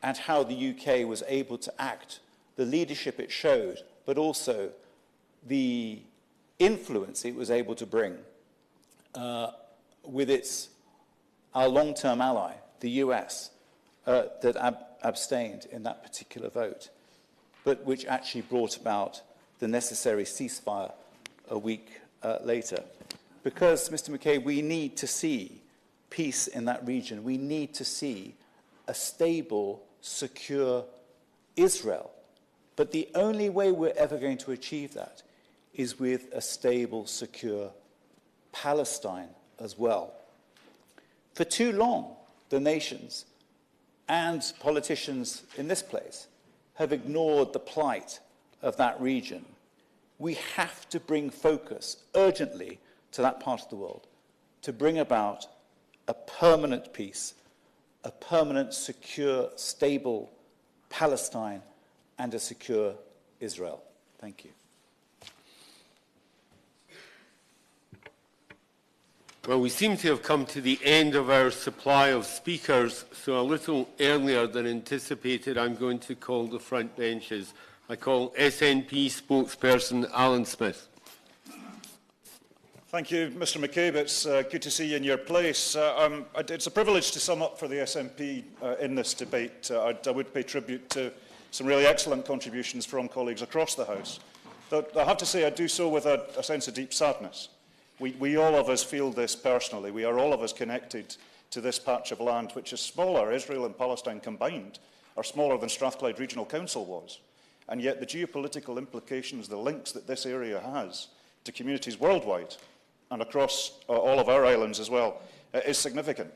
and how the UK was able to act, the leadership it showed, but also the influence it was able to bring with our long-term ally, the US, that abstained in that particular vote, but which actually brought about the necessary ceasefire a week later. Because, Mr. McKay, we need to see peace in that region. We need to see a stable, secure Israel. But the only way we're ever going to achieve that is with a stable, secure Palestine as well. For too long, the nations and politicians in this place have ignored the plight of that region. We have to bring focus urgently to that part of the world to bring about a permanent peace, a permanent, secure, stable Palestine, and a secure Israel. Thank you. Well, we seem to have come to the end of our supply of speakers, so a little earlier than anticipated, I'm going to call the front benches. I call SNP spokesperson Alan Smith. Thank you, Mr McCabe. It's good to see you in your place. It's a privilege to sum up for the SNP in this debate. I would pay tribute to some really excellent contributions from colleagues across the House. But I have to say I do so with a sense of deep sadness. We all of us feel this personally. We are all of us connected to this patch of land, which is smaller. Israel and Palestine combined are smaller than Strathclyde Regional Council was. And yet the geopolitical implications, the links that this area has to communities worldwide and across all of our islands as well, is significant.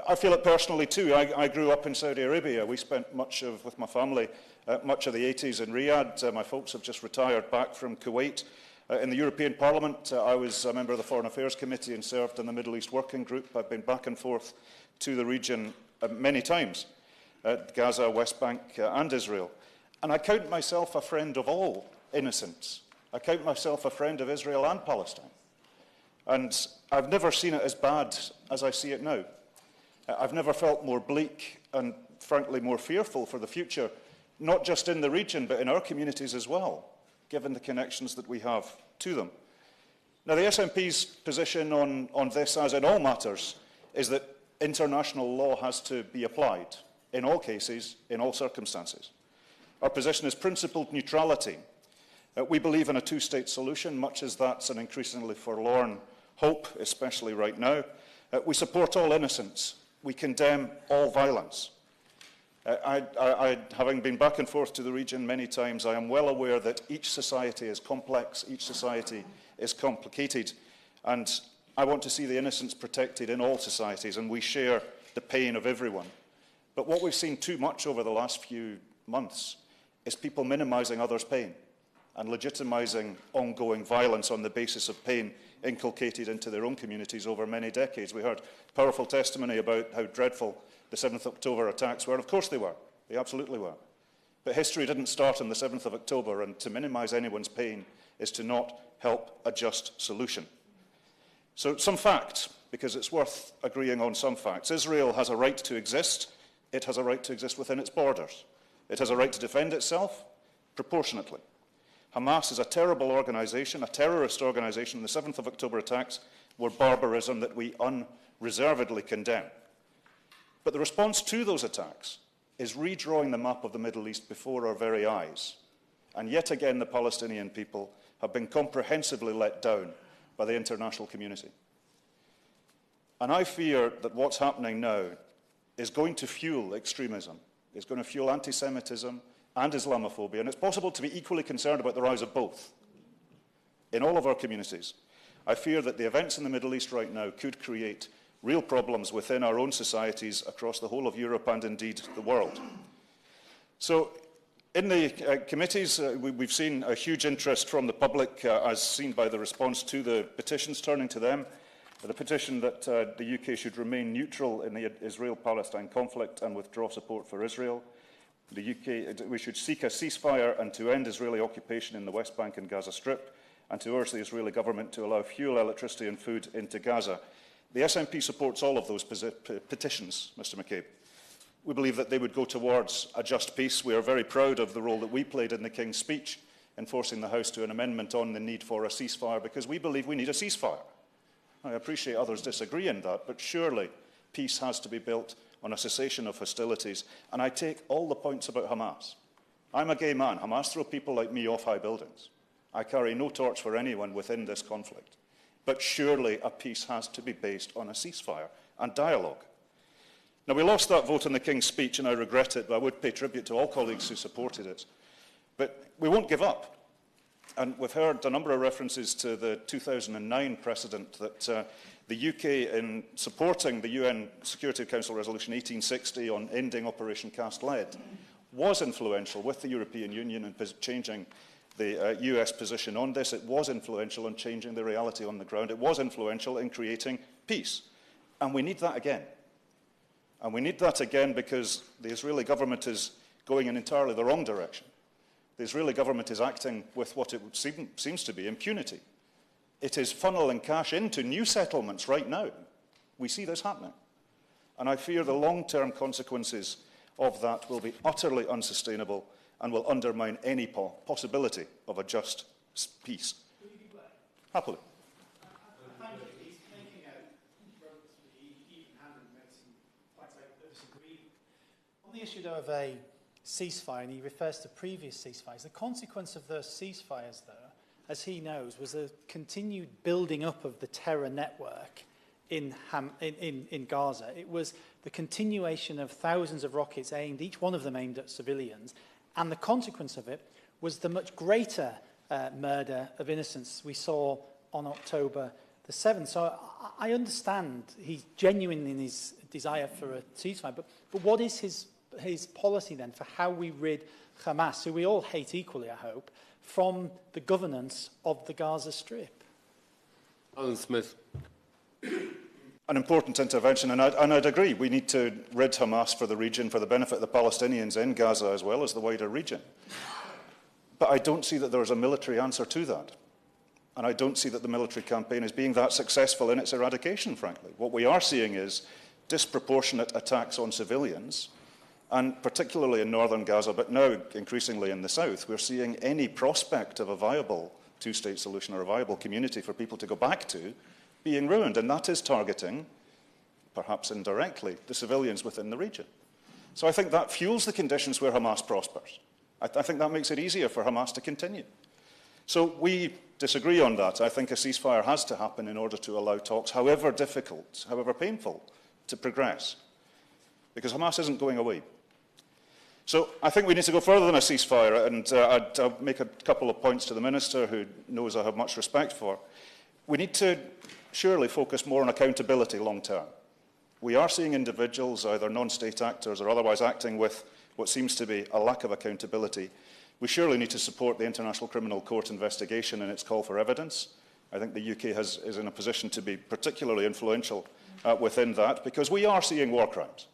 I feel it personally too. I grew up in Saudi Arabia. We spent with my family, much of the 80s in Riyadh. My folks have just retired back from Kuwait. In the European Parliament, I was a member of the Foreign Affairs Committee and served in the Middle East Working Group. I've been back and forth to the region many times, Gaza, West Bank and Israel. And I count myself a friend of all innocents. I count myself a friend of Israel and Palestine. And I've never seen it as bad as I see it now. I've never felt more bleak and, frankly, more fearful for the future, not just in the region, but in our communities as well, given the connections that we have to them. Now, the SNP's position on this, as in all matters, is that international law has to be applied in all cases, in all circumstances. Our position is principled neutrality. We believe in a two-state solution, much as that's an increasingly forlorn hope, especially right now. We support all innocence. We condemn all violence. Having been back and forth to the region many times, I am well aware that each society is complex, each society is complicated, and I want to see the innocents protected in all societies, and we share the pain of everyone. But what we've seen too much over the last few months is people minimising others' pain and legitimising ongoing violence on the basis of pain inculcated into their own communities over many decades. We heard powerful testimony about how dreadful the 7th October attacks were. Of course they were. They absolutely were. But history didn't start on the 7th of October, and to minimise anyone's pain is to not help a just solution. So some facts, because it's worth agreeing on some facts. Israel has a right to exist. It has a right to exist within its borders. It has a right to defend itself proportionately. Hamas is a terrible organisation, a terrorist organisation. The 7th of October attacks were barbarism that we unreservedly condemn. But the response to those attacks is redrawing the map of the Middle East before our very eyes. And yet again, the Palestinian people have been comprehensively let down by the international community. And I fear that what's happening now is going to fuel extremism, is going to fuel anti-Semitism and Islamophobia, and it's possible to be equally concerned about the rise of both in all of our communities. I fear that the events in the Middle East right now could create real problems within our own societies across the whole of Europe and indeed the world. So in the committees, we've seen a huge interest from the public, as seen by the response to the petitions. Turning to them, the petition that the UK should remain neutral in the Israel-Palestine conflict and withdraw support for Israel. The UK, we should seek a ceasefire and to end Israeli occupation in the West Bank and Gaza Strip, and to urge the Israeli government to allow fuel, electricity and food into Gaza. The SNP supports all of those petitions, Mr McCabe. We believe that they would go towards a just peace. We are very proud of the role that we played in the King's speech in forcing the House to an amendment on the need for a ceasefire, because we believe we need a ceasefire. I appreciate others disagree in that, but surely peace has to be built on a cessation of hostilities. And I take all the points about Hamas. I'm a gay man. Hamas throw people like me off high buildings. I carry no torch for anyone within this conflict. But surely a peace has to be based on a ceasefire and dialogue. Now, we lost that vote in the King's speech, and I regret it, but I would pay tribute to all colleagues who supported it. But we won't give up. And we've heard a number of references to the 2009 precedent that the UK, in supporting the UN Security Council Resolution 1860 on ending Operation Cast Lead, was influential with the European Union in changing the US position on this. It was influential in changing the reality on the ground. It was influential in creating peace. And we need that again. And we need that again because the Israeli government is going in entirely the wrong direction. The Israeli government is acting with what it seems to be impunity It is funneling cash into new settlements right now. We see this happening. And I fear the long-term consequences of that will be utterly unsustainable and will undermine any possibility of a just peace. Happily. On the issue, though, of a ceasefire, and he refers to previous ceasefires, the consequence of those ceasefires, though, as he knows, was a continued building up of the terror network in Gaza. It was the continuation of thousands of rockets aimed, each one of them aimed at civilians, and the consequence of it was the much greater murder of innocents we saw on October the 7th. So I understand he's genuine in his desire for a ceasefire, but what is his policy then for how we rid Hamas, who we all hate equally, I hope, from the governance of the Gaza Strip? Alan Smith. An important intervention, and I'd agree. We need to rid Hamas for the region, for the benefit of the Palestinians in Gaza as well as the wider region. But I don't see that there is a military answer to that. And I don't see that the military campaign is being that successful in its eradication, frankly. What we are seeing is disproportionate attacks on civilians, and particularly in northern Gaza, but now increasingly in the south, we're seeing any prospect of a viable two-state solution or a viable community for people to go back to being ruined. And that is targeting, perhaps indirectly, the civilians within the region. So I think that fuels the conditions where Hamas prospers. I think that makes it easier for Hamas to continue. So we disagree on that. I think a ceasefire has to happen in order to allow talks, however difficult, however painful, to progress. Because Hamas isn't going away. So I think we need to go further than a ceasefire, and I'll make a couple of points to the Minister, who knows I have much respect for. We need to surely focus more on accountability long term. We are seeing individuals, either non-state actors or otherwise, acting with what seems to be a lack of accountability. We surely need to support the International Criminal Court investigation and its call for evidence. I think the UK is in a position to be particularly influential within that, because we are seeing war crimes.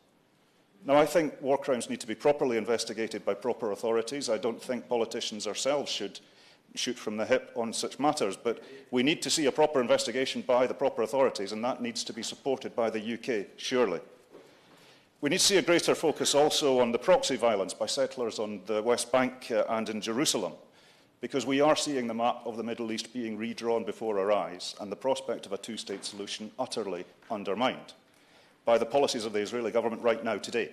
Now, I think war crimes need to be properly investigated by proper authorities. I don't think politicians ourselves should shoot from the hip on such matters, but we need to see a proper investigation by the proper authorities, and that needs to be supported by the UK, surely. We need to see a greater focus also on the proxy violence by settlers on the West Bank and in Jerusalem, because we are seeing the map of the Middle East being redrawn before our eyes, and the prospect of a two-state solution utterly undermined by the policies of the Israeli government right now, today.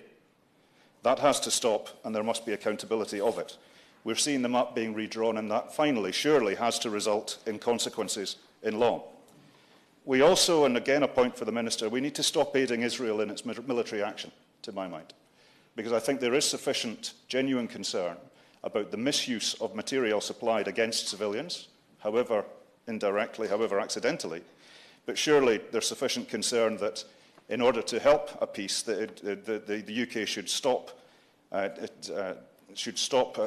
That has to stop, and there must be accountability of it. We're seeing the map being redrawn, and that finally, surely, has to result in consequences in law. We also, and again a point for the Minister, we need to stop aiding Israel in its military action, to my mind, because I think there is sufficient genuine concern about the misuse of material supplied against civilians, however indirectly, however accidentally, but surely there's sufficient concern that in order to help a peace, the UK should stop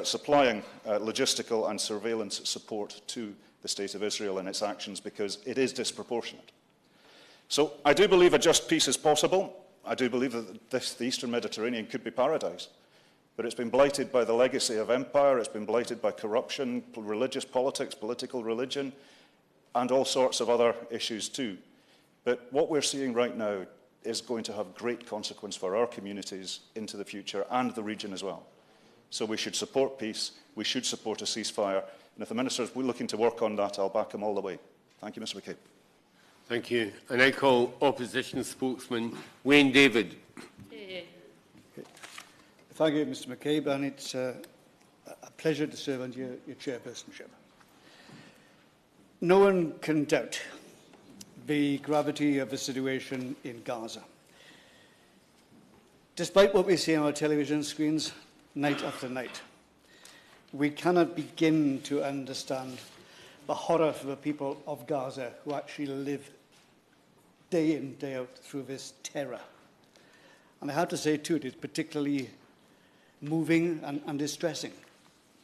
supplying logistical and surveillance support to the State of Israel in its actions, because it is disproportionate. So I do believe a just peace is possible. I do believe that the Eastern Mediterranean could be paradise, but it's been blighted by the legacy of empire, it's been blighted by corruption, religious politics, political religion, and all sorts of other issues too. But what we're seeing right now is going to have great consequence for our communities into the future and the region as well. So we should support peace, we should support a ceasefire, and if the Minister is looking to work on that, I'll back him all the way. Thank you, Mr McCabe. Thank you. And I call Opposition Spokesman Wayne David. Thank you, Mr McCabe, and it's a pleasure to serve under your chairpersonship. No one can doubt the gravity of the situation in Gaza. Despite what we see on our television screens night after night, we cannot begin to understand the horror for the people of Gaza who actually live day in, day out through this terror. And I have to say, too, it is particularly moving and distressing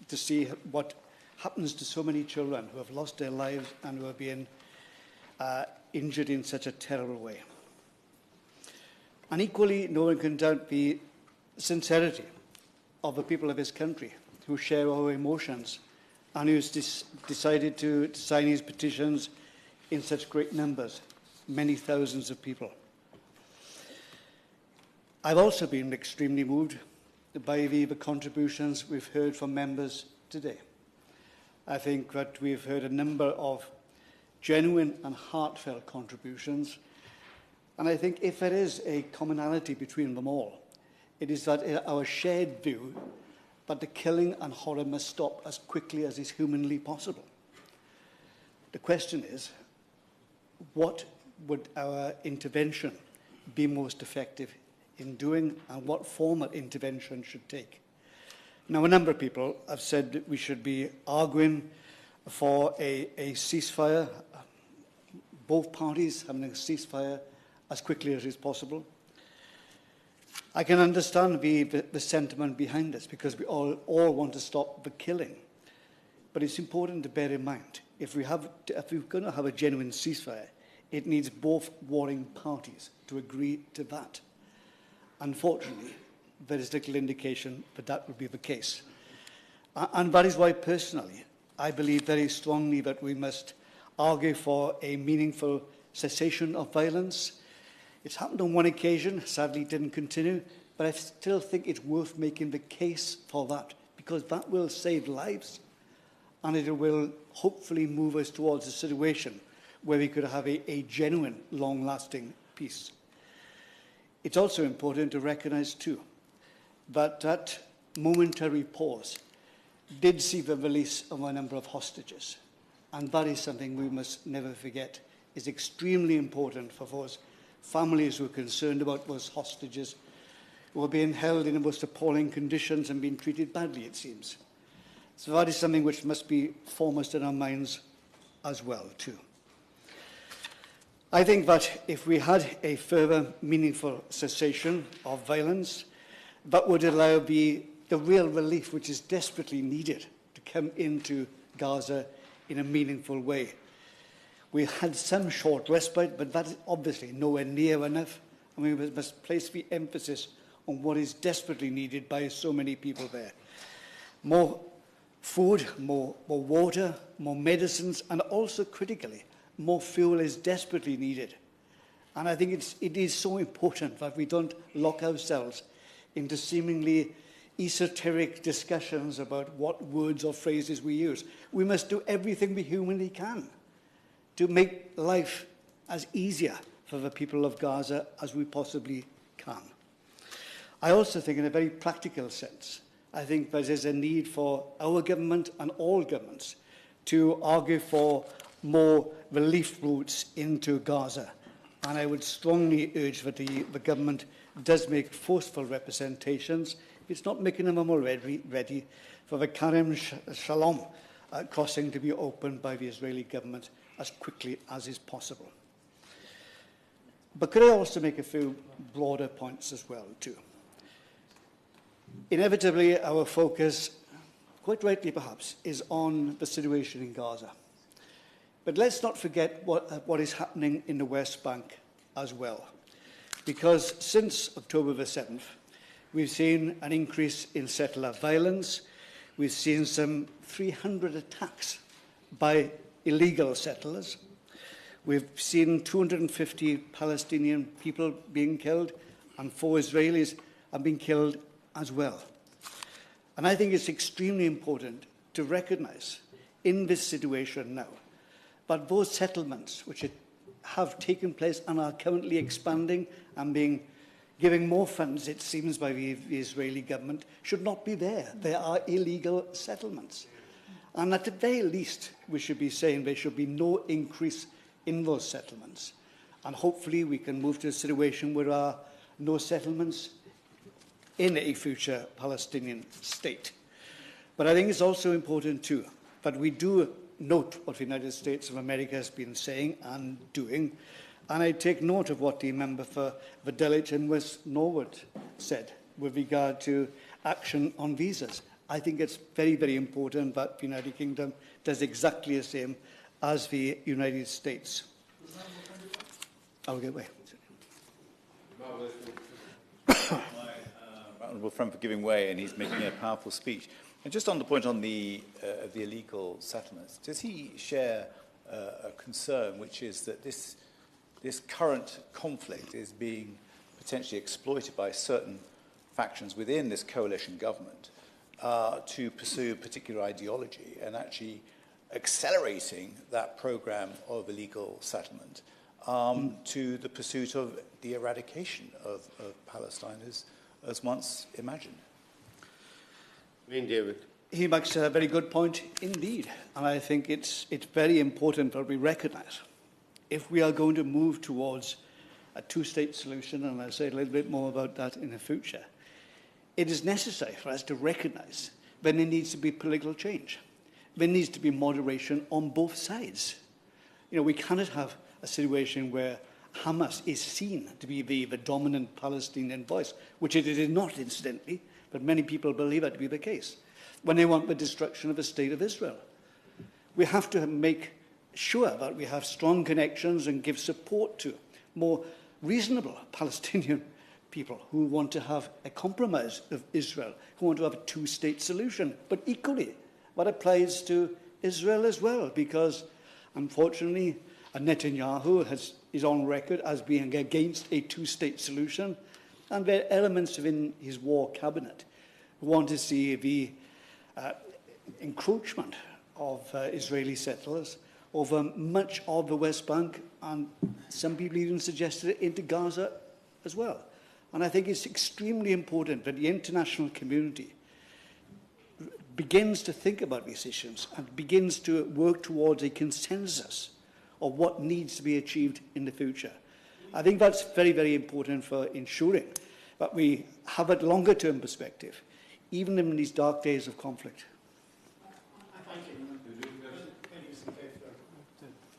to see what happens to so many children who have lost their lives and who are being injured in such a terrible way. And equally, no one can doubt the sincerity of the people of this country who share our emotions and who's decided to sign these petitions in such great numbers, many thousands of people. I've also been extremely moved by the contributions we've heard from members today. I think that we've heard a number of genuine and heartfelt contributions, and I think if there is a commonality between them all, it is that our shared view that the killing and horror must stop as quickly as is humanly possible. The question is, what would our intervention be most effective in doing, and what form that intervention should take? Now, a number of people have said that we should be arguing for a ceasefire, both parties having a ceasefire as quickly as is possible. I can understand the sentiment behind this, because we all want to stop the killing. But it's important to bear in mind, if we're going to have a genuine ceasefire, it needs both warring parties to agree to that. Unfortunately, there is little indication that that would be the case. And that is why, personally, I believe very strongly that we must argue for a meaningful cessation of violence. It's happened on one occasion, sadly it didn't continue, but I still think it's worth making the case for that, because that will save lives, and it will hopefully move us towards a situation where we could have a genuine, long-lasting peace. It's also important to recognise, too, that that momentary pause did see the release of a number of hostages. And that is something we must never forget. It's extremely important for those families who are concerned about those hostages who are being held in the most appalling conditions and being treated badly, it seems. So that is something which must be foremost in our minds as well, too. I think that if we had a further meaningful cessation of violence, that would allow the real relief which is desperately needed to come into Gaza in a meaningful way. We had some short respite, but that is obviously nowhere near enough, and we must place the emphasis on what is desperately needed by so many people there. More food, more water, more medicines, and also critically, more fuel is desperately needed. And I think it is so important that we don't lock ourselves into seemingly esoteric discussions about what words or phrases we use. We must do everything we humanly can to make life as easier for the people of Gaza as we possibly can. I also think, in a very practical sense, I think there is a need for our government and all governments to argue for more relief routes into Gaza. And I would strongly urge that the government does make forceful representations, if it's not making them already ready, for the Kerem Shalom crossing to be opened by the Israeli government as quickly as is possible. But could I also make a few broader points as well, too? Inevitably, our focus, quite rightly perhaps, is on the situation in Gaza. But let's not forget what is happening in the West Bank as well. Because since October the 7th, we've seen an increase in settler violence. We've seen some 300 attacks by illegal settlers. We've seen 250 Palestinian people being killed, and 4 Israelis have been killed as well. And I think it's extremely important to recognise in this situation now that those settlements which have taken place and are currently expanding and giving more funds, it seems, by the Israeli government, should not be there. They are illegal settlements. And at the very least, we should be saying there should be no increase in those settlements. And hopefully we can move to a situation where there are no settlements in a future Palestinian state. But I think it's also important, too, that we do note what the United States of America has been saying and doing. And I take note of what the member for the Dulwich and West Norwood said with regard to action on visas. I think it's very, very important that the United Kingdom does exactly the same as the United States. I'll get away. Honourable friend for giving way, and he's making a powerful speech. And just on the point on the illegal settlements, does he share a concern, which is that this current conflict is being potentially exploited by certain factions within this coalition government to pursue a particular ideology and actually accelerating that program of illegal settlement to the pursuit of the eradication of Palestine as once imagined. David. He makes a very good point indeed, and I think it's very important that we recognise if we are going to move towards a two-state solution, and I'll say a little bit more about that in the future, it is necessary for us to recognise when there needs to be political change. There needs to be moderation on both sides. You know, we cannot have a situation where Hamas is seen to be the dominant Palestinian voice, which it is not, incidentally, but many people believe that to be the case, when they want the destruction of the state of Israel. We have to make sure that we have strong connections and give support to more reasonable Palestinian people who want to have a compromise of Israel, who want to have a two-state solution. But equally, what applies to Israel as well, because unfortunately, Netanyahu is on record as being against a two-state solution, and there are elements within his war cabinet who want to see the encroachment of Israeli settlers over much of the West Bank, and some people even suggested it into Gaza as well. And I think it's extremely important that the international community begins to think about these issues and begins to work towards a consensus of what needs to be achieved in the future. I think that's very, very important for ensuring that we have a longer-term perspective, even in these dark days of conflict. Thank you.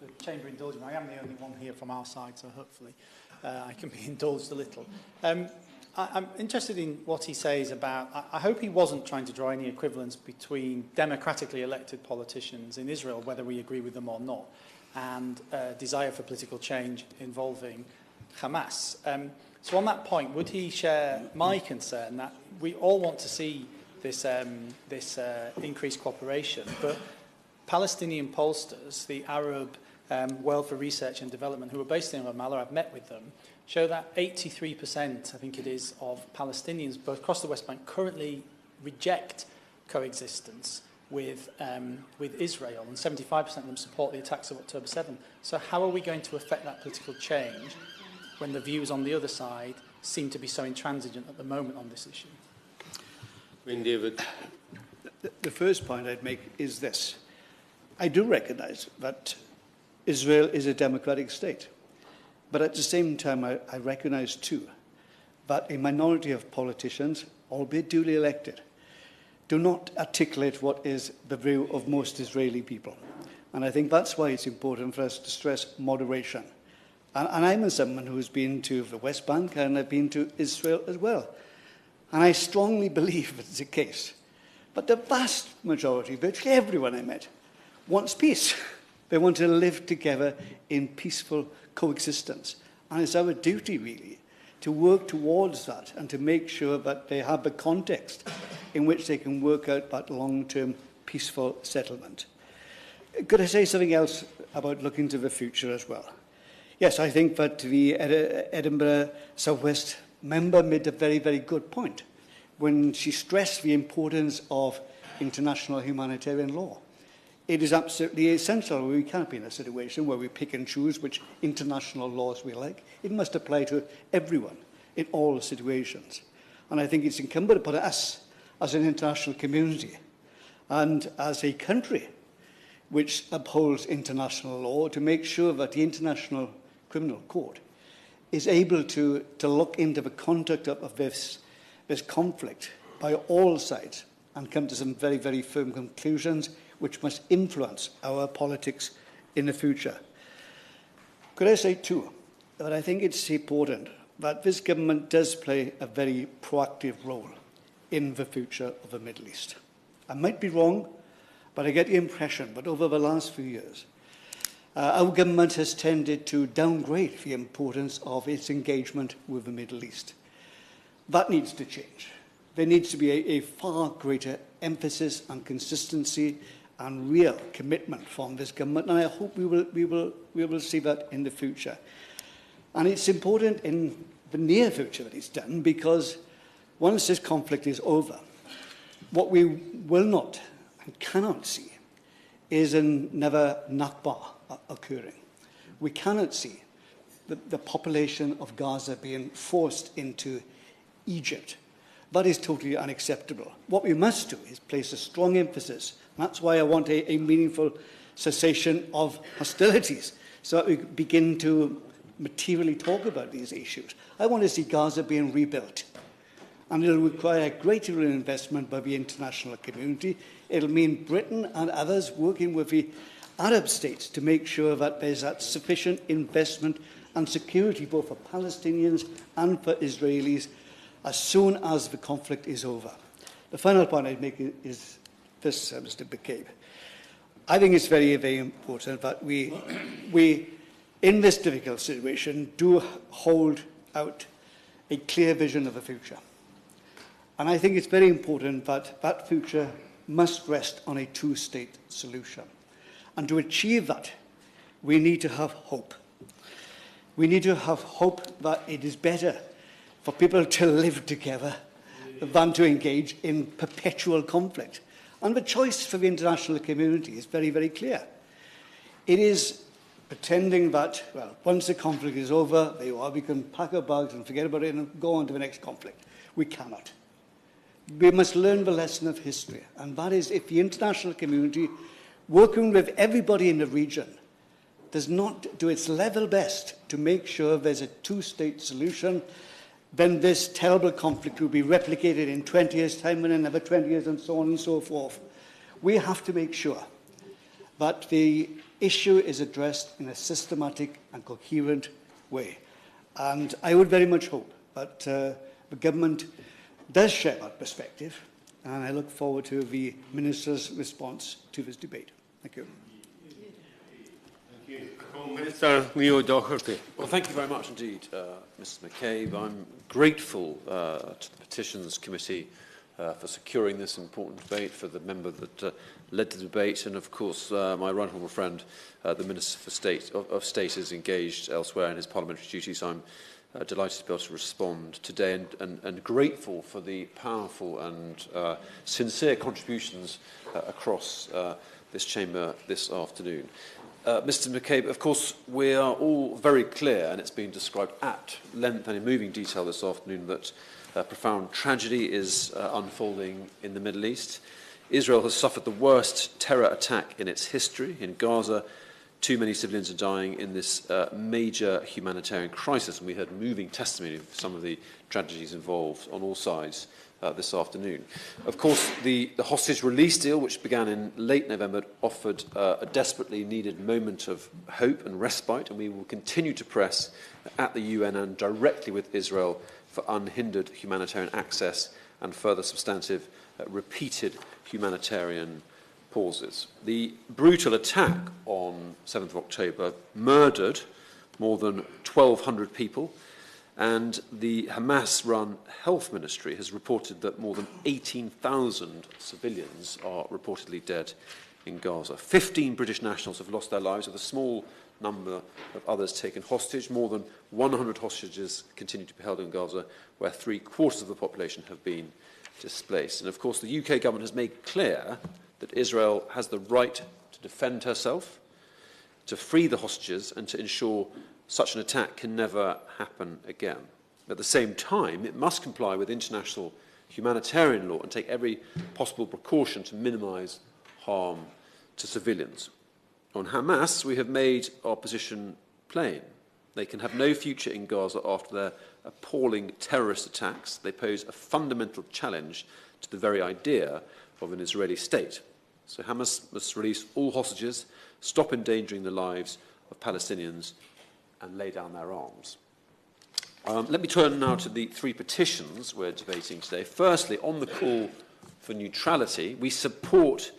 The Chamber indulged me. I am the only one here from our side, so hopefully I can be indulged a little. I'm interested in what he says about, I hope he wasn't trying to draw any equivalence between democratically elected politicians in Israel, whether we agree with them or not, and desire for political change involving Hamas. So on that point, would he share my concern that we all want to see this increased cooperation, but Palestinian pollsters, the Arab World for Research and Development, who are based in Ramallah, I've met with them, show that 83%, I think it is, of Palestinians both across the West Bank currently reject coexistence with Israel, and 75% of them support the attacks of October 7. So how are we going to affect that political change when the views on the other side seem to be so intransigent at the moment on this issue? David. The first point I'd make is this. I do recognise that Israel is a democratic state. But at the same time, I recognise too that a minority of politicians, albeit duly elected, do not articulate what is the view of most Israeli people. And I think that's why it's important for us to stress moderation. And I'm someone who has been to the West Bank and I've been to Israel as well. And I strongly believe that it's the case. But the vast majority, virtually everyone I met, wants peace. They want to live together in peaceful coexistence. And it's our duty, really, to work towards that and to make sure that they have the context in which they can work out that long-term peaceful settlement. Could I say something else about looking to the future as well? Yes, I think that the Edinburgh South West member made a very, very good point when she stressed the importance of international humanitarian law. It is absolutely essential. We can't be in a situation where we pick and choose which international laws we like. It must apply to everyone in all situations. And I think it's incumbent upon us as an international community and as a country which upholds international law to make sure that the International Criminal Court is able to look into the conduct of this conflict by all sides and come to some very, very firm conclusions which must influence our politics in the future. Could I say, too, that I think it's important that this government does play a very proactive role in the future of the Middle East. I might be wrong, but I get the impression that over the last few years, our government has tended to downgrade the importance of its engagement with the Middle East. That needs to change. There needs to be a far greater emphasis and consistency and real commitment from this government, and I hope we will see that in the future. And it's important in the near future that it's done, because once this conflict is over, what we will not and cannot see is another Nakba occurring. We cannot see the population of Gaza being forced into Egypt. That is totally unacceptable. What we must do is place a strong emphasis, and that's why I want a meaningful cessation of hostilities, so that we begin to materially talk about these issues. I want to see Gaza being rebuilt, and it will require greater investment by the international community. It will mean Britain and others working with the Arab states to make sure that there's that sufficient investment and security both for Palestinians and for Israelis as soon as the conflict is over. The final point I'd make is this, Mr. McCabe. I think it's very, very important that we, in this difficult situation, do hold out a clear vision of the future. And I think it's very important that that future must rest on a two-state solution. And to achieve that, we need to have hope. We need to have hope that it is better for people to live together than to engage in perpetual conflict. And the choice for the international community is very, very clear. It is pretending that, well, once the conflict is over, we can pack our bags and forget about it and go on to the next conflict. We cannot. We must learn the lesson of history, and that is if the international community, working with everybody in the region, does not do its level best to make sure there's a two-state solution, then this terrible conflict will be replicated in 20 years' time and another 20 years and so on and so forth. We have to make sure that the issue is addressed in a systematic and coherent way. And I would very much hope that the government does share that perspective, and I look forward to the Minister's response to this debate. Thank you. Minister Leo Doherty. Well, thank you very much indeed, Mr. McCabe. I'm grateful to the Petitions Committee for securing this important debate, for the member that led the debate, and of course my right honourable friend, the Minister of State, is engaged elsewhere in his parliamentary duties. I'm delighted to be able to respond today, and grateful for the powerful and sincere contributions across this chamber this afternoon. Mr. McCabe, of course, we are all very clear, and it's been described at length and in moving detail this afternoon, that profound tragedy is unfolding in the Middle East. Israel has suffered the worst terror attack in its history. In Gaza, too many civilians are dying in this major humanitarian crisis, and we heard moving testimony of some of the tragedies involved on all sides this afternoon. Of course, the hostage release deal, which began in late November, offered a desperately needed moment of hope and respite, and we will continue to press at the UN and directly with Israel for unhindered humanitarian access and further substantive, repeated humanitarian pauses. The brutal attack on 7th of October murdered more than 1,200 people, and the Hamas-run Health Ministry has reported that more than 18,000 civilians are reportedly dead in Gaza. 15 British nationals have lost their lives, with a small number of others taken hostage. More than 100 hostages continue to be held in Gaza, where 3/4 of the population have been displaced. And of course, the UK government has made clear that Israel has the right to defend herself, to free the hostages, and to ensure such an attack can never happen again. At the same time, it must comply with international humanitarian law and take every possible precaution to minimise harm to civilians. On Hamas, we have made our position plain. They can have no future in Gaza after their appalling terrorist attacks. They pose a fundamental challenge to the very idea of an Israeli state. So Hamas must release all hostages, stop endangering the lives of Palestinians, and lay down their arms. Let me turn now to the three petitions we're debating today. Firstly, on the call for neutrality, we support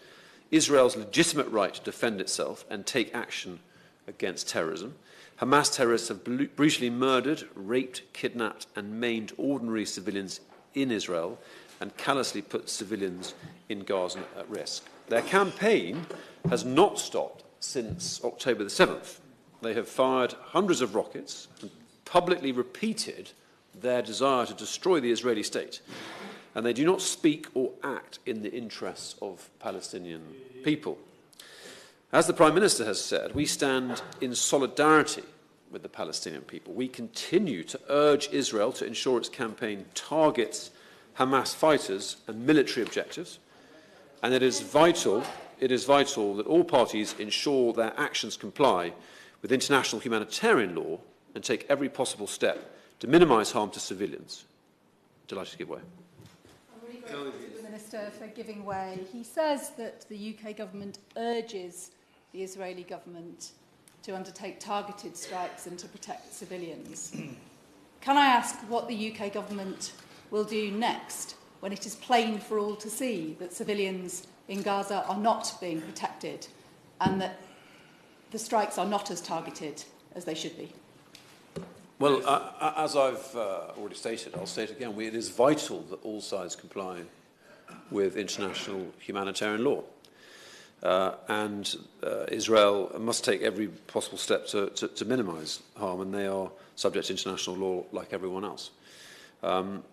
Israel's legitimate right to defend itself and take action against terrorism. Hamas terrorists have brutally murdered, raped, kidnapped and maimed ordinary civilians in Israel and callously put civilians in Gaza at risk. Their campaign has not stopped since October the 7th. They have fired hundreds of rockets and publicly repeated their desire to destroy the Israeli state. And they do not speak or act in the interests of Palestinian people. As the Prime Minister has said, we stand in solidarity with the Palestinian people. We continue to urge Israel to ensure its campaign targets Hamas fighters and military objectives, and it is vital that all parties ensure their actions comply with international humanitarian law and take every possible step to minimise harm to civilians. Delighted to give way. I'm really grateful to the Minister for giving way. He says that the UK government urges the Israeli government to undertake targeted strikes and to protect civilians. Can I ask what the UK government will do next when it is plain for all to see that civilians in Gaza are not being protected and that the strikes are not as targeted as they should be? Well, as I've already stated, I'll state again, it is vital that all sides comply with international humanitarian law. And Israel must take every possible step to minimise harm, and they are subject to international law like everyone else.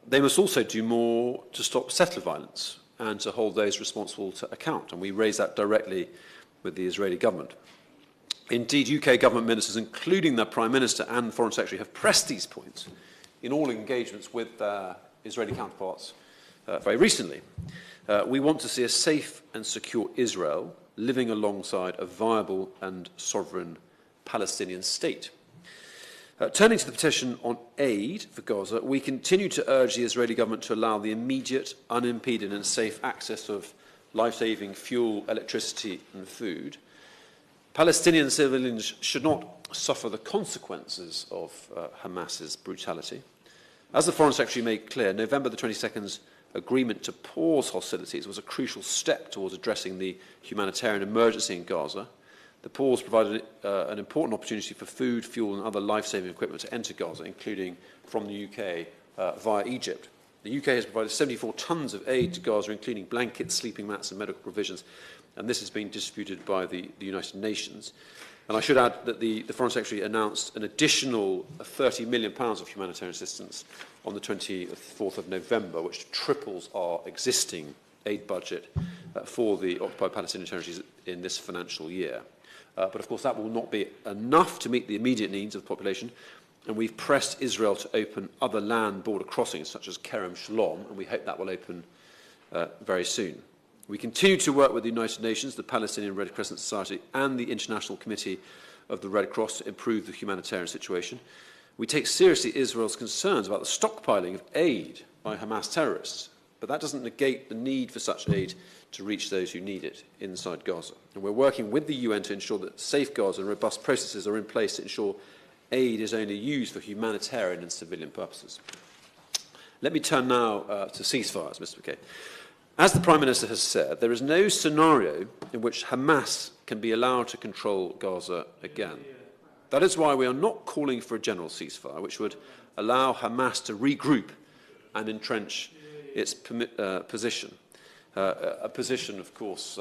They must also do more to stop settler violence and to hold those responsible to account, and we raise that directly with the Israeli government. Indeed, UK government ministers, including their Prime Minister and Foreign Secretary, have pressed these points in all engagements with their Israeli counterparts very recently. We want to see a safe and secure Israel living alongside a viable and sovereign Palestinian state. Turning to the petition on aid for Gaza, we continue to urge the Israeli government to allow the immediate, unimpeded and safe access of life-saving fuel, electricity and food. Palestinian civilians should not suffer the consequences of Hamas's brutality. As the Foreign Secretary made clear, November the 22nd's agreement to pause hostilities was a crucial step towards addressing the humanitarian emergency in Gaza. The pause provided an important opportunity for food, fuel and other life-saving equipment to enter Gaza, including from the UK via Egypt. The UK has provided 74 tonnes of aid to Gaza, including blankets, sleeping mats and medical provisions, and this has been distributed by the United Nations. And I should add that the Foreign Secretary announced an additional £30 million of humanitarian assistance on the 24th of November, which triples our existing aid budget for the occupied Palestinian territories in this financial year. But of course that will not be enough to meet the immediate needs of the population, and we've pressed Israel to open other land border crossings such as Kerem Shalom, and we hope that will open very soon. We continue to work with the United Nations, the Palestinian Red Crescent Society and the International Committee of the Red Cross to improve the humanitarian situation. We take seriously Israel's concerns about the stockpiling of aid by Hamas terrorists, but that doesn't negate the need for such aid to reach those who need it inside Gaza. And we're working with the UN to ensure that safeguards and robust processes are in place to ensure aid is only used for humanitarian and civilian purposes. Let me turn now to ceasefires, Mr. McKay. As the Prime Minister has said, there is no scenario in which Hamas can be allowed to control Gaza again. That is why we are not calling for a general ceasefire, which would allow Hamas to regroup and entrench its position. A position, of course,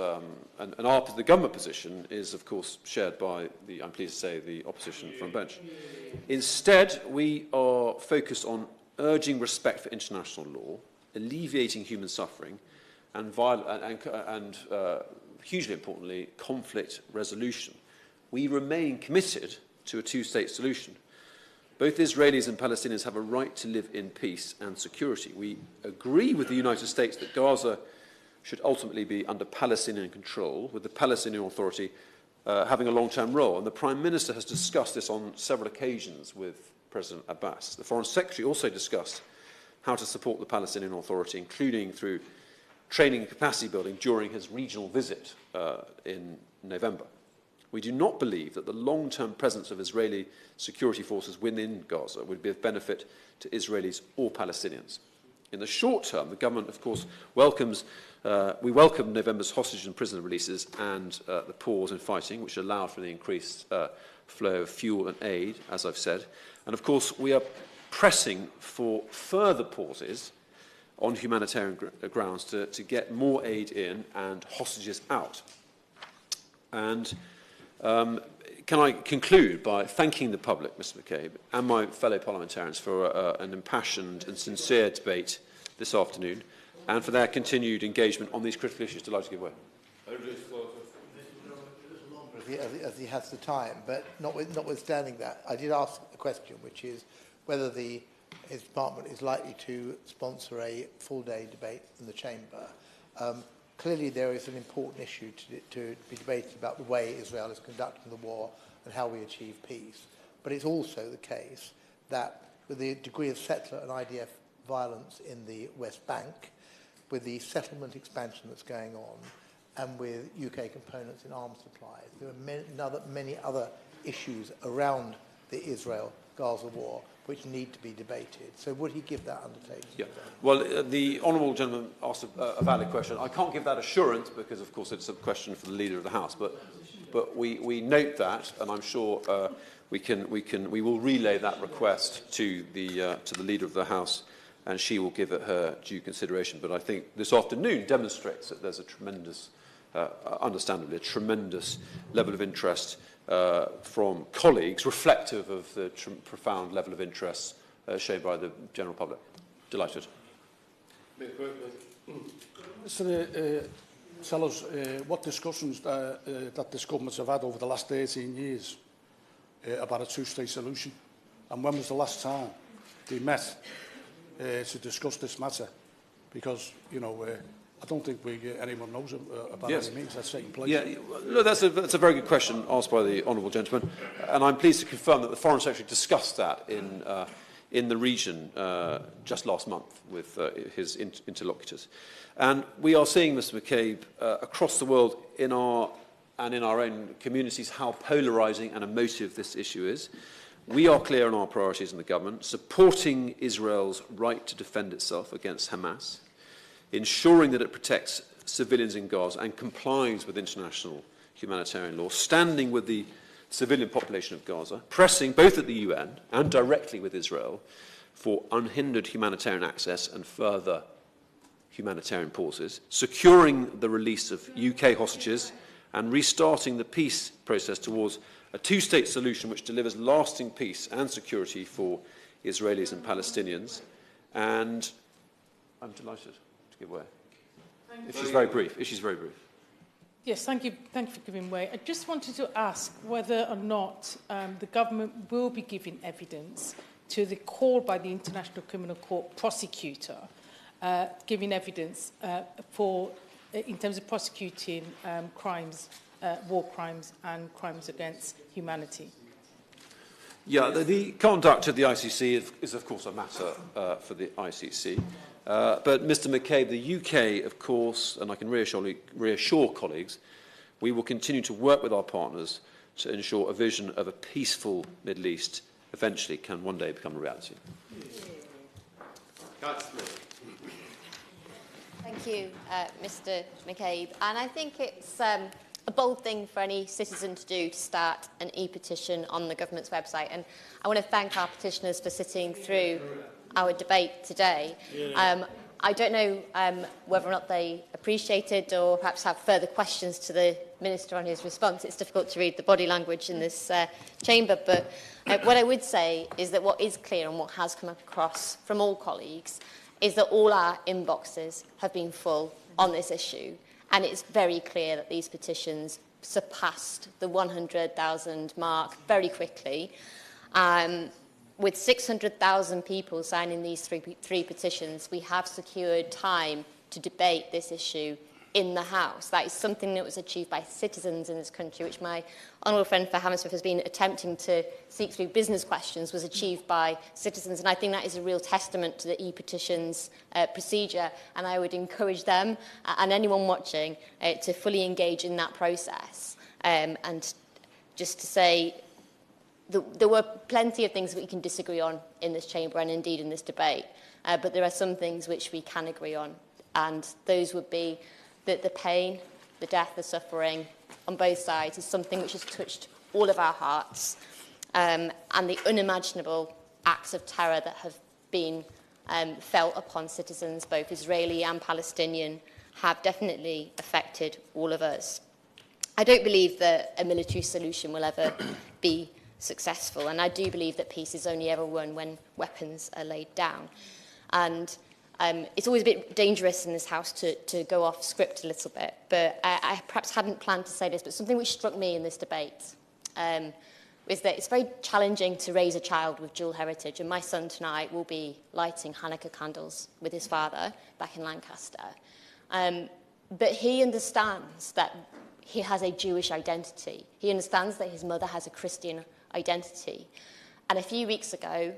and the government position is, of course, shared by I'm pleased to say, the opposition front bench. Instead, we are focused on urging respect for international law, alleviating human suffering, and hugely importantly, conflict resolution. We remain committed to a two-state solution. Both Israelis and Palestinians have a right to live in peace and security. We agree with the United States that Gaza should ultimately be under Palestinian control, with the Palestinian Authority having a long-term role. And the Prime Minister has discussed this on several occasions with President Abbas. The Foreign Secretary also discussed how to support the Palestinian Authority, including through training and capacity building during his regional visit in November. We do not believe that the long-term presence of Israeli security forces within Gaza would be of benefit to Israelis or Palestinians. In the short term, the government, of course, we welcome November's hostage and prisoner releases and the pause in fighting, which allowed for the increased flow of fuel and aid, as I've said. And, of course, we are pressing for further pauses on humanitarian grounds to get more aid in and hostages out. And can I conclude by thanking the public, Mr McCabe, and my fellow parliamentarians for an impassioned and sincere debate this afternoon, and for their continued engagement on these critical issues. Delighted to give way. As he has the time, but notwithstanding that, I did ask a question, which is whether his department is likely to sponsor a full-day debate in the chamber. Clearly, there is an important issue to be debated about the way Israel is conducting the war and how we achieve peace. But it's also the case that with the degree of settler and IDF violence in the West Bank, with the settlement expansion that's going on, and with UK components in arms supplies, there are many other issues around the Israel-Gaza war which need to be debated. So would he give that undertaking? Yeah. Well, the honourable gentleman asked a valid question. I can't give that assurance because, of course, it's a question for the Leader of the House. But we note that, and I'm sure we will relay that request to the Leader of the House, and she will give it her due consideration. But I think this afternoon demonstrates that there's a tremendous, understandably, a tremendous level of interest from colleagues, reflective of the profound level of interest shown by the general public. Delighted. Mr. Tell us what discussions that this government have had over the last 13 years about a two-state solution, and when was the last time they met to discuss this matter? Because, you know, I don't think anyone knows about any meetings that's taking place. Yeah, no, that's a very good question asked by the honourable gentleman, and I'm pleased to confirm that the Foreign Secretary discussed that in the region just last month with his interlocutors. And we are seeing, Mr McCabe, across the world in our own communities how polarising and emotive this issue is. We are clear on our priorities in the government, supporting Israel's right to defend itself against Hamas, ensuring that it protects civilians in Gaza and complies with international humanitarian law, standing with the civilian population of Gaza, pressing both at the UN and directly with Israel for unhindered humanitarian access and further humanitarian pauses, securing the release of UK hostages and restarting the peace process towards a two-state solution which delivers lasting peace and security for Israelis and Palestinians. And I'm delighted to give way. If she's very brief. Yes, thank you for giving way. I just wanted to ask whether or not the government will be giving evidence to the call by the International Criminal Court prosecutor, giving evidence in terms of prosecuting crimes, war crimes and crimes against humanity. Yeah, the conduct of the ICC is of course, a matter for the ICC. But, Mr McCabe, the UK, of course, and I can reassure colleagues, we will continue to work with our partners to ensure a vision of a peaceful Middle East eventually can one day become a reality. Thank you, Mr McCabe. And I think it's a bold thing for any citizen to do to start an e-petition on the government's website. And I want to thank our petitioners for sitting through our debate today. I don't know whether or not they appreciated or perhaps have further questions to the Minister on his response. It's difficult to read the body language in this chamber, but what I would say is that what is clear and what has come across from all colleagues is that all our inboxes have been full on this issue, and it's very clear that these petitions surpassed the 100,000 mark very quickly. With 600,000 people signing these three petitions, we have secured time to debate this issue in the House. That is something that was achieved by citizens in this country, which my honourable friend for Hammersmith has been attempting to seek through business questions, was achieved by citizens. And I think that is a real testament to the e-petitions procedure. And I would encourage them and anyone watching to fully engage in that process. And just to say, there were plenty of things that we can disagree on in this chamber and indeed in this debate, but there are some things which we can agree on, and those would be that the pain, the death, the suffering on both sides is something which has touched all of our hearts, and the unimaginable acts of terror that have been felt upon citizens, both Israeli and Palestinian, have definitely affected all of us. I don't believe that a military solution will ever be successful, and I do believe that peace is only ever won when weapons are laid down. And it's always a bit dangerous in this House to go off script a little bit, but I perhaps hadn't planned to say this, but something which struck me in this debate is that it's very challenging to raise a child with dual heritage, and my son tonight will be lighting Hanukkah candles with his father back in Lancaster. But he understands that he has a Jewish identity. He understands that his mother has a Christian identity. And a few weeks ago,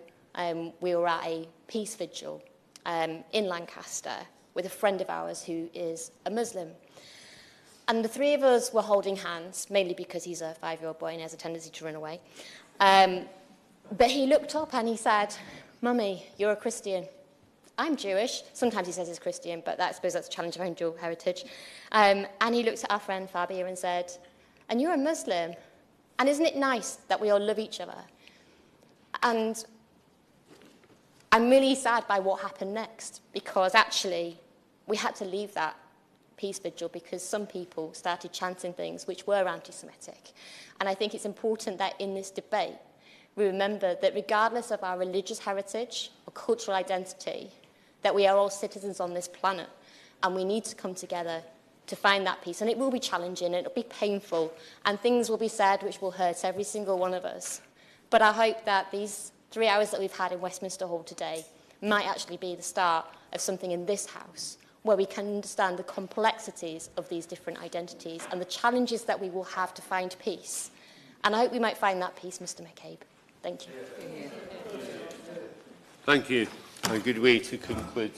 we were at a peace vigil in Lancaster with a friend of ours who is a Muslim. And the three of us were holding hands, mainly because he's a 5-year-old boy and has a tendency to run away. But he looked up and he said, "Mummy, you're a Christian." I'm Jewish. Sometimes he says he's Christian, but I suppose that's a challenge of own dual heritage. And he looked at our friend Fabia and said, "And you're a Muslim. And isn't it nice that we all love each other?" And I'm really sad by what happened next, because actually we had to leave that peace vigil because some people started chanting things which were anti-Semitic. And I think it's important that in this debate we remember that regardless of our religious heritage or cultural identity, that we are all citizens on this planet, and we need to come together to find that peace. And it will be challenging, and it'll be painful, and things will be said which will hurt every single one of us. But I hope that these 3 hours that we've had in Westminster Hall today might actually be the start of something in this House where we can understand the complexities of these different identities and the challenges that we will have to find peace. And I hope we might find that peace, Mr. McCabe. Thank you. Thank you. A good way to conclude.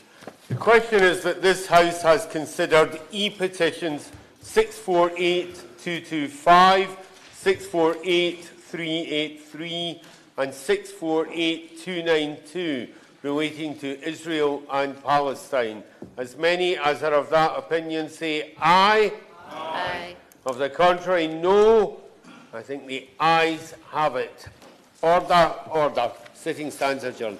The question is that this House has considered E-petitions 648-225, 648-383 and 648-292 relating to Israel and Palestine. As many as are of that opinion say aye. Aye. Of the contrary, no. I think the ayes have it. Order, order. Sitting stands adjourned.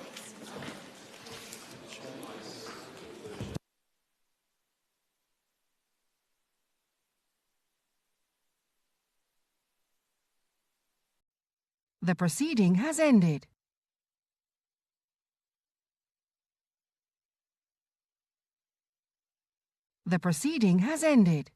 The proceeding has ended. The proceeding has ended.